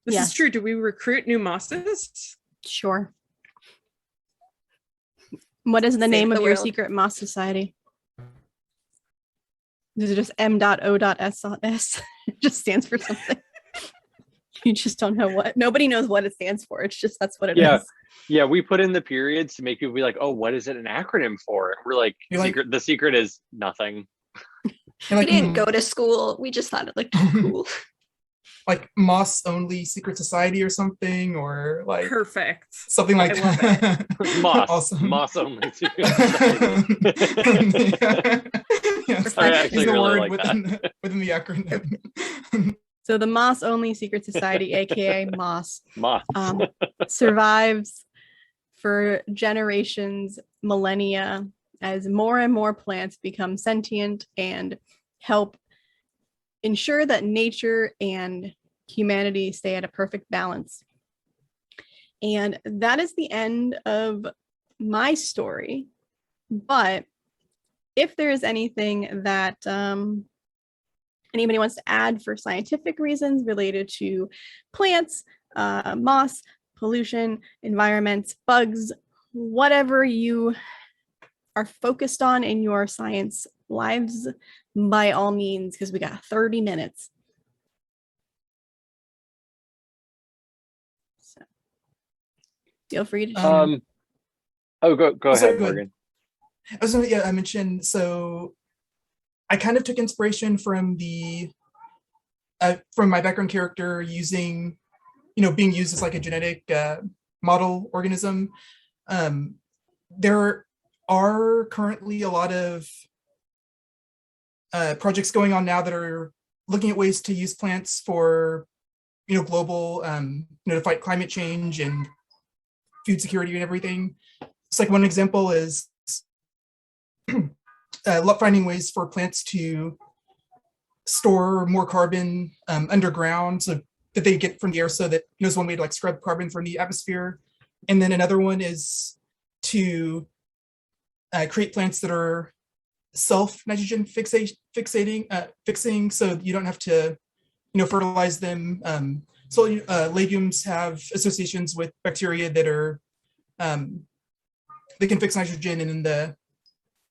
Speaker 5: This
Speaker 2: Yes.
Speaker 5: is true. Do we recruit new mosses?
Speaker 2: Sure. What is the
Speaker 4: Save
Speaker 2: name
Speaker 4: the
Speaker 2: of your
Speaker 4: world.
Speaker 2: secret moss society? Is it just M.O.S.S? It just stands for something. You just don't know what. Nobody knows what it stands for. It's just that's what it is.
Speaker 3: Yeah. Yeah, we put in the periods to make people be like, oh, what is it an acronym for? We're like,
Speaker 6: You're like-
Speaker 3: the secret is nothing.
Speaker 6: And
Speaker 4: We didn't go to school. We just thought it looked cool.
Speaker 6: like Moss Only Secret Society or something, or like
Speaker 5: Perfect.
Speaker 6: something like
Speaker 5: I love
Speaker 6: that.
Speaker 3: Moss.
Speaker 6: Awesome.
Speaker 3: Moss only.
Speaker 6: Yes,
Speaker 3: I
Speaker 6: use
Speaker 3: actually
Speaker 6: the
Speaker 3: really
Speaker 6: word
Speaker 3: like
Speaker 6: within the acronym.
Speaker 2: So the Moss Only Secret Society, aka Moss,
Speaker 3: Moss.
Speaker 2: survives for generations, millennia, as more and more plants become sentient and help ensure that nature and humanity stay at a perfect balance. And that is the end of my story. But if there is anything that anybody wants to add for scientific reasons related to plants, moss, pollution, environments, bugs, whatever you are focused on in your science lives, by all means, because we got 30 minutes. So feel free to share.
Speaker 3: Oh, go
Speaker 6: So
Speaker 3: ahead,
Speaker 6: good.
Speaker 3: Morgan.
Speaker 6: I mentioned, so I kind of took inspiration from from my background character using, being used as like a genetic model organism. There are currently a lot of projects going on now that are looking at ways to use plants for, global, to fight climate change and food security and everything. It's like one example is finding ways for plants to store more carbon underground, so that they get from the air, so that is one way to like scrub carbon from the atmosphere. And then another one is to create plants that are self nitrogen fixing, so you don't have to fertilize them. So legumes have associations with bacteria that are they can fix nitrogen, and then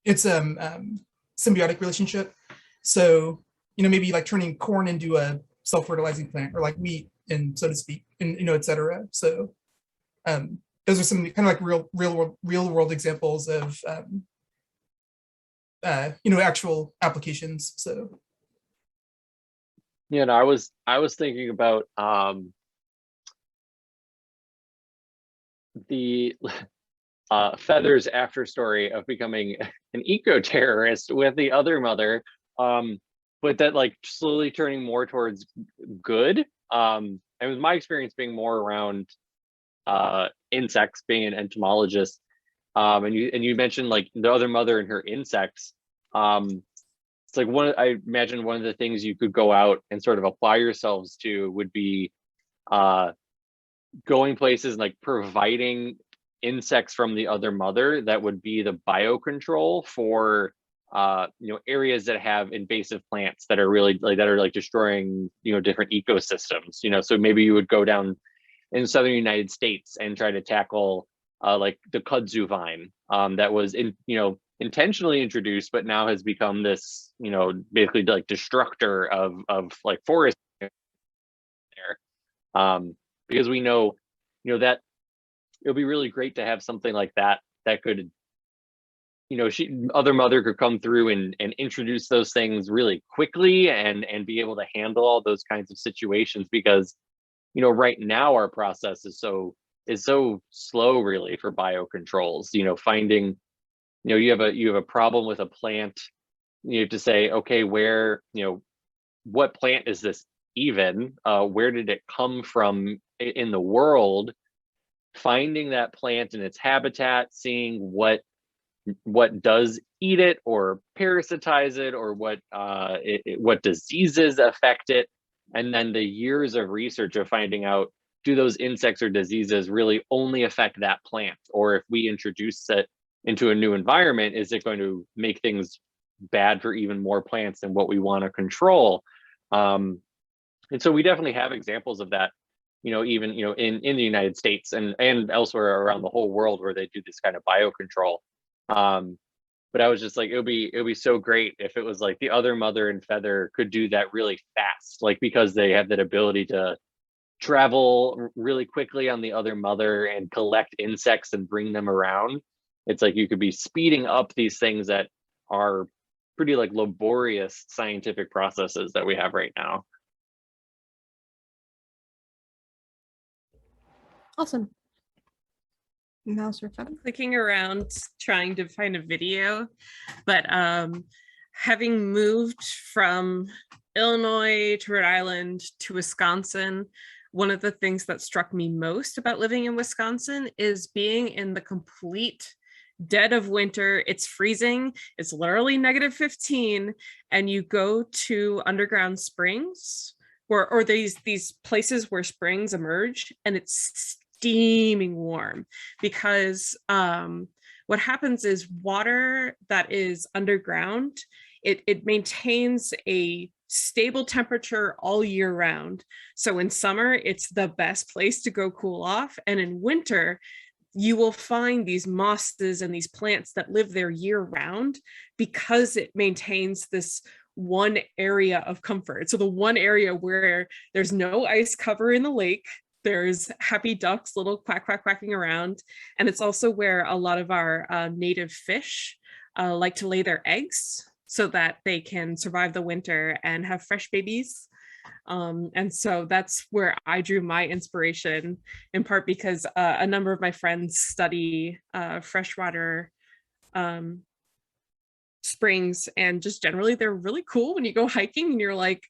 Speaker 6: it's symbiotic relationship. So maybe like turning corn into a self-fertilizing plant, or like wheat, and so to speak, and etc. So those are some kind of like real world examples of actual applications. So
Speaker 3: I was thinking about the Feather's after story of becoming an eco-terrorist with the other mother, but that like slowly turning more towards good. And with my experience being more around insects, being an entomologist, And you mentioned like the other mother and her insects. It's like I imagine one of the things you could go out and sort of apply yourselves to would be going places and like providing insects from the other mother that would be the biocontrol for areas that have invasive plants that are really like destroying different ecosystems. So maybe you would go down in southern United States and try to tackle like the kudzu vine that was intentionally introduced, but now has become this basically like destructor of like forest there. Because we know that it would be really great to have something like that could other mother could come through and introduce those things really quickly and be able to handle all those kinds of situations, because right now our process is so slow really for biocontrols. Finding you have a problem with a plant, you have to say, okay, where what plant is this even, where did it come from in the world, finding that plant in its habitat, seeing what does eat it or parasitize it, or what diseases affect it, and then the years of research of finding out, do those insects or diseases really only affect that plant, or if we introduce it into a new environment, is it going to make things bad for even more plants than what we want to control? And so we definitely have examples of that, even in the United States and elsewhere around the whole world, where they do this kind of biocontrol. But I was just like, it would be so great if it was like the other mother and feather could do that really fast, like because they have that ability to travel really quickly on the other mother and collect insects and bring them around. It's like you could be speeding up these things that are pretty like laborious scientific processes that we have right now.
Speaker 2: Awesome. Mouse or feather?
Speaker 5: Clicking around trying to find a video, but having moved from Illinois to Rhode Island to Wisconsin, one of the things that struck me most about living in Wisconsin is being in the complete dead of winter. It's freezing, it's literally -15, and you go to underground springs or these places where springs emerge, and it's steaming warm, because what happens is water that is underground, it maintains a stable temperature all year round. So in summer, it's the best place to go cool off. And in winter, you will find these mosses and these plants that live there year round, because it maintains this one area of comfort. So the one area where there's no ice cover in the lake, there's happy ducks, little quacking around. And it's also where a lot of our native fish like to lay their eggs so that they can survive the winter and have fresh babies. And so that's where I drew my inspiration, in part because a number of my friends study freshwater springs, and just generally they're really cool when you go hiking and you're like,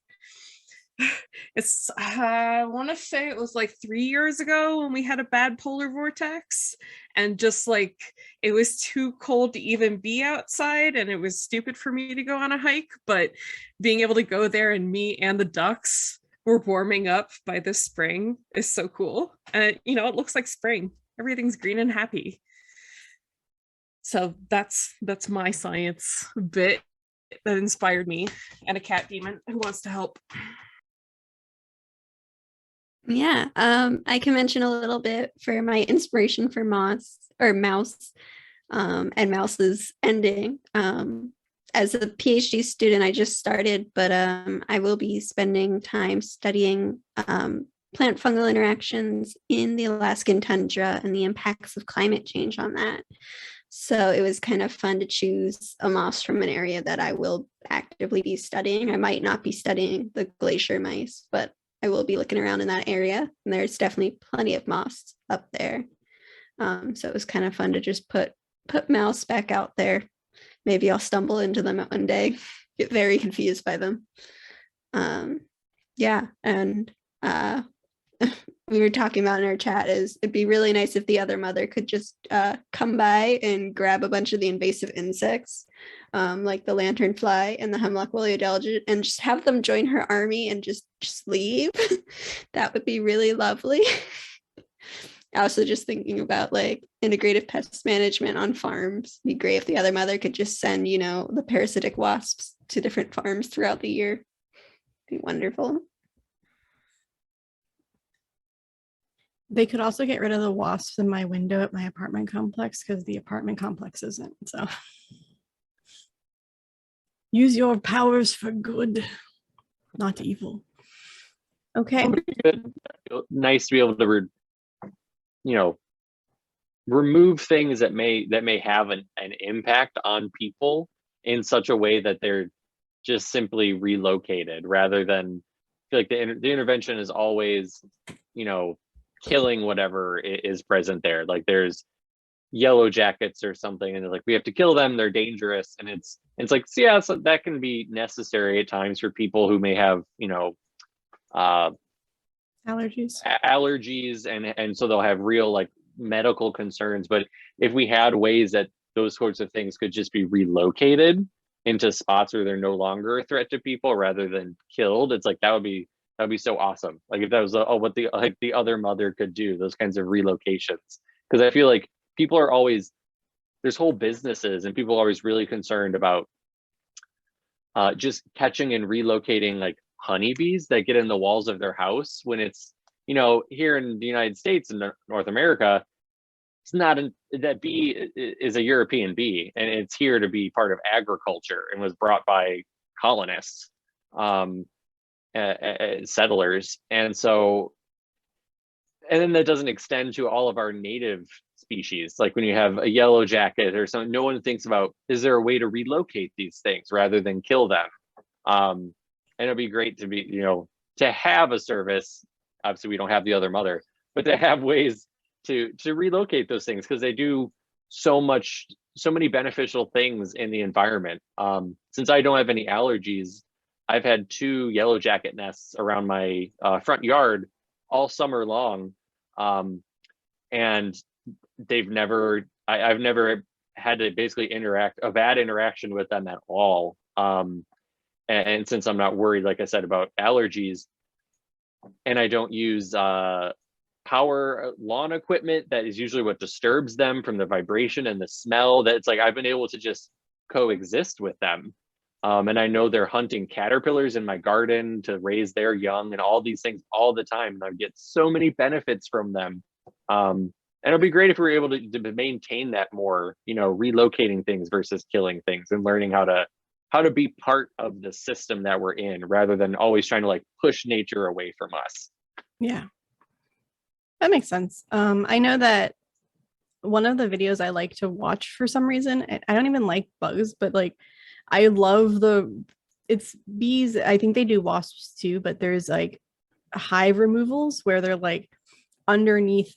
Speaker 5: it's I want to say it was like 3 years ago when we had a bad polar vortex, and just like it was too cold to even be outside, and it was stupid for me to go on a hike, but being able to go there and me and the ducks were warming up by this spring is so cool. And it looks like spring, everything's green and happy. So that's my science bit that inspired me, and a cat demon who wants to help.
Speaker 4: Yeah, I can mention a little bit for my inspiration for mouse and Mouse's ending. As a PhD student, I just started, but I will be spending time studying plant fungal interactions in the Alaskan tundra and the impacts of climate change on that. So it was kind of fun to choose a moss from an area that I will actively be studying. I might not be studying the glacier mice, but I will be looking around in that area, and there's definitely plenty of moss up there. So it was kind of fun to just put mouse back out there. Maybe I'll stumble into them one day, get very confused by them. Yeah, and we were talking about in our chat is it'd be really nice if the other mother could just come by and grab a bunch of the invasive insects, like the lanternfly and the hemlock woolly adelgid, and just have them join her army and just leave. That would be really lovely. Also just thinking about like integrative pest management on farms. It'd be great if the other mother could just send, the parasitic wasps to different farms throughout the year. It'd be wonderful.
Speaker 2: They could also get rid of the wasps in my window at my apartment complex because the apartment complex isn't. So use your powers for good, not evil. Okay.
Speaker 3: Nice to be able to, remove things that may have an impact on people in such a way that they're just simply relocated, rather than, I feel like the intervention is always, killing whatever is present there. Like there's yellow jackets or something, and they're like, we have to kill them, they're dangerous. And it's like, so yeah, so that can be necessary at times for people who may have, allergies, and so they'll have real like medical concerns. But if we had ways that those sorts of things could just be relocated into spots where they're no longer a threat to people rather than killed, it's like that'd be so awesome. Like if that was what the other mother could do, those kinds of relocations. Because I feel like people are always, there's whole businesses and people are always really concerned about just catching and relocating like honeybees that get in the walls of their house, when it's, here in the United States and North America, it's not that bee is a European bee, and it's here to be part of agriculture and was brought by colonists, settlers. And so, and then that doesn't extend to all of our native species. Like when you have a yellow jacket or something, no one thinks about, is there a way to relocate these things rather than kill them? And it'd be great to be, to have a service. Obviously we don't have the other mother, but to have ways to relocate those things, because they do so many beneficial things in the environment. Since I don't have any allergies, I've had 2 yellow jacket nests around my front yard all summer long. And I've never had to basically a bad interaction with them at all. And since I'm not worried, like I said, about allergies, and I don't use power lawn equipment that is usually what disturbs them from the vibration and the smell, that it's like I've been able to just coexist with them. And I know they're hunting caterpillars in my garden to raise their young and all these things all the time. And I get so many benefits from them. And it'll be great if we were able to maintain that more, relocating things versus killing things, and learning how to be part of the system that we're in, rather than always trying to like push nature away from us.
Speaker 2: Yeah, that makes sense. I know that one of the videos I like to watch for some reason, I don't even like bugs, but like I love it's bees. I think they do wasps too, but there's like hive removals where they're like underneath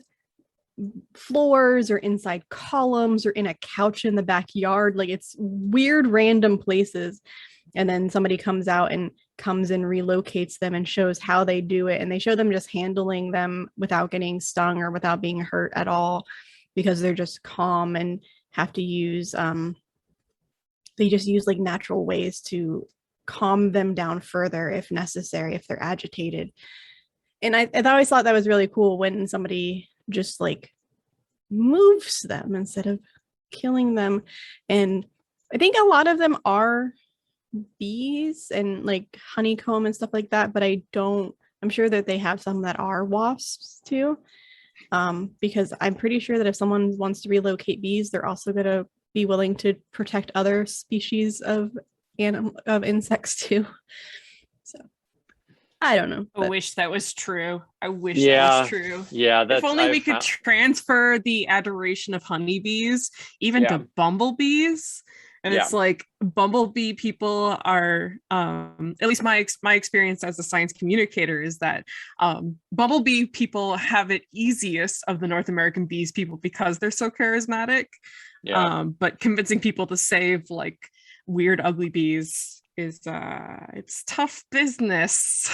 Speaker 2: floors or inside columns or in a couch in the backyard. Like it's weird random places, and then somebody comes and relocates them and shows how they do it, and they show them just handling them without getting stung or without being hurt at all, because they're just calm and have to use they just use like natural ways to calm them down further if necessary, if they're agitated. And I always thought that was really cool when somebody just like moves them instead of killing them. And I think a lot of them are bees and like honeycomb and stuff like that, but I'm sure that they have some that are wasps too. Because I'm pretty sure that if someone wants to relocate bees, they're also going to be willing to protect other species of insects too. So I don't know.
Speaker 5: I wish that was true. I wish
Speaker 3: Yeah,
Speaker 5: that was true.
Speaker 3: Yeah,
Speaker 5: If only we could transfer the adoration of honeybees even to bumblebees. And it's like bumblebee people are, at least my experience as a science communicator is that bumblebee people have it easiest of the North American bees people because they're so charismatic. But convincing people to save like weird ugly bees is it's tough business.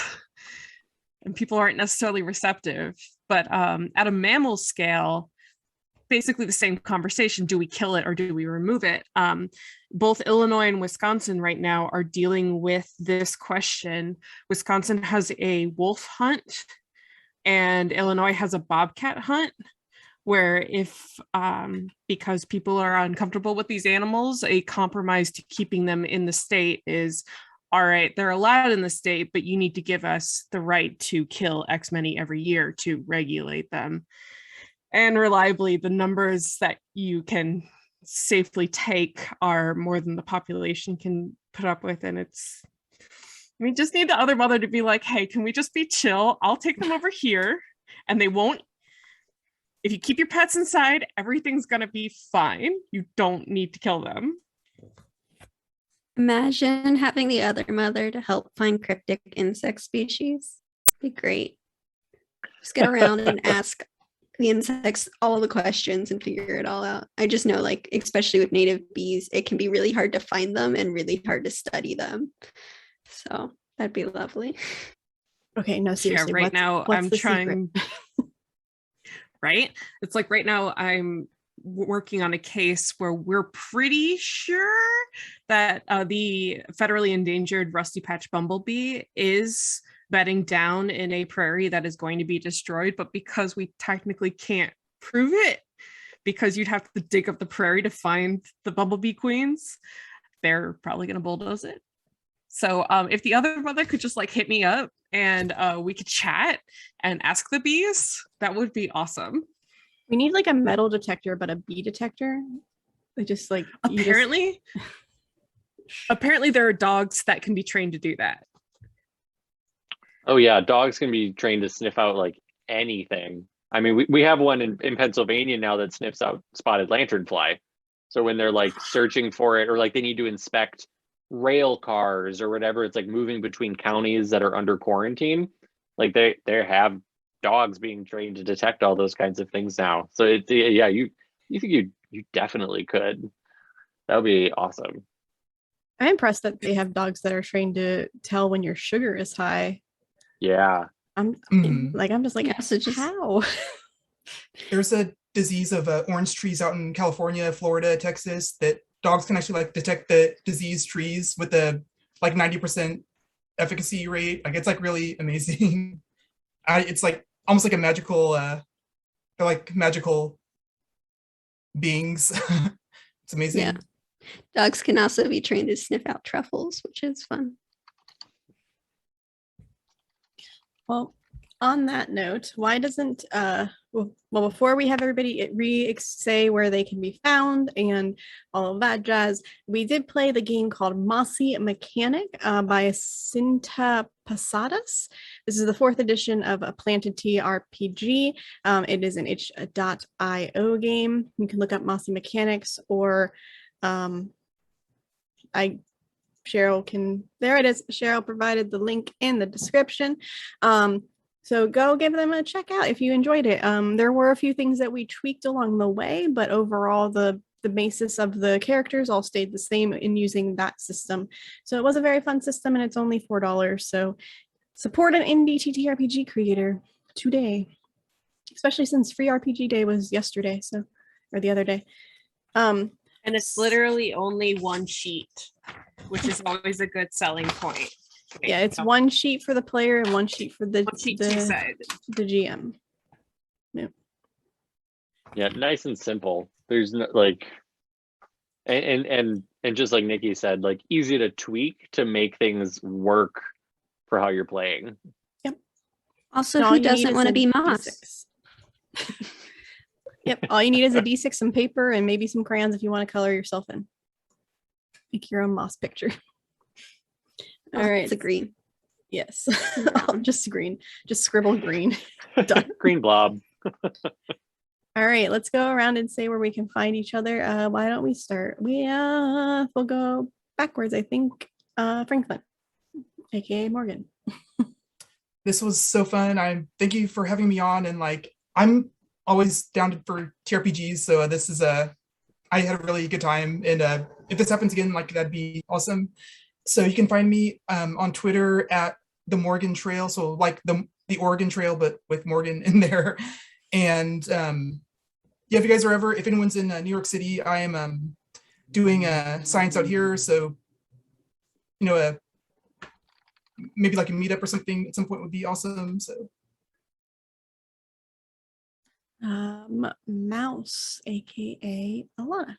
Speaker 5: and people aren't necessarily receptive. But at a mammal scale, basically the same conversation. Do we kill it or do we remove it? Both Illinois and Wisconsin right now are dealing with this question. Wisconsin has a wolf hunt and Illinois has a bobcat hunt, where if, because people are uncomfortable with these animals, a compromise to keeping them in the state is, all right, they're allowed in the state, but you need to give us the right to kill X many every year to regulate them. And reliably, the numbers that you can safely take are more than the population can put up with. And we just need the other mother to be like, hey, can we just be chill? I'll take them over here and they won't. If you keep your pets inside, everything's going to be fine. You don't need to kill them.
Speaker 4: Imagine having the other mother to help find cryptic insect species. It'd be great. Just get around and ask the insects all the questions and figure it all out. I just know, like, especially with native bees, it can be really hard to find them and really hard to study them. So that'd be lovely.
Speaker 2: Okay, no, seriously.
Speaker 5: Yeah, right now I'm trying. Right? It's like right now I'm working on a case where we're pretty sure that the federally endangered rusty patch bumblebee is bedding down in a prairie that is going to be destroyed, but because we technically can't prove it, because you'd have to dig up the prairie to find the bumblebee queens, they're probably going to bulldoze it. So if the other mother could just like hit me up and we could chat and ask the bees, that would be awesome.
Speaker 2: We need like a metal detector, but a bee detector. They just like
Speaker 5: apparently there are dogs that can be trained to do that.
Speaker 3: Oh yeah, dogs can be trained to sniff out like anything. I mean, we have one in Pennsylvania now that sniffs out spotted lanternfly. So when they're like searching for it, or like they need to inspect rail cars or whatever, it's like moving between counties that are under quarantine, like they have dogs being trained to detect all those kinds of things now. So it's, yeah, you think you definitely could. That would be awesome.
Speaker 2: I'm impressed that they have dogs that are trained to tell when your sugar is high.
Speaker 3: Yeah.
Speaker 2: I'm just like,
Speaker 4: Yeah, so just
Speaker 2: how?
Speaker 6: There's a disease of orange trees out in California, Florida, Texas, that dogs can actually like detect the diseased trees with a like 90% efficacy rate. Like it's like really amazing. It's like almost like a magical, they're like magical beings. It's amazing.
Speaker 4: Yeah. Dogs can also be trained to sniff out truffles, which is fun.
Speaker 2: Well, on that note, why doesn't before we have everybody say where they can be found and all of that jazz, we did play the game called Mossy Mechanic by Cinta Posadas. This is the 4th edition of a Planted Tea RPG. It is an itch.io game. You can look up Mossy Mechanics, or Sheryl can, there it is. Sheryl provided the link in the description. So go give them a check out if you enjoyed it. There were a few things that we tweaked along the way, but overall the basis of the characters all stayed the same in using that system. So it was a very fun system, and it's only $4. So support an indie TTRPG creator today, especially since Free RPG Day was yesterday, or the other day.
Speaker 5: And it's literally only one sheet, which is always a good selling point.
Speaker 2: Yeah, it's one sheet for the player and one sheet for the GM.
Speaker 3: Yeah, nice and simple. There's no like, and just like Nikki said, like easy to tweak to make things work for how you're playing.
Speaker 2: Yep.
Speaker 4: Also, who doesn't want to be Moss?
Speaker 2: Yep. All you need is a D6, some paper, and maybe some crayons if you want to color yourself in. Make your own Moss picture. All right.
Speaker 4: It's a green.
Speaker 2: Yes. Just green. Just scribble green. Done.
Speaker 3: Green blob.
Speaker 2: All right. Let's go around and say where we can find each other. Why don't we start? We'll go backwards, I think. Franklin, aka Morgan.
Speaker 6: This was so fun. Thank you for having me on. And like, I'm always down for TRPGs. So this is I had a really good time. And if this happens again, like that'd be awesome. So you can find me on Twitter at the Morgan Trail. So like the the Oregon Trail, but with Morgan in there. And yeah, if anyone's in New York City, I am doing science out here. So, maybe like a meetup or something at some point would be awesome. So.
Speaker 2: Mouse, aka Ilana.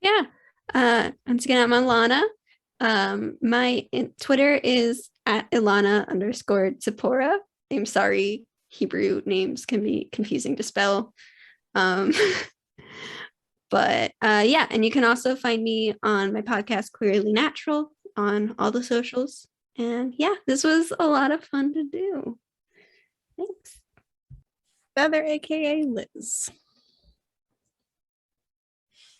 Speaker 4: Yeah. Once again, I'm Ilana. My Twitter is at Ilana_Tzipora. I'm sorry, Hebrew names can be confusing to spell. But yeah, and you can also find me on my podcast, Clearly Natural, on all the socials. And yeah, this was a lot of fun to do. Thanks.
Speaker 2: Feather, aka Liz.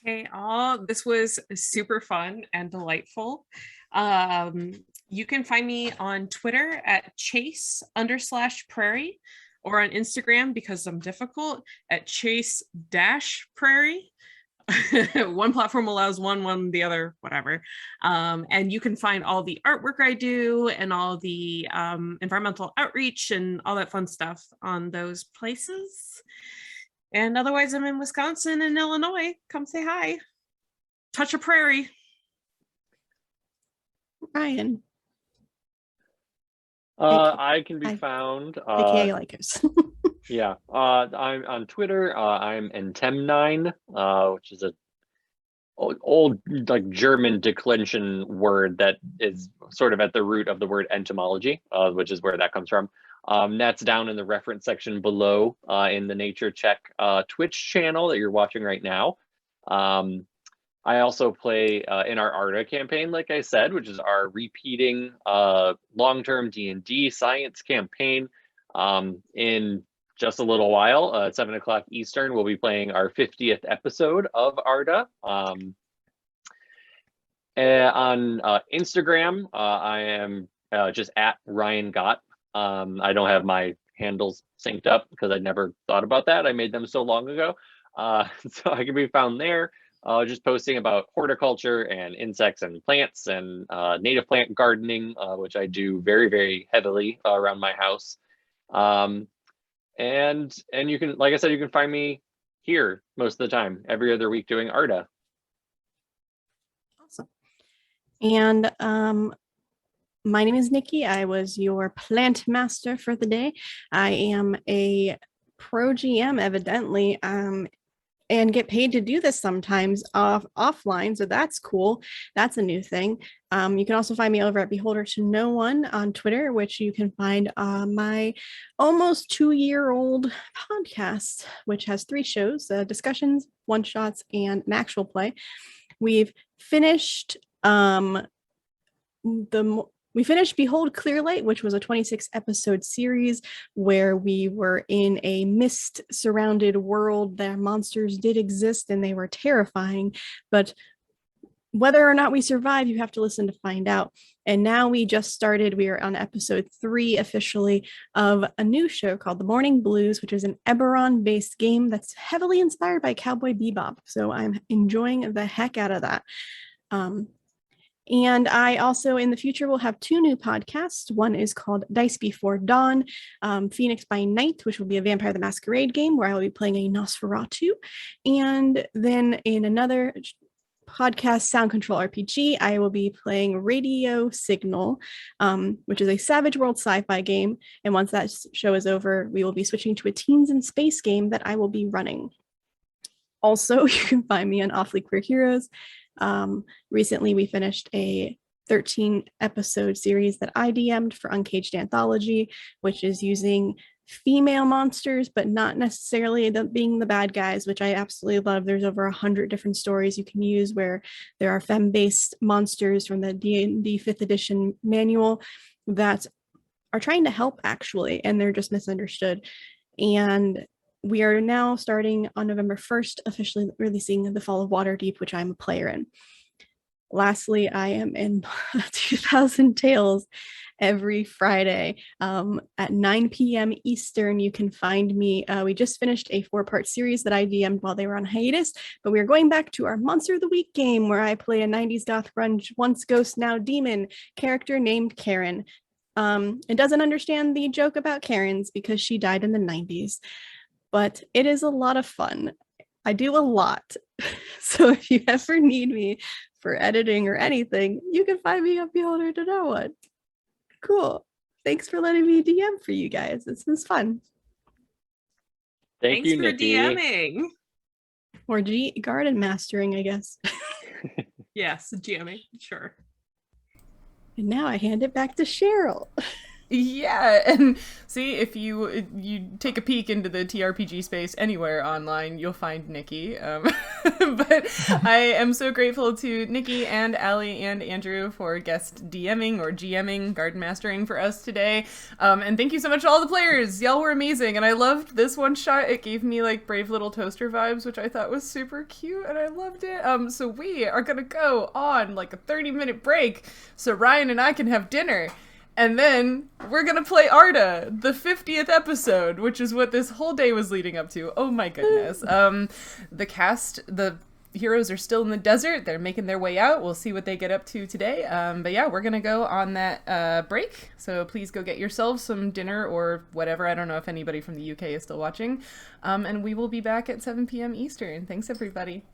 Speaker 5: Hey, all. This was super fun and delightful. You can find me on Twitter at chase_prairie, or on Instagram, because I'm difficult, at chase-prairie. One platform allows one the other, whatever. And you can find all the artwork I do and all the environmental outreach and all that fun stuff on those places. And otherwise, I'm in Wisconsin and Illinois. Come say hi. Touch a prairie.
Speaker 2: Ryan.
Speaker 3: I can be found.
Speaker 2: AKA Lykos.
Speaker 3: Yeah, I'm on Twitter. I'm Entemnine, which is a old like German declension word that is sort of at the root of the word entomology, which is where that comes from. That's down in the reference section below in the Nature Check Twitch channel that you're watching right now. I also play in our ARDA campaign, like I said, which is our repeating long-term D&D science campaign. In just a little while, at 7 o'clock Eastern, we'll be playing our 50th episode of ARDA. On Instagram, I am just at Ryan Gott. I don't have my handles synced up because I never thought about that. I made them so long ago. So I can be found there, just posting about horticulture and insects and plants and native plant gardening, which I do very, very heavily around my house. And you can, like I said, you can find me here most of the time, every other week doing ARDA.
Speaker 2: Awesome. And my name is Nikki. I was your plant master for the day. I am a pro GM, evidently, and get paid to do this sometimes offline. So that's cool. That's a new thing. You can also find me over at Beholder to No One on Twitter, which you can find my almost 2-year-old podcast, which has 3 shows, discussions, one-shots, and an actual play. We've finished we finished Behold Clearlight, which was a 26-episode series where we were in a mist-surrounded world. That monsters did exist and they were terrifying, but whether or not we survive, you have to listen to find out. And now we just started, we are on episode 3 officially of a new show called The Morning Blues, which is an Eberron-based game that's heavily inspired by Cowboy Bebop. So I'm enjoying the heck out of that. And I also, in the future, will have 2 new podcasts. One is called Dice Before Dawn, Phoenix by Night, which will be a Vampire the Masquerade game where I will be playing a Nosferatu. And then in another podcast, Sound Control RPG, I will be playing Radio Signal, which is a Savage World sci-fi game. And once that show is over, we will be switching to a Teens in Space game that I will be running. Also, you can find me on Awfully Queer Heroes. Recently, we finished a 13-episode series that I DM'd for Uncaged Anthology, which is using female monsters, but not necessarily being the bad guys, which I absolutely love. There's over 100 different stories you can use where there are femme-based monsters from the D&D 5th edition manual that are trying to help, actually, and they're just misunderstood. And we are now starting on November 1st, officially releasing The Fall of Waterdeep, which I'm a player in. Lastly, I am in 2000 Tales every Friday at 9 p.m. Eastern. You can find me. We just finished a 4-part series that I DM'd while they were on hiatus, but we are going back to our Monster of the Week game where I play a 90s goth grunge, once ghost, now demon character named Karen. and doesn't understand the joke about Karens because she died in the 90s. But it is a lot of fun. I do a lot. So if you ever need me for editing or anything, you can find me on Beholder to No One. Cool. Thanks for letting me DM for you guys. This was fun.
Speaker 3: Thank
Speaker 5: Thanks
Speaker 3: you,
Speaker 5: for
Speaker 3: Nikki.
Speaker 5: DMing.
Speaker 2: Or garden mastering, I guess.
Speaker 5: Yes, GMing, sure.
Speaker 2: And now I hand it back to Sheryl.
Speaker 1: Yeah, and see, if you take a peek into the TRPG space anywhere online, you'll find Nikki. But I am so grateful to Nikki and Allie and Andrew for guest DMing or GMing, garden mastering for us today. And thank you so much to all the players. Y'all were amazing, and I loved this one shot. It gave me like Brave Little Toaster vibes, which I thought was super cute, and I loved it. So we are gonna go on like a 30-minute break so Ryan and I can have dinner. And then we're going to play Arda, the 50th episode, which is what this whole day was leading up to. Oh my goodness. The heroes are still in the desert. They're making their way out. We'll see what they get up to today. But yeah, we're going to go on that break. So please go get yourselves some dinner or whatever. I don't know if anybody from the UK is still watching. And we will be back at 7 p.m. Eastern. Thanks, everybody.